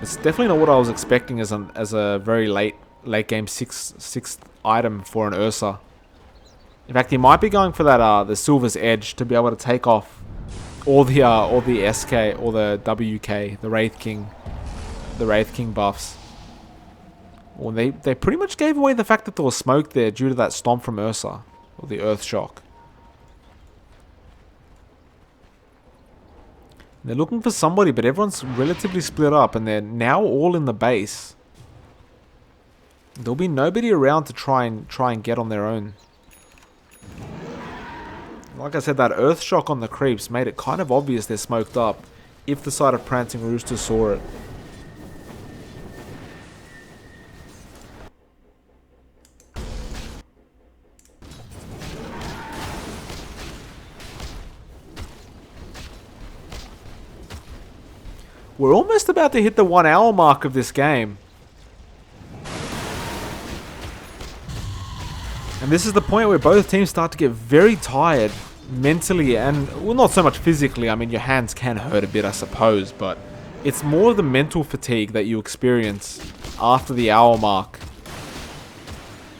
Speaker 1: It's definitely not what I was expecting as a very late game sixth item for an Ursa. In fact, he might be going for that the Silver's Edge to be able to take off all the SK or the WK, the Wraith King buffs. Well, they pretty much gave away the fact that there was smoke there due to that stomp from Ursa or the Earth Shock. They're looking for somebody, but everyone's relatively split up, and they're now all in the base. There'll be nobody around to try and get on their own. Like I said, that Earth Shock on the creeps made it kind of obvious they're smoked up if the side of Prancing Rooster saw it. We're almost about to hit the 1 hour mark of this game. And this is the point where both teams start to get very tired mentally and, well, not so much physically. I mean, your hands can hurt a bit, I suppose, but it's more the mental fatigue that you experience after the hour mark.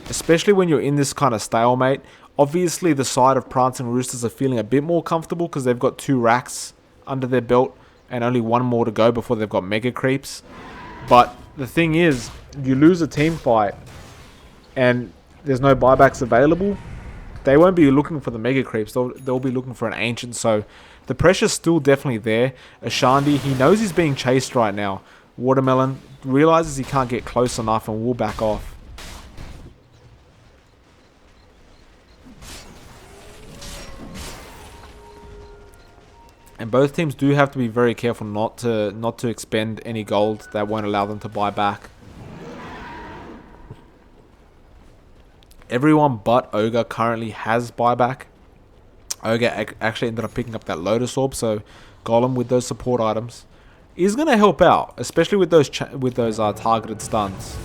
Speaker 1: Especially when you're in this kind of stalemate. Obviously, the side of Prancing Roosters are feeling a bit more comfortable because they've got 2 racks under their belt and only 1 more to go before they've got mega creeps. But the thing is, you lose a team fight and there's no buybacks available, they won't be looking for the mega creeps. They'll be looking for an ancient. So the pressure's still definitely there. Ashandi, he knows he's being chased right now. Watermelon realizes he can't get close enough and will back off. And both teams do have to be very careful not to expend any gold that won't allow them to buy back. Everyone but Ogre currently has buyback. Ogre actually ended up picking up that Lotus Orb, so Golem with those support items is going to help out, especially with those targeted stuns.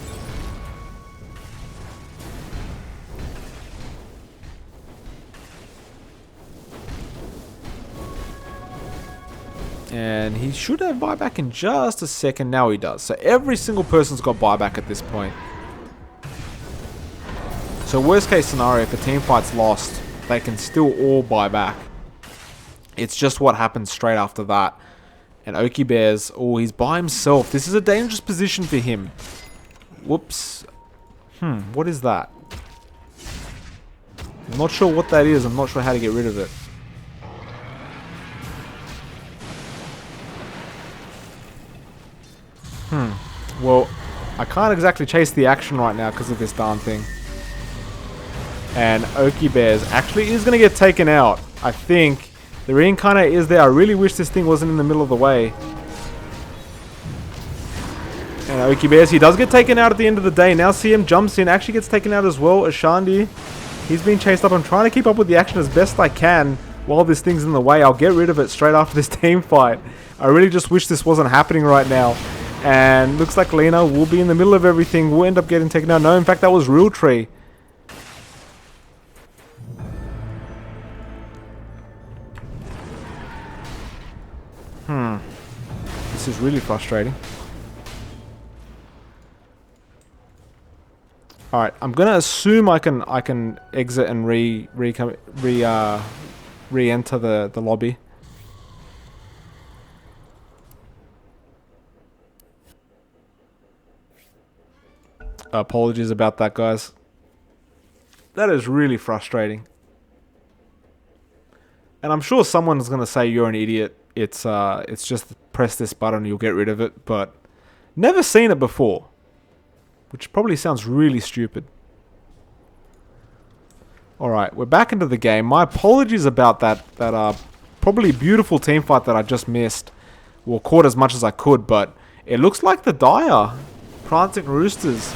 Speaker 1: And he should have buyback in just a second. Now he does. So every single person's got buyback at this point. So worst case scenario, if a team fight's lost, they can still all buy back. It's just what happens straight after that. And Oki Bears, oh, he's by himself. This is a dangerous position for him. Whoops. What is that? I'm not sure what that is. I'm not sure how to get rid of it. Well, I can't exactly chase the action right now because of this darn thing. And Oki Bears actually is going to get taken out. I think The reincarnate is there. I really wish this thing wasn't in the middle of the way. And Oki Bears, he does get taken out at the end of the day. Now CM jumps in, actually gets taken out as well. Ashandi, he's being chased up. I'm trying to keep up with the action as best I can while this thing's in the way. I'll get rid of it straight after this team fight. I really just wish this wasn't happening right now. And looks like Lena will be in the middle of everything. Will end up getting taken out. No, in fact, that was Real Tree. This is really frustrating. All right, I'm gonna assume I can exit and re-enter the lobby. Apologies about that, guys. That is really frustrating. And I'm sure someone's gonna say you're an idiot. It's just press this button and you'll get rid of it, but never seen it before. Which probably sounds really stupid. Alright, we're back into the game. My apologies about that probably beautiful team fight that I just missed. Well, caught as much as I could, but it looks like the dire Prancing Roosters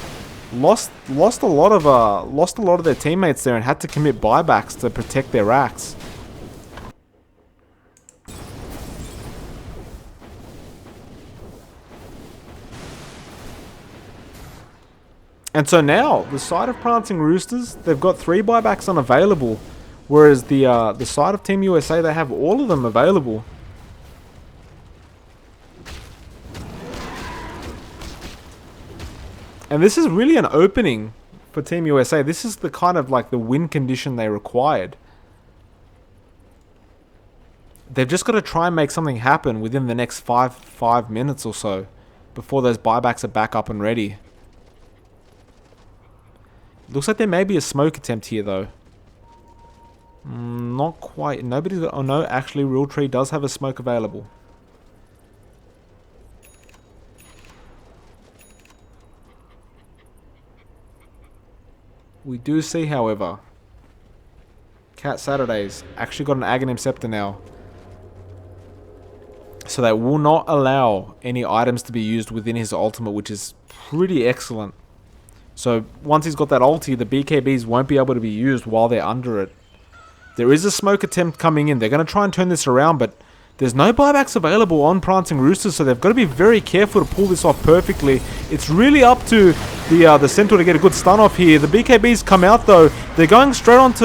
Speaker 1: lost a lot of their teammates there and had to commit buybacks to protect their racks. And so now, the side of Prancing Roosters, they've got 3 buybacks unavailable. Whereas the side of Team USA, they have all of them available. And this is really an opening for Team USA. This is the kind of like the win condition they required. They've just got to try and make something happen within the next five minutes or so before those buybacks are back up and ready. Looks like there may be a smoke attempt here, though. Not quite. Nobody's got... Oh, no. Actually, Real Tree does have a smoke available. We do see, however, Cat Saturdays actually got an Aghanim Scepter now. So they will not allow any items to be used within his ultimate, which is pretty excellent. So once he's got that ulti, the BKBs won't be able to be used while they're under it. There is a smoke attempt coming in. They're going to try and turn this around, but there's no buybacks available on Prancing Roosters, so they've got to be very careful to pull this off perfectly. It's really up to the Centaur to get a good stun off here. The BKBs come out, though. They're going straight onto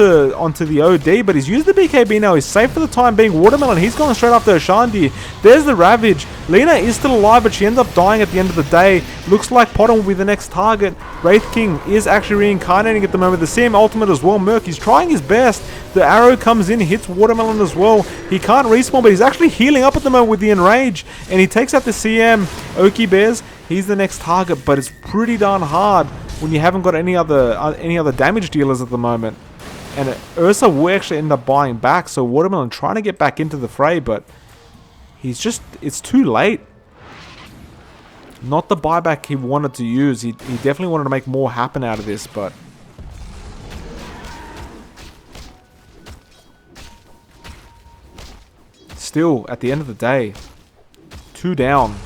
Speaker 1: the OD, but he's used the BKB now. He's safe for the time being. Watermelon, he's going straight after Ashandi. There's the Ravage. Lena is still alive, but she ends up dying at the end of the day. Looks like Potter will be the next target. Wraith King is actually reincarnating at the moment. The CM ultimate as well. Merc, he's trying his best. The arrow comes in, hits Watermelon as well. He can't respawn, but he's actually healing up at the moment with the Enrage. And he takes out the CM. Oki Bears, he's the next target, but it's pretty darn hard when you haven't got any other damage dealers at the moment. And Ursa will actually end up buying back, so Watermelon trying to get back into the fray, but it's too late. Not the buyback he wanted to use. He definitely wanted to make more happen out of this, but... Still, at the end of the day, 2 down.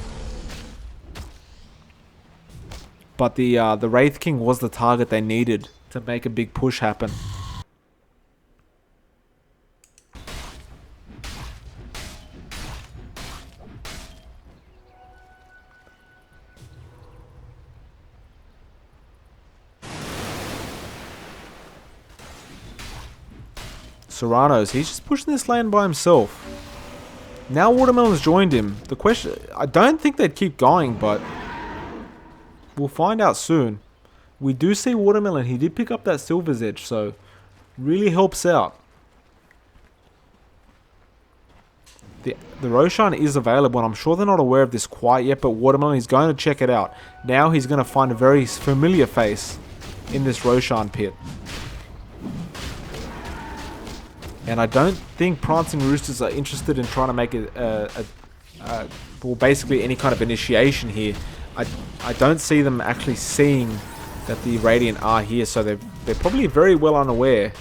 Speaker 1: But the Wraith King was the target they needed to make a big push happen. Serrano's, he's just pushing this lane by himself. Now Watermelon's joined him. The question, I don't think they'd keep going, but we'll find out soon. We do see Watermelon. He did pick up that Silver's Edge, so really helps out. The Roshan is available, and I'm sure they're not aware of this quite yet, but Watermelon is going to check it out. Now he's going to find a very familiar face in this Roshan pit. And I don't think Prancing Roosters are interested in trying to make well, basically any kind of initiation here. I don't see them actually seeing that the Radiant are here, so they're probably very well unaware.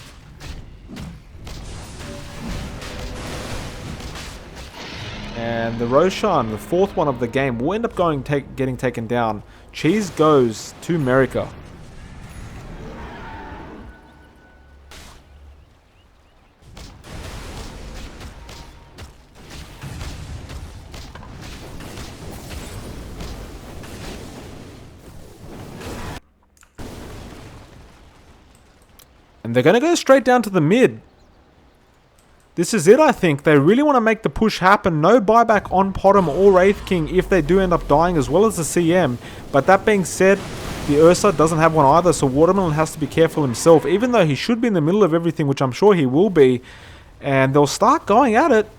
Speaker 1: And the Roshan, the fourth one of the game, will end up getting taken down. Cheese goes to America. And they're going to go straight down to the mid. This is it, I think. They really want to make the push happen. No buyback on Potom or Wraith King if they do end up dying, as well as the CM. But that being said, the Ursa doesn't have one either, so Watermelon has to be careful himself, even though he should be in the middle of everything, which I'm sure he will be. And they'll start going at it.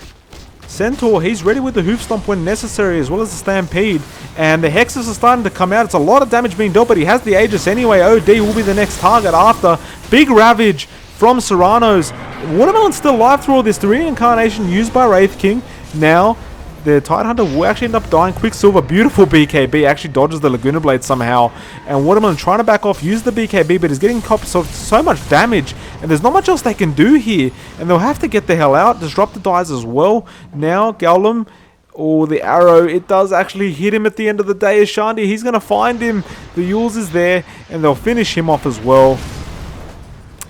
Speaker 1: Centaur, he's ready with the Hoof Stomp when necessary, as well as the Stampede. And the Hexes are starting to come out. It's a lot of damage being dealt, but he has the Aegis anyway. OD will be the next target after. Big Ravage from Serranos. Watermelon's still alive through all this. The Reincarnation used by Wraith King. Now, the Tidehunter will actually end up dying. Quicksilver, beautiful BKB, actually dodges the Laguna Blade somehow. And Watermelon trying to back off, use the BKB, but is getting so much damage. And there's not much else they can do here. And they'll have to get the hell out. Disruptor dies as well. Now, Golem, or the arrow, it does actually hit him at the end of the day. Ashandi, he's going to find him. The Yules is there, and they'll finish him off as well.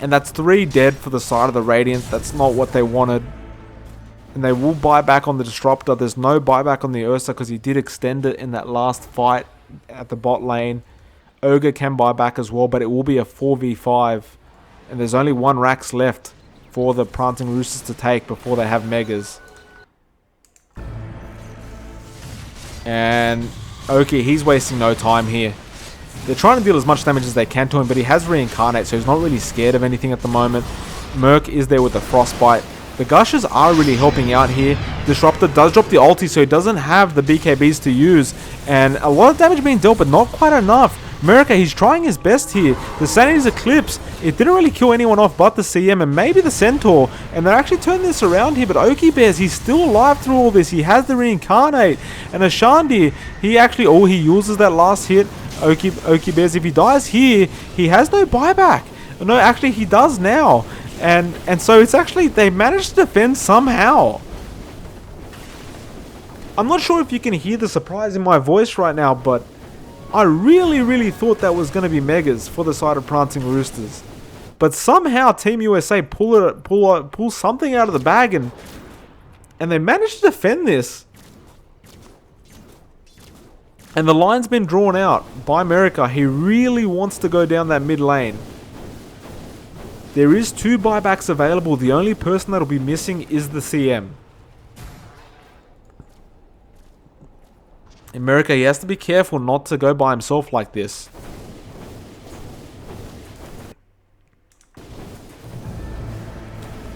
Speaker 1: And that's 3 dead for the side of the Radiant. That's not what they wanted. And they will buy back on the Disruptor. There's no buyback on the Ursa because he did extend it in that last fight at the bot lane. Ogre can buy back as well, but it will be a 4v5. And there's only 1 Rax left for the Prancing Roosters to take before they have Megas. And Oki, he's wasting no time here. They're trying to deal as much damage as they can to him, but he has Reincarnate, so he's not really scared of anything at the moment. Merc is there with the Frostbite. The Gushers are really helping out here. Disruptor does drop the ulti, so he doesn't have the BKBs to use. And a lot of damage being dealt, but not quite enough. America, he's trying his best here. The Sanity's Eclipse, it didn't really kill anyone off but the CM and maybe the Centaur. And they're actually turning this around here, but Oki Bears, he's still alive through all this. He has the Reincarnate. And Ashandi, he actually, he uses that last hit. Oki Bears, if he dies here, he has no buyback. No, actually, he does now. And so it's actually, they managed to defend somehow. I'm not sure if you can hear the surprise in my voice right now, but I really thought that was going to be Megas for the side of Prancing Roosters. But somehow Team USA pull something out of the bag and they managed to defend this. And the line's been drawn out by America. He really wants to go down that mid lane. There is 2 buybacks available. The only person that'll be missing is the CM. America, he has to be careful not to go by himself like this.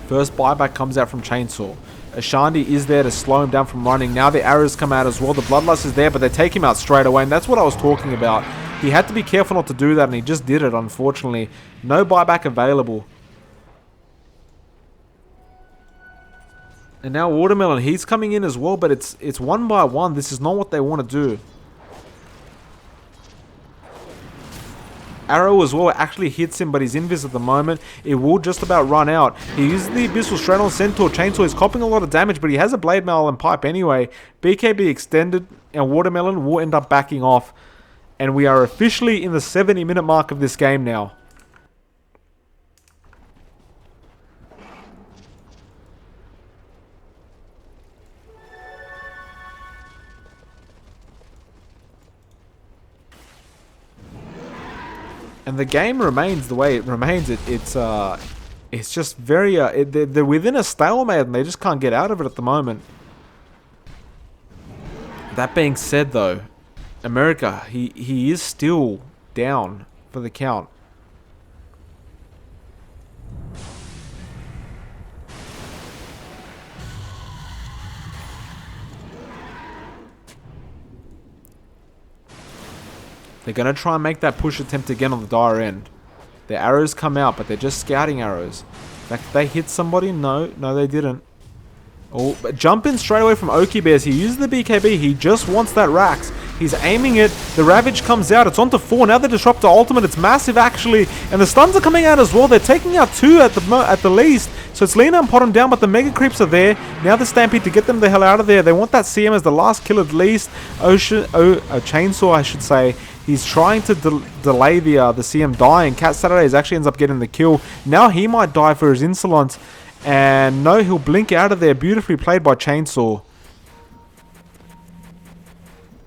Speaker 1: First buyback comes out from Chainsaw. Ashandi is there to slow him down from running. Now the arrows come out as well. The Bloodlust is there, but they take him out straight away. And that's what I was talking about. He had to be careful not to do that, and he just did it, unfortunately. No buyback available. And now Watermelon, he's coming in as well, but it's 1 by 1. This is not what they want to do. Arrow as well actually hits him, but he's invis at the moment. It will just about run out. He uses the Abyssal straight on Centaur. Chainsaw is copping a lot of damage, but he has a Blade Mail and Pipe anyway. BKB extended, and Watermelon will end up backing off. And we are officially in the 70-minute mark of this game now. And the game remains the way it remains. It's just very... they're within a stalemate and they just can't get out of it at the moment. That being said, though, America, he is still down for the count. They're going to try and make that push attempt again on the dire end. The arrows come out, but they're just scouting arrows. In fact, they hit somebody? No, they didn't. Oh, but jump in straight away from Oki Bears. He uses the BKB. He just wants that Rax. He's aiming it. The Ravage comes out. It's onto 4. Now the Disruptor ultimate. It's massive, actually. And the stuns are coming out as well. They're taking out 2 at the least. So it's Lena and Pot down, but the Mega Creeps are there. Now the Stampede to get them the hell out of there. They want that CM as the last kill at least. Chainsaw, I should say. He's trying to delay the CM dying. Cat Saturdays actually ends up getting the kill. Now he might die for his insolence. And no, he'll blink out of there. Beautifully played by Chainsaw.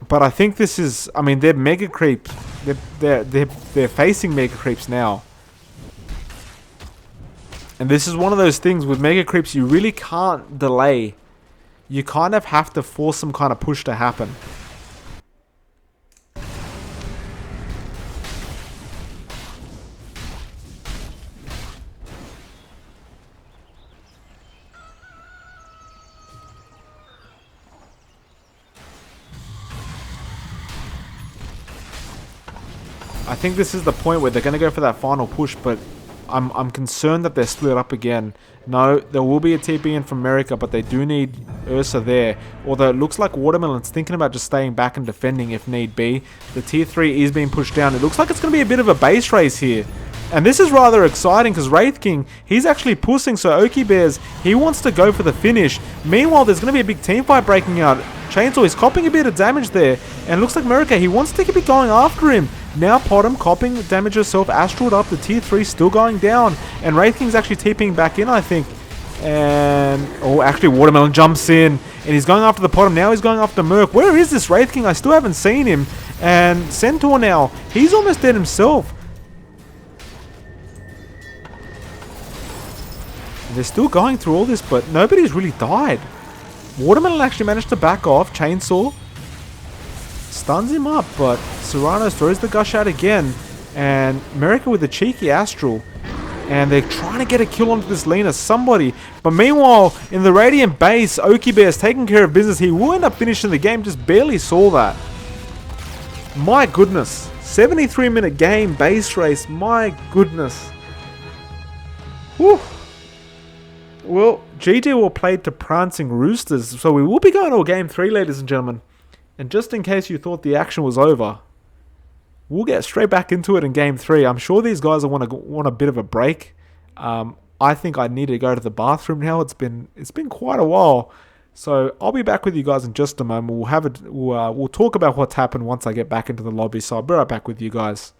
Speaker 1: But I think this is, I mean, they're Mega Creeps. They're facing Mega Creeps now. And this is one of those things with Mega Creeps you really can't delay. You kind of have to force some kind of push to happen. I think this is the point where they're going to go for that final push, but I'm concerned that they're split up again. No, there will be a TP in from America, but they do need Ursa there. Although it looks like Watermelon's thinking about just staying back and defending if need be. The tier 3 is being pushed down. It looks like it's going to be a bit of a base race here. And this is rather exciting because Wraith King, he's actually pushing, so Oki Bears, he wants to go for the finish. Meanwhile, there's going to be a big team fight breaking out. Chainsaw is copping a bit of damage there. And it looks like America, he wants to keep it going after him. Now Potom copping damage herself, Astral up, the tier 3 still going down. And Wraith King's actually TPing back in, I think. And, oh, actually Watermelon jumps in. And he's going after the Potom, now he's going after Merc. Where is this Wraith King? I still haven't seen him. And Centaur now, he's almost dead himself. And they're still going through all this, but nobody's really died. Watermelon actually managed to back off. Chainsaw stuns him up, but Serrano throws the gush out again. And America with a cheeky Astral. And they're trying to get a kill onto this Lena, somebody. But meanwhile, in the Radiant base, Oki Bear's taking care of business. He will end up finishing the game, just barely saw that. My goodness. 73-minute game, base race. My goodness. Whew. Well, GG will play to Prancing Roosters, so we will be going to Game 3, ladies and gentlemen. And just in case you thought the action was over, we'll get straight back into it in Game 3. I'm sure these guys want a bit of a break. I think I need to go to the bathroom now. It's been quite a while. So I'll be back with you guys in just a moment. We'll talk about what's happened once I get back into the lobby. So I'll be right back with you guys.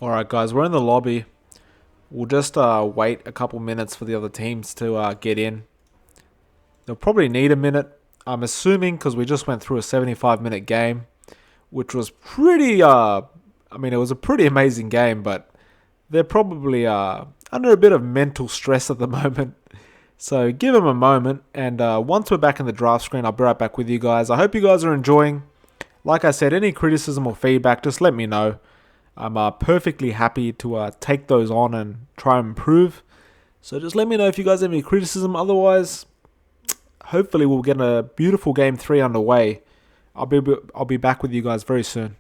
Speaker 1: Alright guys, we're in the lobby. We'll just wait a couple minutes for the other teams to get in. They'll probably need a minute, I'm assuming, because we just went through a 75-minute game, which was pretty, it was a pretty amazing game, but they're probably under a bit of mental stress at the moment. So give them a moment, and once we're back in the draft screen, I'll be right back with you guys. I hope you guys are enjoying. Like I said, any criticism or feedback, just let me know. I'm perfectly happy to take those on and try and improve. So just let me know if you guys have any criticism. Otherwise, hopefully we'll get a beautiful Game 3 underway. I'll be back with you guys very soon.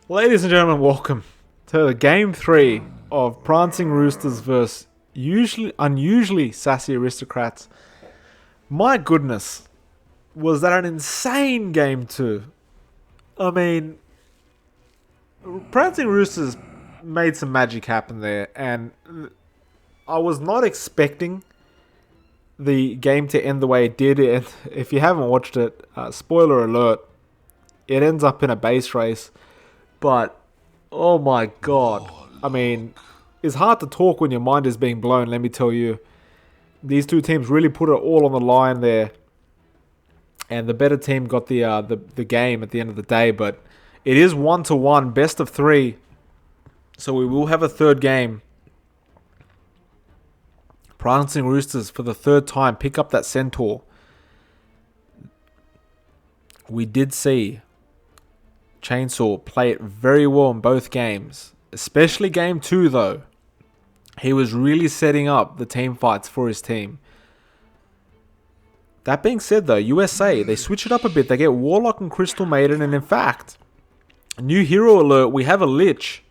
Speaker 1: Ladies and gentlemen, welcome to Game 3 of Prancing Roosters versus unusually sassy Aristocrats. My goodness, was that an insane Game 2? I mean, Prancing Roosters made some magic happen there, and I was not expecting the game to end the way it did. And if you haven't watched it, spoiler alert, it ends up in a base race. But, oh my god. I mean, it's hard to talk when your mind is being blown, let me tell you. These two teams really put it all on the line there. And the better team got the game at the end of the day. But it is 1-1, best of 3. So we will have a third game. Prancing Roosters for the third time pick up that Centaur. We did see Chainsaw play it very well in both games. Especially game 2 though. He was really setting up the team fights for his team. That being said though, USA, they switch it up a bit. They get Warlock and Crystal Maiden. And in fact, new hero alert, we have a Lich.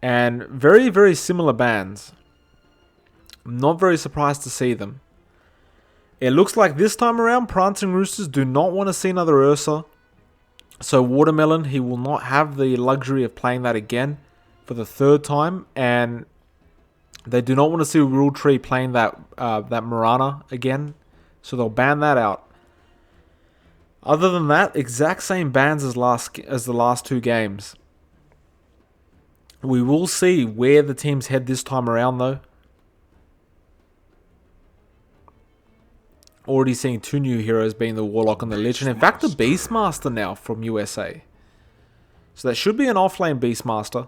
Speaker 1: And very, very similar bands. I'm not very surprised to see them. It looks like this time around, Prancing Roosters do not want to see another Ursa. So Watermelon, he will not have the luxury of playing that again for the third time. And they do not want to see Rule Tree playing that Marana again. So they'll ban that out. Other than that, exact same bans as the last two games. We will see where the teams head this time around though. Already seeing two new heroes being the Warlock and the Lich. And in fact the Beastmaster now from USA. So that should be an offlane Beastmaster.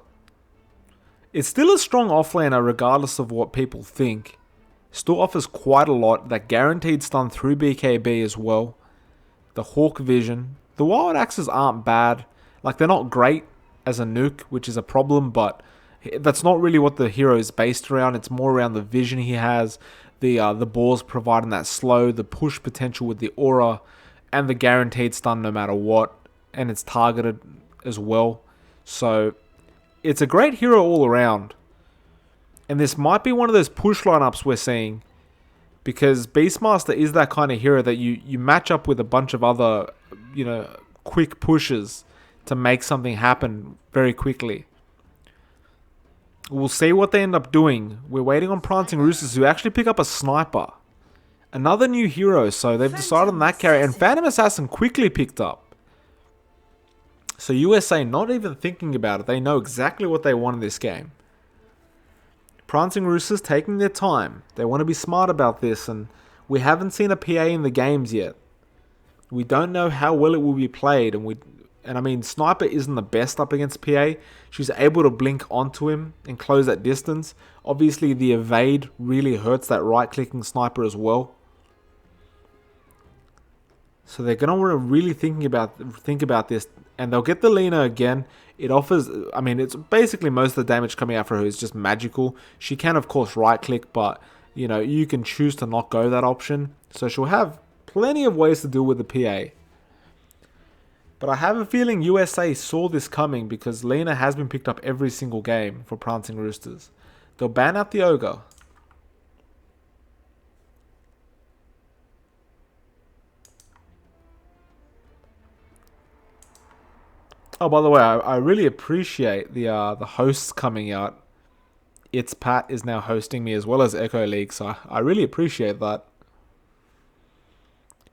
Speaker 1: It's still a strong offlaner regardless of what people think. Still offers quite a lot. That guaranteed stun through BKB as well. The Hawk Vision. The Wild Axes aren't bad. Like they're not great as a nuke, which is a problem, but that's not really what the hero is based around. It's more around the vision he has, the balls providing that slow, the push potential with the aura, and the guaranteed stun no matter what, and it's targeted as well. So it's a great hero all around. And this might be one of those push lineups we're seeing, because Beastmaster is that kind of hero that you match up with a bunch of other, quick pushes to make something happen very quickly. We'll see what they end up doing. We're waiting on Prancing Roosters to actually pick up a Sniper. Another new hero, so they've decided on that carry. And Phantom Assassin quickly picked up. So USA not even thinking about it. They know exactly what they want in this game. Prancing Roosters taking their time. They want to be smart about this. And we haven't seen a PA in the games yet. We don't know how well it will be played. And I mean, Sniper isn't the best up against PA. She's able to blink onto him and close that distance. Obviously, the evade really hurts that right-clicking Sniper as well. So they're going to want to really think about this. And they'll get the Lena again. It offers, I mean, it's basically most of the damage coming out for her is just magical. She can, of course, right-click, but, you can choose to not go that option. So she'll have plenty of ways to deal with the PA. But I have a feeling USA saw this coming because Lena has been picked up every single game for Prancing Roosters. They'll ban out the Ogre. Oh, by the way, I really appreciate the hosts coming out. It's Pat is now hosting me as well as Echo League, so I really appreciate that.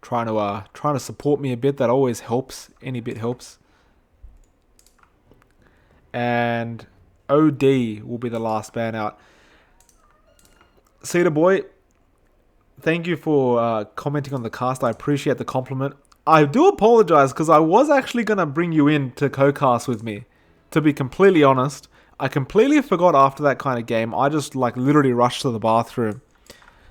Speaker 1: Trying to support me a bit. That always helps. Any bit helps. And OD will be the last ban out. Cedar Boy, thank you for commenting on the cast. I appreciate the compliment. I do apologize because I was actually going to bring you in to co-cast with me. To be completely honest, I completely forgot after that kind of game. I just literally rushed to the bathroom.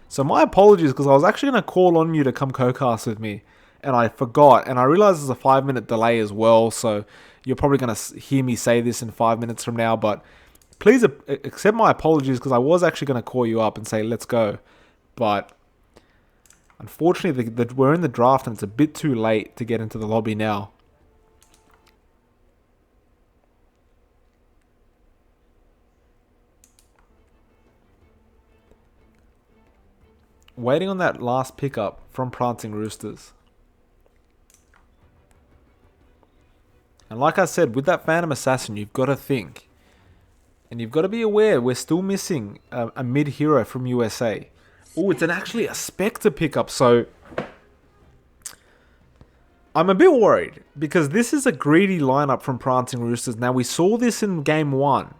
Speaker 1: So my apologies because I was actually going to call on you to come co-cast with me. And I forgot. And I realized there's a 5-minute delay as well. So you're probably going to hear me say this in 5 minutes from now. But please accept my apologies because I was actually going to call you up and say, let's go. But unfortunately, we're in the draft and it's a bit too late to get into the lobby now. Waiting on that last pickup from Prancing Roosters. And like I said, with that Phantom Assassin, you've got to think. And you've got to be aware, we're still missing a mid-hero from USA. Oh, it's actually a Spectre pickup, so I'm a bit worried, because this is a greedy lineup from Prancing Roosters. Now, we saw this in Game 1.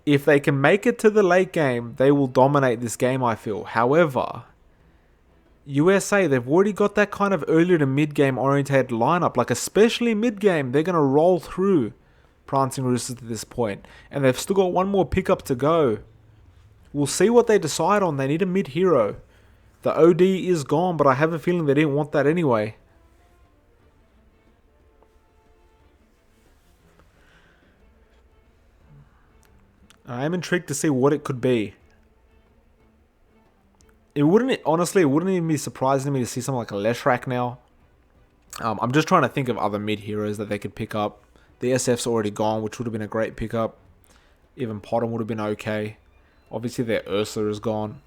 Speaker 1: If they can make it to the late game, they will dominate this game, I feel. However, USA, they've already got that kind of earlier to mid-game orientated lineup. Like, especially mid-game, they're going to roll through Prancing Roosters at this point. And they've still got one more pickup to go. We'll see what they decide on. They need a mid-hero. The OD is gone, but I have a feeling they didn't want that anyway. I am intrigued to see what it could be. Honestly, it wouldn't even be surprising to me to see something like a Leshrak now. I'm just trying to think of other mid-heroes that they could pick up. The SF's already gone, which would have been a great pickup. Even Potom would have been okay. Obviously, their Ursa is gone.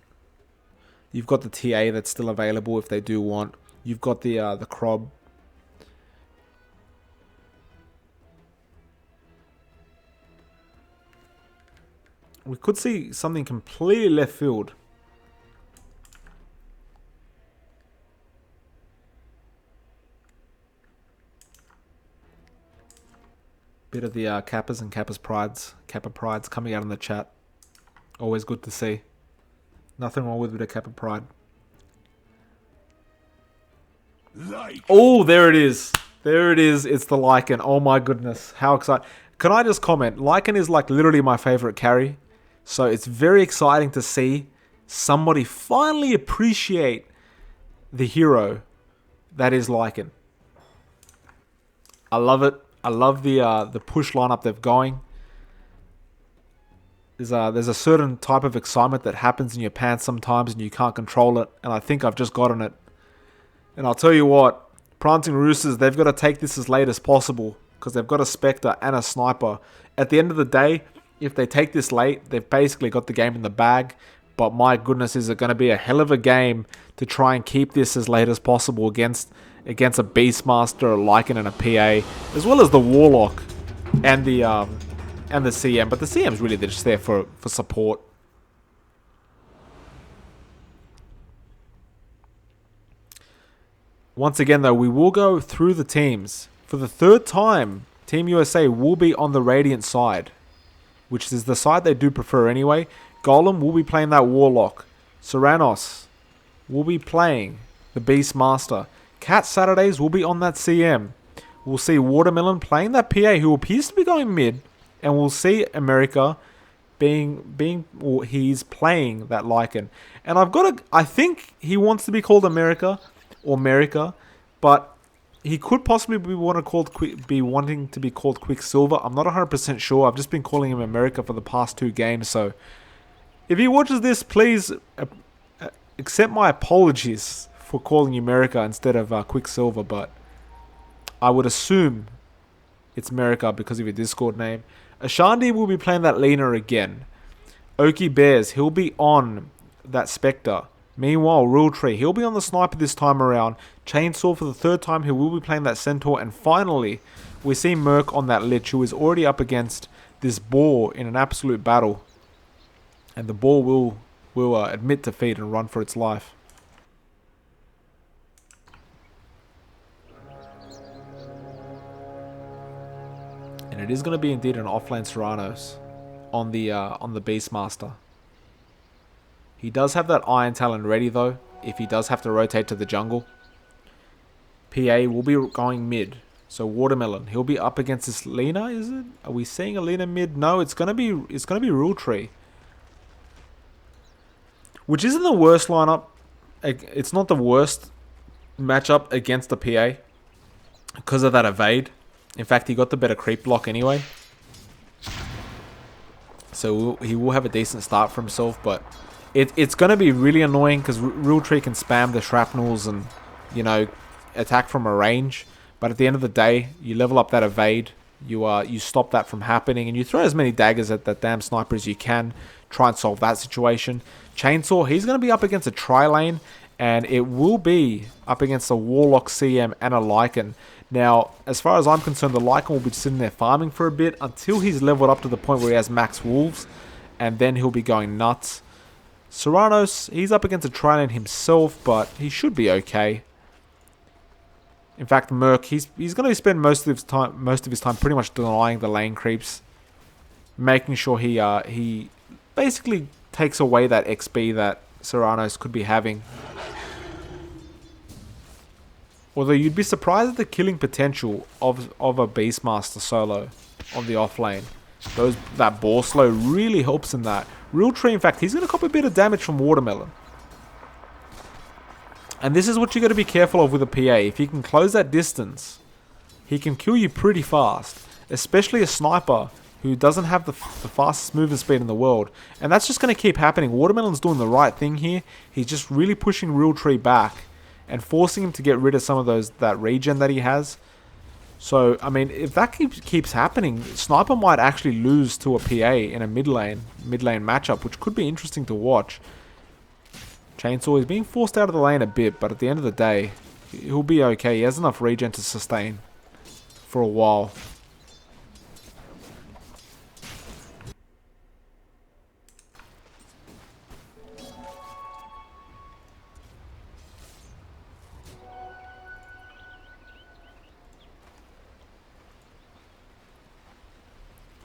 Speaker 1: You've got the TA that's still available if they do want. You've got the Krob. We could see something completely left field. Bit of the Kappas and Kappa Prides coming out in the chat. Always good to see. Nothing wrong with a bit of Kappa Pride. Oh, there it is. There it is. It's the Lycan. Oh my goodness. How exciting. Can I just comment? Lycan is like literally my favorite carry. So it's very exciting to see somebody finally appreciate the hero that is Lycan. I love it. I love the push lineup they've going. There's a certain type of excitement that happens in your pants sometimes and you can't control it. And I think I've just gotten it. And I'll tell you what, Prancing Roosters, they've got to take this as late as possible because they've got a Spectre and a Sniper. At the end of the day, if they take this late, they've basically got the game in the bag. But my goodness, is it going to be a hell of a game to try and keep this as late as possible against a Beastmaster, a Lycan, and a PA, as well as the Warlock and the CM. But the CM's really just there for support. Once again, though, we will go through the teams. For the third time, Team USA will be on the Radiant side, which is the side they do prefer anyway. Golem will be playing that Warlock. Serranos will be playing the Beastmaster. Cat Saturdays will be on that CM. We'll see Watermelon playing that PA, who appears to be going mid. And we'll see America he's playing that Lycan. And I think he wants to be called America or America, but he could possibly be wanting to be called Quicksilver. I'm not 100% sure. I've just been calling him America for the past 2 games. So if he watches this, please accept my apologies for calling you America instead of Quicksilver. But I would assume it's America because of your Discord name. Ashandi will be playing that Lena again. Oki Bears, he'll be on that Spectre. Meanwhile, Real Tree, he'll be on the Sniper this time around. Chainsaw for the 3rd time, he will be playing that Centaur. And finally, we see Merc on that Lich, who is already up against this Boar in an absolute battle. And the Boar will admit defeat and run for its life. And it is going to be indeed an offlane Serranos on the Beastmaster. He does have that Iron Talon ready though, if he does have to rotate to the jungle. PA will be going mid. So Watermelon, he'll be up against this Lena, is it? Are we seeing a Lena mid? No, it's gonna be Rule Tree. Which isn't the worst lineup. It's not the worst matchup against the PA because of that evade. In fact, he got the better creep block anyway. So he will have a decent start for himself, but it's going to be really annoying because Real Tree can spam the shrapnels and, you know, attack from a range. But at the end of the day, you level up that evade, you stop that from happening, and you throw as many daggers at that damn sniper as you can. Try and solve that situation. Chainsaw, he's going to be up against a tri-lane, and it will be up against a Warlock CM and a Lycan. Now, as far as I'm concerned, the Lycan will be sitting there farming for a bit until he's leveled up to the point where he has max wolves, and then he'll be going nuts. Serranos, he's up against a Trident himself, but he should be okay. In fact, Merc, he's going to spend most of his time pretty much denying the lane creeps, making sure he basically takes away that XP that Serranos could be having. Although you'd be surprised at the killing potential of a Beastmaster solo on the off lane. That ball slow really helps in that. Realtree, in fact, he's going to cop a bit of damage from Watermelon. And this is what you got to be careful of with a PA. If he can close that distance, he can kill you pretty fast. Especially a sniper who doesn't have the fastest movement speed in the world. And that's just going to keep happening. Watermelon's doing the right thing here. He's just really pushing Realtree back and forcing him to get rid of some of that regen that he has. So, I mean, if that keeps happening, Sniper might actually lose to a PA in a mid lane matchup, which could be interesting to watch. Chainsaw is being forced out of the lane a bit, but at the end of the day, he'll be okay. He has enough regen to sustain for a while.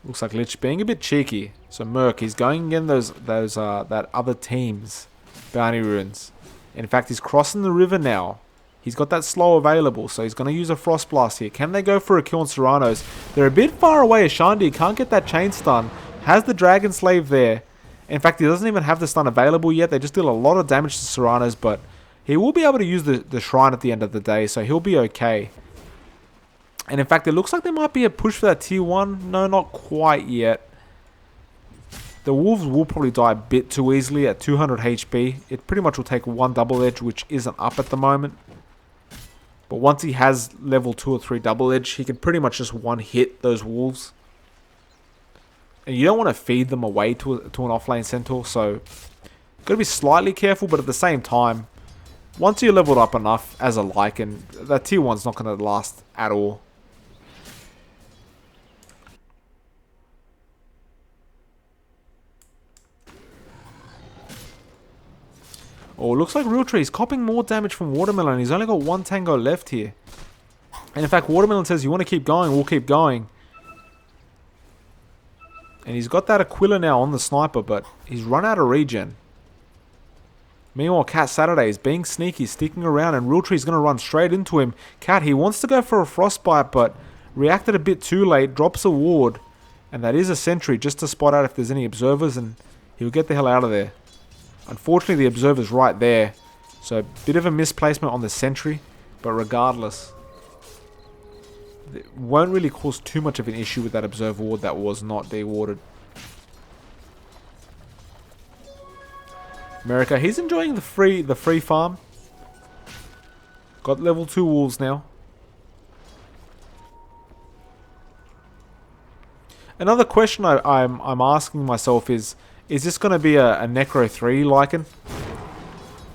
Speaker 1: Looks like Lich being a bit cheeky. So Merc, he's going again that other team's bounty runes. In fact, he's crossing the river now. He's got that slow available, so he's going to use a Frost Blast here. Can they go for a kill on Serranos? They're a bit far away. Ashandi can't get that chain stun. Has the Dragon Slave there. In fact, he doesn't even have the stun available yet. They just did a lot of damage to Serranos, but he will be able to use the Shrine at the end of the day, so he'll be okay. And in fact, it looks like there might be a push for that tier 1. No, not quite yet. The Wolves will probably die a bit too easily at 200 HP. It pretty much will take one double edge, which isn't up at the moment. But once he has level 2 or 3 double edge, he can pretty much just one hit those Wolves. And you don't want to feed them away to an offlane Centaur, so got to be slightly careful, but at the same time, once you're leveled up enough as a Lycan, that tier 1's not going to last at all. Oh, looks like Realtree is copping more damage from Watermelon. He's only got one tango left here. And in fact, Watermelon says, you want to keep going, we'll keep going. And he's got that Aquila now on the sniper, but he's run out of regen. Meanwhile, Cat Saturday is being sneaky, sticking around, and Realtree's going to run straight into him. Cat, he wants to go for a Frostbite, but reacted a bit too late, drops a ward. And that is a sentry just to spot out if there's any observers, and he'll get the hell out of there. Unfortunately, the observer's right there. So, a bit of a misplacement on the sentry. But regardless, it won't really cause too much of an issue with that observer ward that was not dewarded. America, he's enjoying the free farm. Got level 2 wolves now. Another question I'm asking myself is this going to be a Necro 3 Lycan?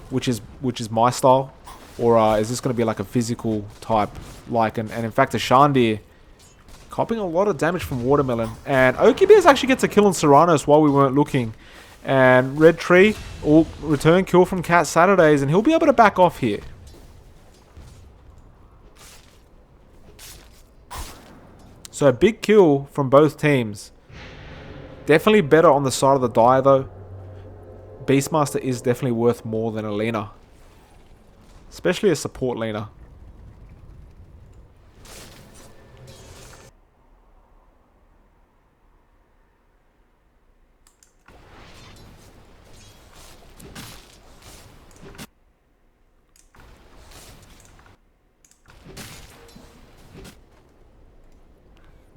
Speaker 1: Which is my style? Or is this going to be like a physical type Lycan? And in fact, Ashandi copping a lot of damage from Watermelon. And Okibears actually gets a kill on Serranos while we weren't looking. And Red Tree will return kill from Cat Saturdays, and he'll be able to back off here. So a big kill from both teams. Definitely better on the side of the die though. Beastmaster is definitely worth more than a Lina. Especially a support Lina.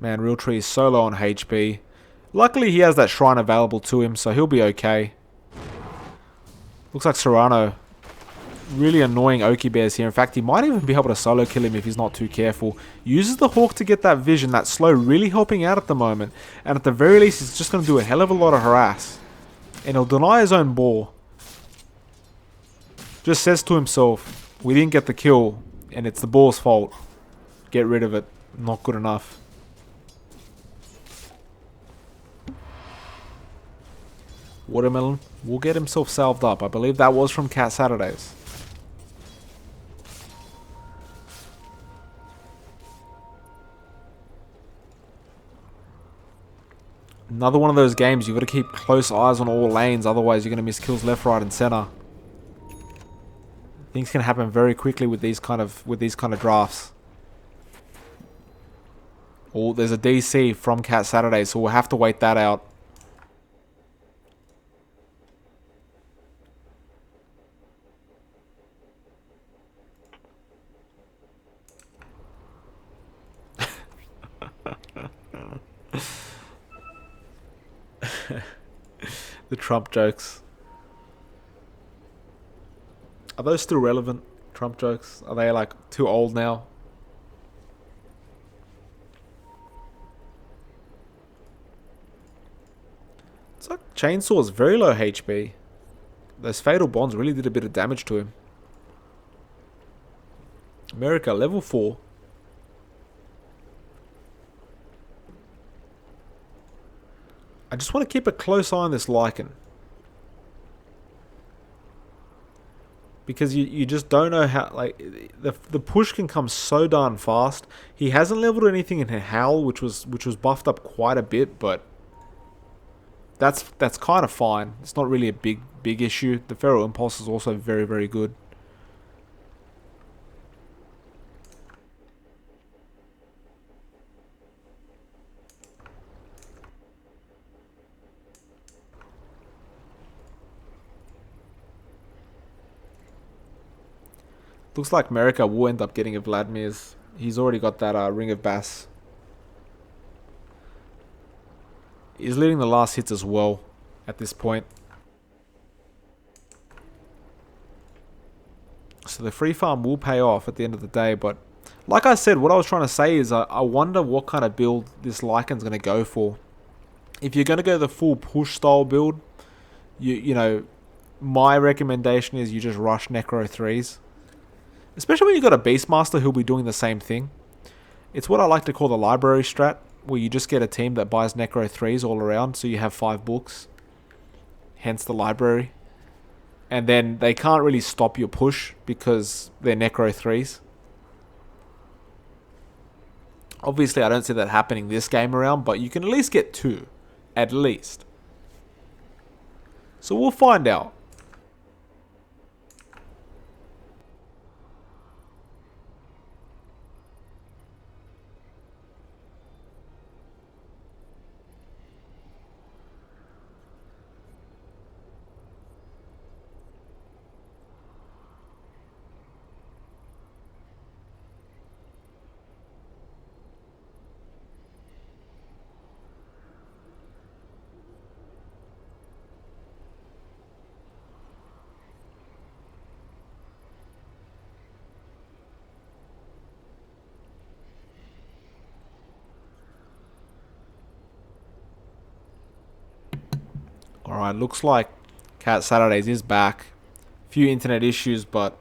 Speaker 1: Man, Realtree is so low on HP. Luckily, he has that shrine available to him, so he'll be okay. Looks like Serrano really annoying Okibears here. In fact, he might even be able to solo kill him if he's not too careful. Uses the Hawk to get that vision, that slow really helping out at the moment. And at the very least, he's just going to do a hell of a lot of harass. And he'll deny his own boar. Just says to himself, we didn't get the kill, and it's the boar's fault. Get rid of it. Not good enough. Watermelon will get himself salved up. I believe that was from Cat Saturdays. Another one of those games you've got to keep close eyes on all lanes, otherwise you're going to miss kills left, right, and center. Things can happen very quickly with these kind of drafts. Oh, there's a DC from Cat Saturday, so we'll have to wait that out. The Trump jokes. Are those still relevant, Trump jokes? Are they like too old now? It's like Chainsaw's very low HP. Those fatal bonds really did a bit of damage to him. America, level 4. I just want to keep a close eye on this Lycan. Because you just don't know how, like, the push can come so darn fast. He hasn't leveled anything in Howl, which was buffed up quite a bit, but that's kind of fine. It's not really a big issue. The Feral Impulse is also very, very good. Looks like America will end up getting a Vladimir's. He's already got that Ring of Bass. He's leading the last hits as well at this point. So the free farm will pay off at the end of the day. But like I said, what I was trying to say is I wonder what kind of build this Lycan's going to go for. If you're going to go the full push style build, you know, my recommendation is you just rush Necro 3s. Especially when you've got a Beastmaster who'll be doing the same thing. It's what I like to call the library strat, where you just get a team that buys Necro 3s all around, so you have 5 books. Hence the library. And then they can't really stop your push because they're Necro 3s. Obviously, I don't see that happening this game around, but you can at least get 2. At least. So we'll find out. Alright, looks like Cat Saturdays is back. Few internet issues, but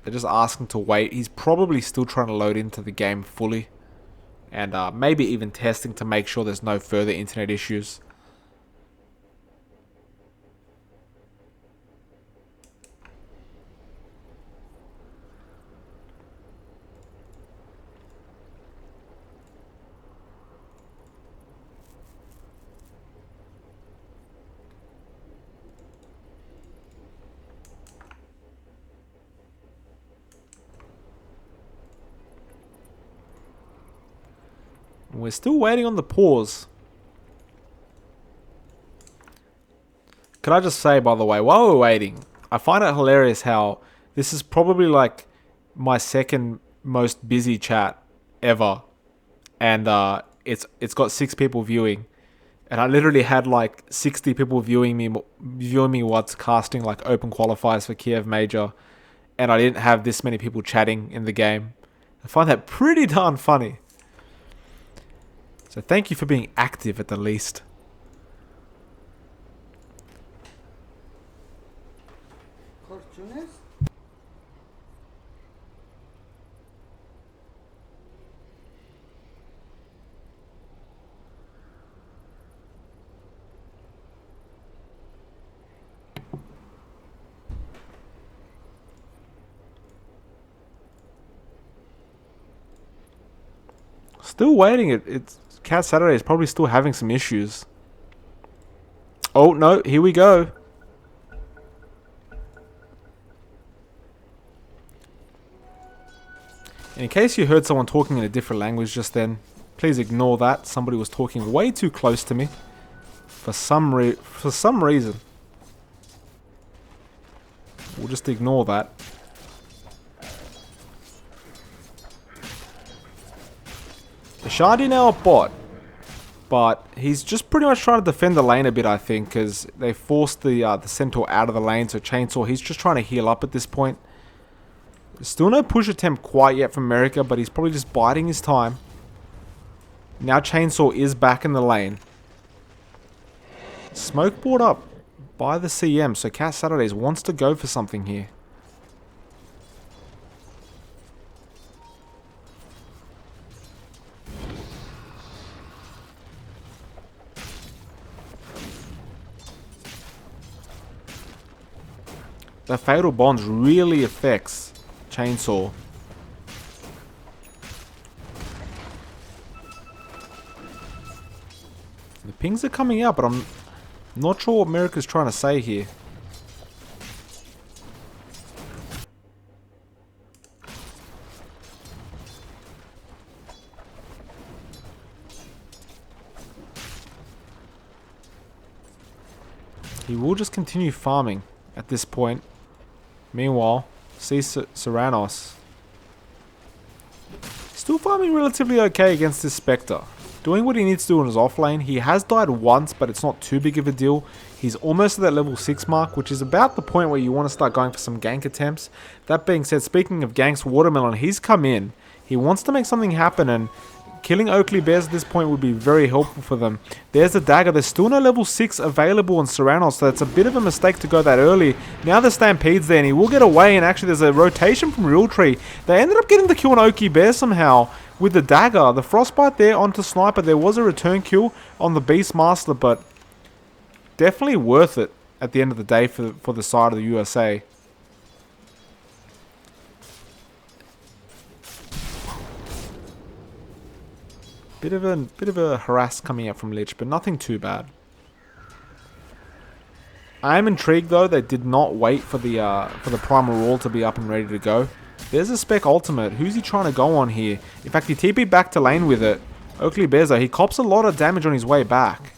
Speaker 1: they're just asking to wait. He's probably still trying to load into the game fully. And maybe even testing to make sure there's no further internet issues. We're still waiting on the pause. Can I just say, by the way, while we're waiting, I find it hilarious how this is probably like my second most busy chat ever. And it's got 6 people viewing. And I literally had like 60 people viewing me what's casting like open qualifiers for Kiev Major. And I didn't have this many people chatting in the game. I find that pretty darn funny. So thank you for being active at the least. Still waiting. It's Cat Saturday is probably still having some issues. Oh, no. Here we go. In case you heard someone talking in a different language just then, please ignore that. Somebody was talking way too close to me. For some reason. We'll just ignore that. Shardy now a bot. But he's just pretty much trying to defend the lane a bit, I think, because they forced the Centaur out of the lane. So Chainsaw, he's just trying to heal up at this point. Still no push attempt quite yet from America, but he's probably just biding his time. Now Chainsaw is back in the lane. Smoke brought up by the CM, so Cat Saturdays wants to go for something here. The Fatal Bonds really affects Chainsaw. The pings are coming out, but I'm not sure what America's trying to say here. He will just continue farming at this point. Meanwhile, see Serranos. Still farming relatively okay against this Spectre. Doing what he needs to do in his offlane. He has died once, but it's not too big of a deal. He's almost at that level 6 mark, which is about the point where you want to start going for some gank attempts. That being said, speaking of ganks, Watermelon, he's come in. He wants to make something happen, and killing Oakley Bears at this point would be very helpful for them. There's a dagger. There's still no level 6 available on Serrano, so that's a bit of a mistake to go that early. Now the Stampede's there, and he will get away, and actually there's a rotation from Realtree. They ended up getting the kill on Oakley Bear somehow with the dagger. The Frostbite there onto Sniper. There was a return kill on the Beastmaster, but definitely worth it at the end of the day for the side of the USA. Bit of a harass coming out from Lich, but nothing too bad. I am intrigued though. They did not wait for the Primal Wall to be up and ready to go. There's a Spec Ultimate. Who's he trying to go on here? In fact, he TP'd back to lane with it. Oakley Bears though, he cops a lot of damage on his way back,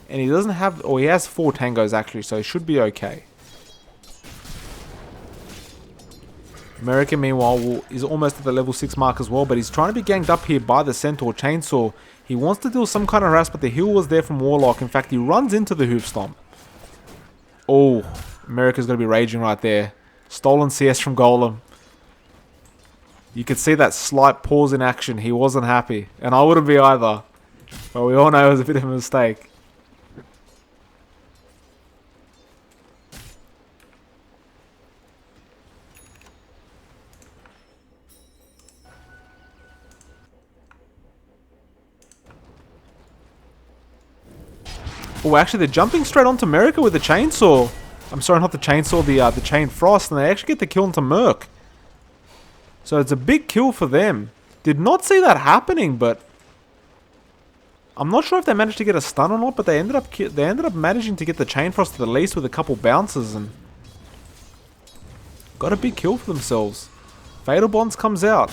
Speaker 1: and he doesn't have, or he has 4 tangos actually, so he should be okay. America, meanwhile, is almost at the level 6 mark as well, but he's trying to be ganged up here by the Centaur Chainsaw. He wants to deal some kind of harass, but the heal was there from Warlock. In fact, he runs into the Hoof Stomp. Oh, America's going to be raging right there. Stolen CS from Golem. You could see that slight pause in action. He wasn't happy, and I wouldn't be either. But we all know it was a bit of a mistake. Oh, actually, they're jumping straight onto America with the chainsaw. I'm sorry, not the chainsaw, the chain frost, and they actually get the kill into Merc. So it's a big kill for them. Did not see that happening, but I'm not sure if they managed to get a stun or not. But they ended up managing to get the chain frost at the least with a couple bounces and got a big kill for themselves. Fatal Bonds comes out.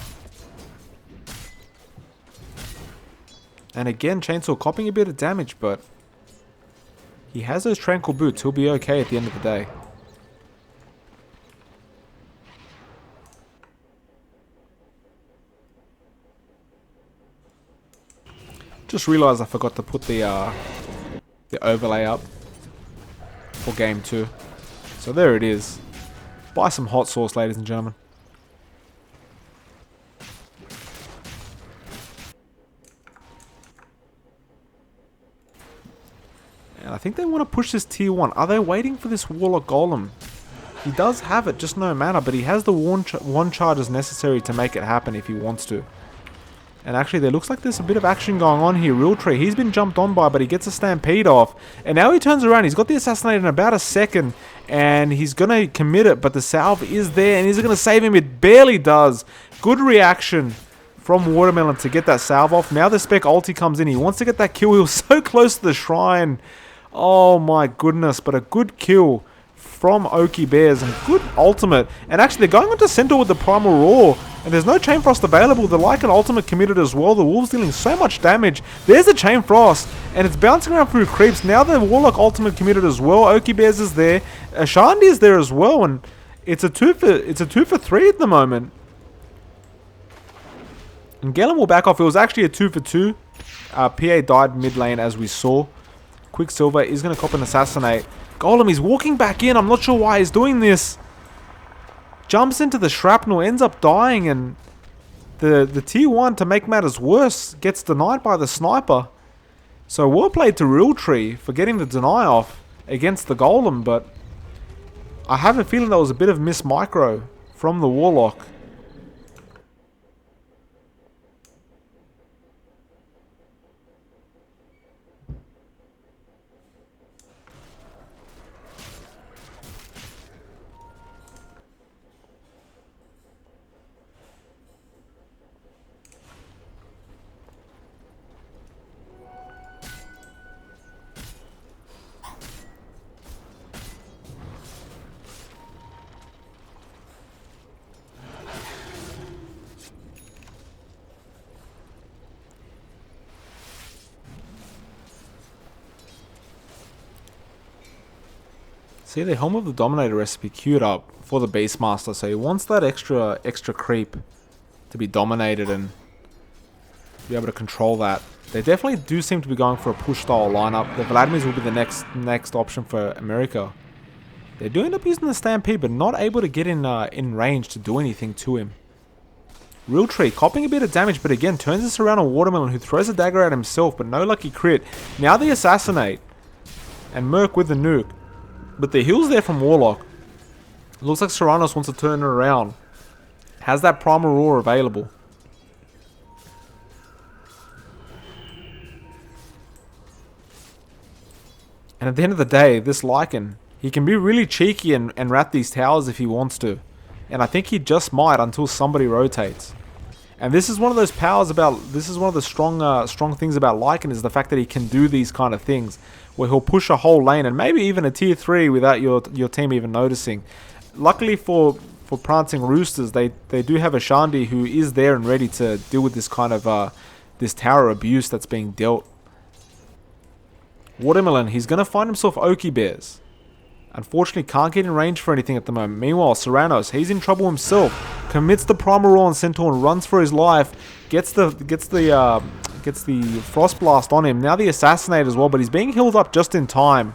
Speaker 1: And again, Chainsaw copping a bit of damage, but he has those Tranquil Boots. He'll be okay at the end of the day. Just realized I forgot to put the overlay up for game 2. So there it is. Buy some hot sauce, ladies and gentlemen. And I think they want to push this tier 1. Are they waiting for this Warlock Golem? He does have it, just no mana, but he has the one charges necessary to make it happen if he wants to. And actually, there looks like there's a bit of action going on here. Realtree, he's been jumped on by, but he gets a Stampede off. And now he turns around. He's got the Assassinate in about a second, and he's going to commit it, but the salve is there, and is it going to save him? It barely does. Good reaction from Watermelon to get that salve off. Now the spec ulti comes in. He wants to get that kill. He was so close to the shrine. Oh my goodness. But a good kill from Oki Bears and good ultimate. And actually they're going onto Centaur with the Primal Roar. And there's no Chain Frost available. The Lycan ultimate committed as well. The Wolves dealing so much damage. There's a Chain Frost. And it's bouncing around through creeps. Now the Warlock ultimate committed as well. Oki Bears is there. Ashandi is there as well. And it's a 2 for 3 at the moment. And Galen will back off. It was actually a 2 for 2. PA died mid lane as we saw. Quicksilver is going to cop an assassinate. Golem, he's walking back in. I'm not sure why he's doing this. Jumps into the shrapnel, ends up dying, and the tier 1, to make matters worse, gets denied by the sniper. So well played to Realtree for getting the deny off against the Golem, but I have a feeling that was a bit of miss micro from the Warlock. See, the Helm of the Dominator recipe queued up for the Beastmaster, so he wants that extra creep to be dominated and be able to control that. They definitely do seem to be going for a push style lineup. The Vladimirs will be the next option for America. They do end up using the Stampede, but not able to get in range to do anything to him. Realtree copping a bit of damage, but again turns this around on Watermelon, who throws a dagger at himself, but no lucky crit. Now the Assassinate, and Merc with the nuke. But the heal's there from Warlock. Looks like Serranos wants to turn it around. Has that Primal Roar available. And at the end of the day, this Lycan, he can be really cheeky and rat these towers if he wants to. And I think he just might until somebody rotates. And this is one of those powers about, this is one of the strong things about Lycan, is the fact that he can do these kind of things. Where he'll push a whole lane and maybe even a tier 3 without your team even noticing. Luckily for Prancing Roosters, they do have a Shandi who is there and ready to deal with this kind of this tower abuse that's being dealt. Watermelon, he's going to find himself Oki Bears. Unfortunately, can't get in range for anything at the moment. Meanwhile, Serranos, he's in trouble himself. Commits the Primal Roar on Centaur and runs for his life. Gets the Frost Blast on him. Now the Assassinate as well, but he's being healed up just in time.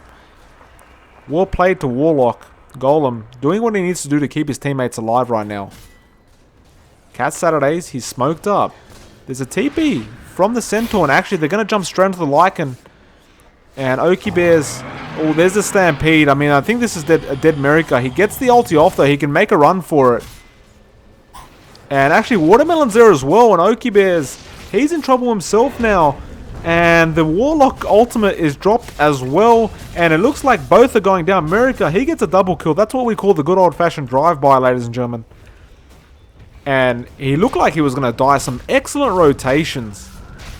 Speaker 1: Well played to Warlock. Golem, doing what he needs to do to keep his teammates alive right now. Cat Saturdays, he's smoked up. There's a TP from the Centaur, and actually they're going to jump straight into the Lycan. And Oki Bears, oh, there's the Stampede. I mean, I think this is a dead America. He gets the ulti off though, he can make a run for it. And actually Watermelon's there as well, and Oki Bears, he's in trouble himself now. And the Warlock ultimate is dropped as well. And it looks like both are going down. America, he gets a double kill. That's what we call the good old-fashioned drive-by, ladies and gentlemen. And he looked like he was going to die. Some excellent rotations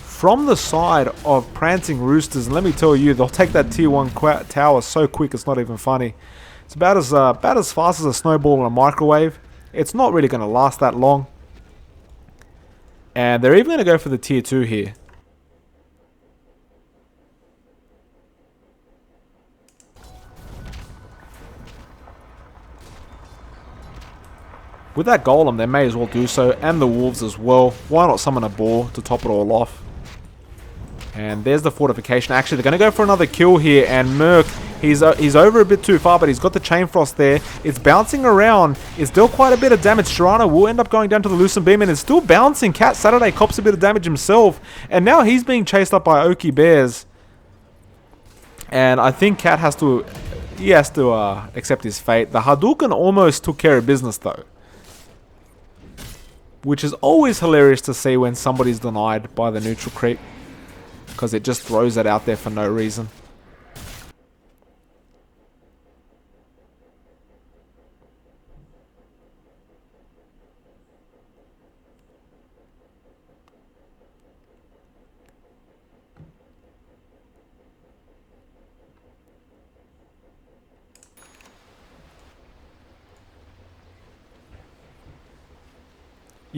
Speaker 1: from the side of Prancing Roosters. And let me tell you, they'll take that tier 1 tower so quick it's not even funny. It's about as fast as a snowball in a microwave. It's not really going to last that long. And they're even going to go for the tier 2 here. With that Golem, they may as well do so, and the Wolves as well. Why not summon a boar to top it all off? And there's the fortification. Actually, they're going to go for another kill here, and Merc, he's over a bit too far, but he's got the Chain Frost there. It's bouncing around. It's still quite a bit of damage. Serrano will end up going down to the Lucent Beam, and it's still bouncing. Cat Saturday cops a bit of damage himself, and now he's being chased up by Oki Bears. And I think Cat has to accept his fate. The Hadouken almost took care of business, though. Which is always hilarious to see when somebody's denied by the neutral creep. Because it just throws it out there for no reason.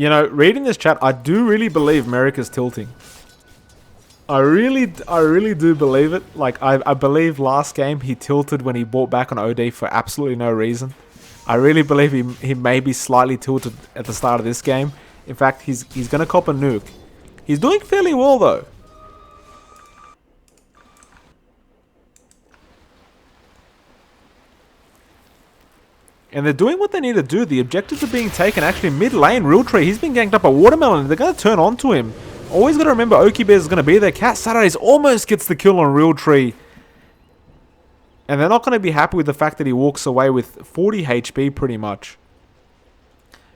Speaker 1: You know, reading this chat, I do really believe Merrick is tilting. I really do believe it. Like, I believe last game he tilted when he bought back on OD for absolutely no reason. I really believe he may be slightly tilted at the start of this game. In fact, he's going to cop a nuke. He's doing fairly well, though. And they're doing what they need to do. The objectives are being taken. Actually, mid lane, Real Tree, he's been ganked up by Watermelon. They're going to turn onto him. Always got to remember Okie Bears is going to be there. Cat Saturdays almost gets the kill on Real Tree. And they're not going to be happy with the fact that he walks away with 40 HP pretty much.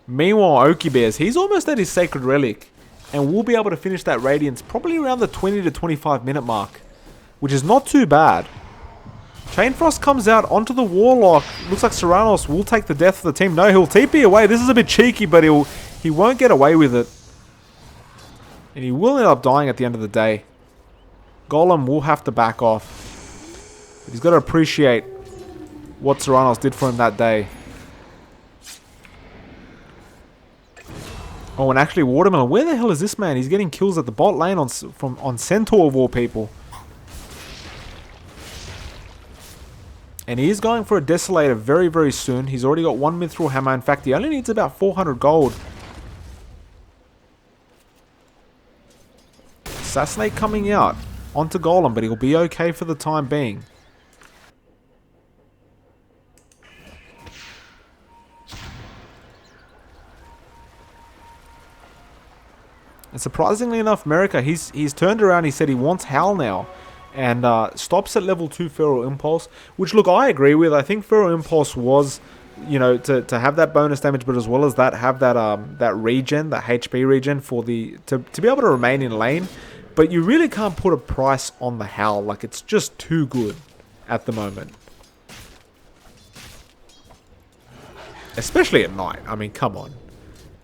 Speaker 1: Meanwhile, Okie Bears, he's almost at his Sacred Relic. And will be able to finish that Radiance probably around the 20 to 25 minute mark. Which is not too bad. Chainfrost comes out onto the Warlock. Looks like Serranos will take the death of the team. No, he'll TP away. This is a bit cheeky, but he won't get away with it. And he will end up dying at the end of the day. Golem will have to back off. But he's got to appreciate what Serranos did for him that day. Oh, and actually Watermelon. Where the hell is this man? He's getting kills at the bot lane on Centaur of all people. And he is going for a Desolator very, very soon. He's already got one Mithril Hammer. In fact, he only needs about 400 gold. Assassinate coming out onto Golem, but he'll be okay for the time being. And surprisingly enough, America, he's turned around. He said he wants Howl now. And stops at level 2 Feral Impulse, which, look, I agree with. I think Feral Impulse was, you know, to have that bonus damage, but as well as that, have that regen, that HP regen for the to be able to remain in lane. But you really can't put a price on the Howl. Like, it's just too good at the moment. Especially at night. I mean, come on.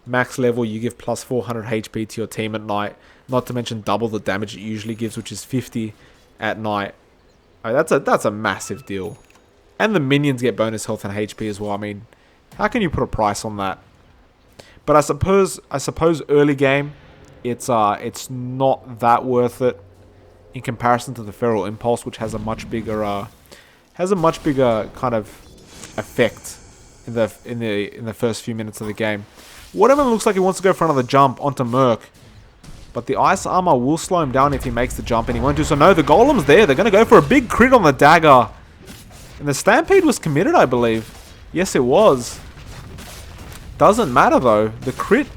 Speaker 1: Max level, you give plus 400 HP to your team at night. Not to mention double the damage it usually gives, which is 50 at night. I mean, that's a massive deal. And the minions get bonus health and HP as well. I mean, how can you put a price on that? But I suppose early game, it's not that worth it in comparison to the Feral Impulse, which has a much bigger kind of effect in the first few minutes of the game. Waterman looks like he wants to go for another jump onto Merc. But the ice armor will slow him down if he makes the jump, and he won't do so. No, the Golem's there. They're going to go for a big crit on the dagger. And the Stampede was committed, I believe. Yes, it was. Doesn't matter, though. The crit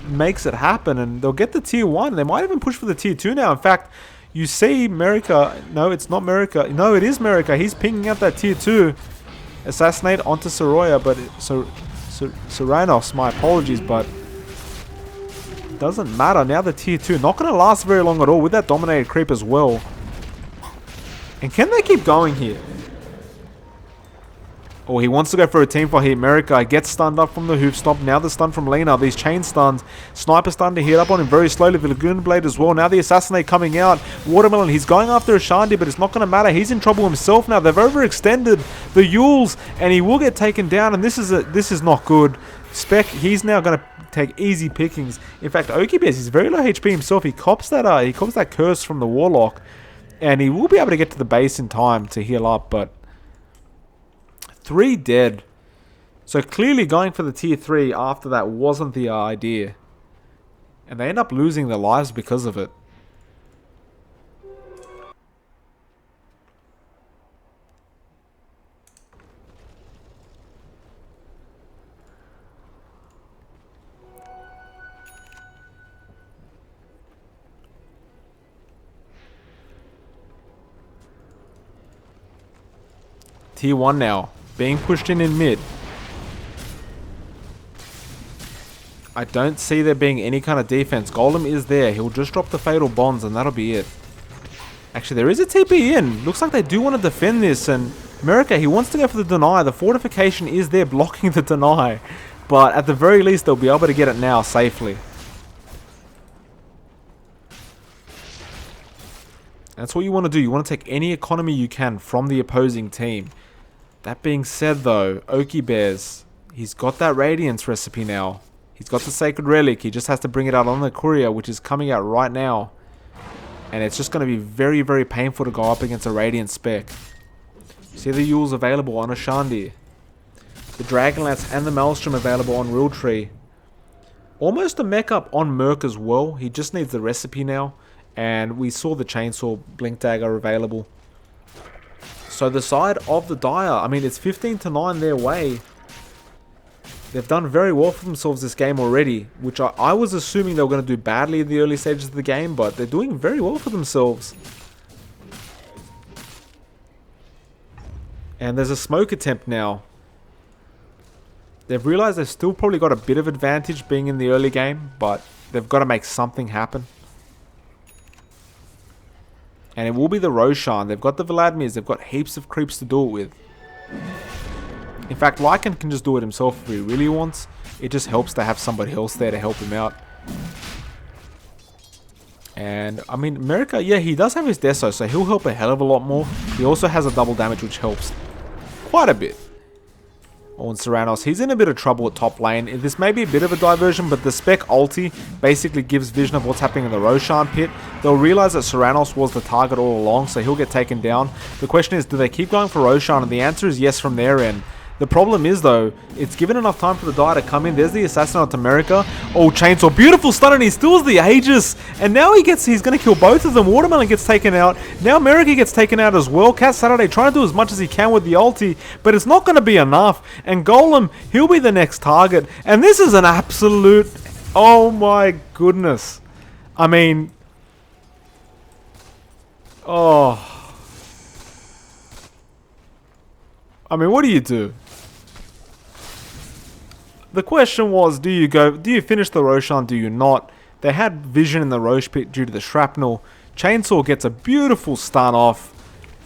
Speaker 1: makes it happen, and they'll get the tier 1. They might even push for the tier 2 now. In fact, you see Merica. No, it's not Merica. No, it is Merica. He's pinging out that tier 2. Assassinate onto Soroya, but Serranos, my apologies, but doesn't matter. Now the tier 2 not going to last very long at all with that dominated creep as well. And can they keep going here? Oh, he wants to go for a team fight here. America gets stunned up from the hoof stomp. Now the stun from Lena. These chain stuns. Sniper starting to hit up on him very slowly. The Lagoon Blade as well. Now the Assassinate coming out. Watermelon, he's going after Ashandi, but it's not going to matter. He's in trouble himself now. They've overextended the Yules, and he will get taken down, and this is not good. Spec, he's now going to take easy pickings. In fact, Okie Bears, he's very low HP himself. He cops that curse from the Warlock, and he will be able to get to the base in time to heal up, but 3 dead. So clearly going for the tier 3 after that wasn't the idea. And they end up losing their lives because of it. Tier 1 now. Being pushed in mid. I don't see there being any kind of defense. Golem is there. He'll just drop the Fatal Bonds and that'll be it. Actually, there is a TP in. Looks like they do want to defend this. And America, he wants to go for the deny. The fortification is there blocking the deny. But at the very least, they'll be able to get it now safely. That's what you want to do. You want to take any economy you can from the opposing team. That being said, though, Okie Bears, he's got that Radiance recipe now. He's got the Sacred Relic. He just has to bring it out on the Courier, which is coming out right now. And it's just going to be very, very painful to go up against a Radiant spec. See the Yules available on Ashandi. The Dragonlance and the Maelstrom available on Realtree. Almost a mech up on Merc as well. He just needs the recipe now. And we saw the Chainsaw Blink Dagger available. So the side of the Dire, I mean, it's 15-9 their way. They've done very well for themselves this game already, which I was assuming they were going to do badly in the early stages of the game, but they're doing very well for themselves. And there's a smoke attempt now. They've realized they've still probably got a bit of advantage being in the early game, but they've got to make something happen. And it will be the Roshan. They've got the Vladimirs. They've got heaps of creeps to do it with. In fact, Lycan can just do it himself if he really wants. It just helps to have somebody else there to help him out. And, I mean, America, yeah, he does have his Deso, so he'll help a hell of a lot more. He also has a double damage, which helps quite a bit. On Serranos, he's in a bit of trouble at top lane. This may be a bit of a diversion, but the spec ulti basically gives vision of what's happening in the Roshan pit. They'll realize that Serranos was the target all along, so he'll get taken down. The question is, do they keep going for Roshan? And the answer is yes from their end. The problem is, though, it's given enough time for the Dire to come in. There's the Assassin onto America. Oh, Chainsaw. Beautiful stun, and he steals the Aegis. And now he's going to kill both of them. Watermelon gets taken out. Now America gets taken out as well. Cat Saturday trying to do as much as he can with the ulti, but it's not going to be enough. And Golem, he'll be the next target. And this is an absolute... Oh, my goodness. I mean... Oh... I mean, what do you do? The question was, do you finish the Roshan, do you not? They had vision in the Roche pit due to the shrapnel. Chainsaw gets a beautiful stun off.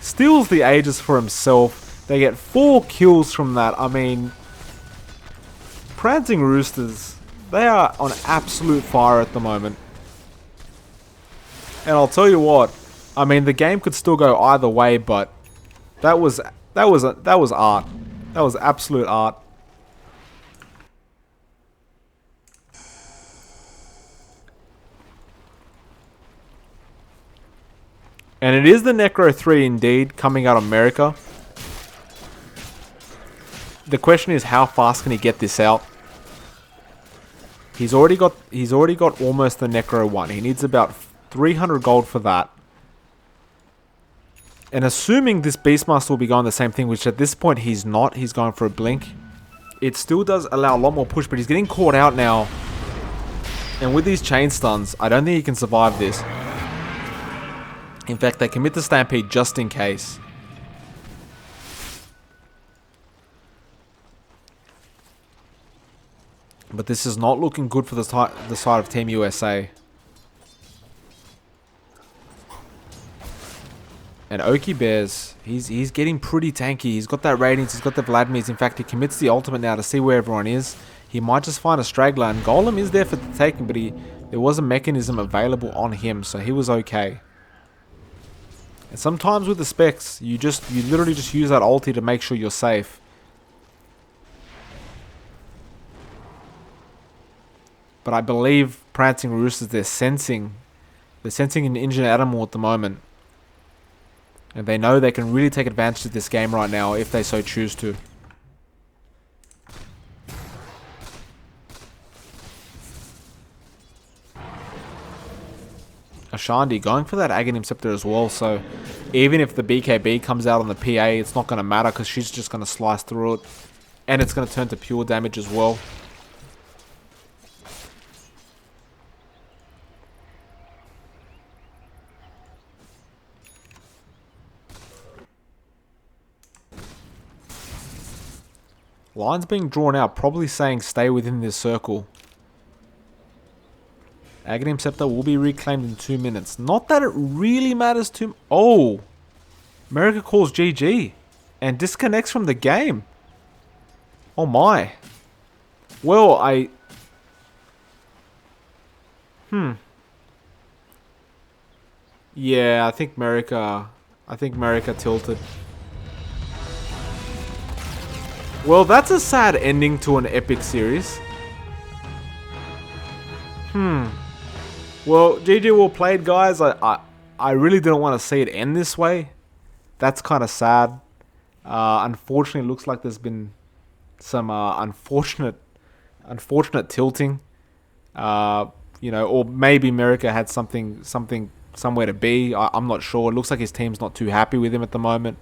Speaker 1: Steals the Aegis for himself. They get 4 kills from that. I mean, Prancing Roosters, they are on absolute fire at the moment. And I'll tell you what, I mean, the game could still go either way, but that was art. That was absolute art. And it is the Necro 3 indeed, coming out of America. The question is, how fast can he get this out? He's already got almost the Necro 1. He needs about 300 gold for that. And assuming this Beastmaster will be going the same thing, which at this point he's not. He's going for a blink. It still does allow a lot more push, but he's getting caught out now. And with these chain stuns, I don't think he can survive this. In fact, they commit the Stampede just in case. But this is not looking good for the side of Team USA. And Oki Bears, he's getting pretty tanky. He's got that Radiance, he's got the Vladimirs. In fact, he commits the ultimate now to see where everyone is. He might just find a straggler. And Golem is there for the taking, but there was a mechanism available on him, so he was okay. And sometimes with the specs, you literally just use that ulti to make sure you're safe. But I believe Prancing Roosters, they're sensing an injured animal at the moment. And they know they can really take advantage of this game right now if they so choose to. Ashandi going for that Aghanim Scepter as well, so even if the BKB comes out on the PA, it's not going to matter because she's just going to slice through it. And it's going to turn to pure damage as well. Lines being drawn out, probably saying stay within this circle. Aghanim Scepter will be reclaimed in 2 minutes. Not that it really matters to... Oh! America calls GG. And disconnects from the game. Oh my. Well, Yeah, I think America tilted. Well, that's a sad ending to an epic series. Well, GG well played, guys. I really didn't want to see it end this way. That's kind of sad. Unfortunately, it looks like there's been some unfortunate tilting. Or maybe America had something somewhere to be. I'm not sure. It looks like his team's not too happy with him at the moment.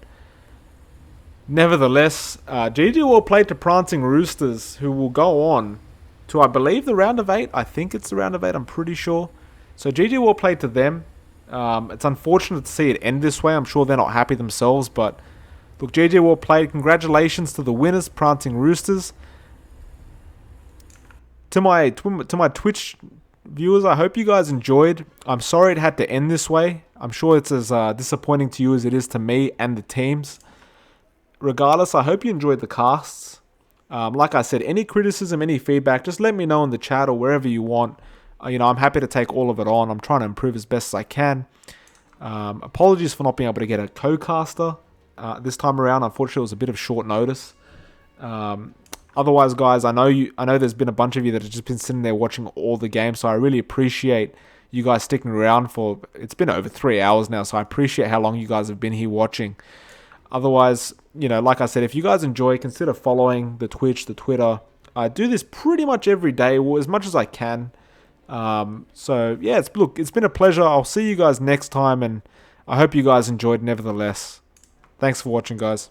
Speaker 1: Nevertheless, GG well played to Prancing Roosters, who will go on to, I believe, the round of 8. I think it's the round of 8. I'm pretty sure. So GG well played to them. It's unfortunate to see it end this way. I'm sure they're not happy themselves, but look, GG well played. Congratulations to the winners, Prancing Roosters. To my Twitch viewers, I hope you guys enjoyed. I'm sorry it had to end this way. I'm sure it's as disappointing to you as it is to me and the teams. Regardless, I hope you enjoyed the casts. Like I said, any criticism, any feedback, just let me know in the chat or wherever you want. I'm happy to take all of it on. I'm trying to improve as best as I can. Apologies for not being able to get a co-caster this time around. Unfortunately, it was a bit of short notice. Otherwise, guys, I know there's been a bunch of you that have just been sitting there watching all the games, so I really appreciate you guys sticking around for... It's been over 3 hours now, so I appreciate how long you guys have been here watching. Otherwise, like I said, if you guys enjoy, consider following the Twitch, the Twitter. I do this pretty much every day, or as much as I can. So, yeah, it's been a pleasure. I'll see you guys next time, and I hope you guys enjoyed nevertheless. Thanks for watching, guys.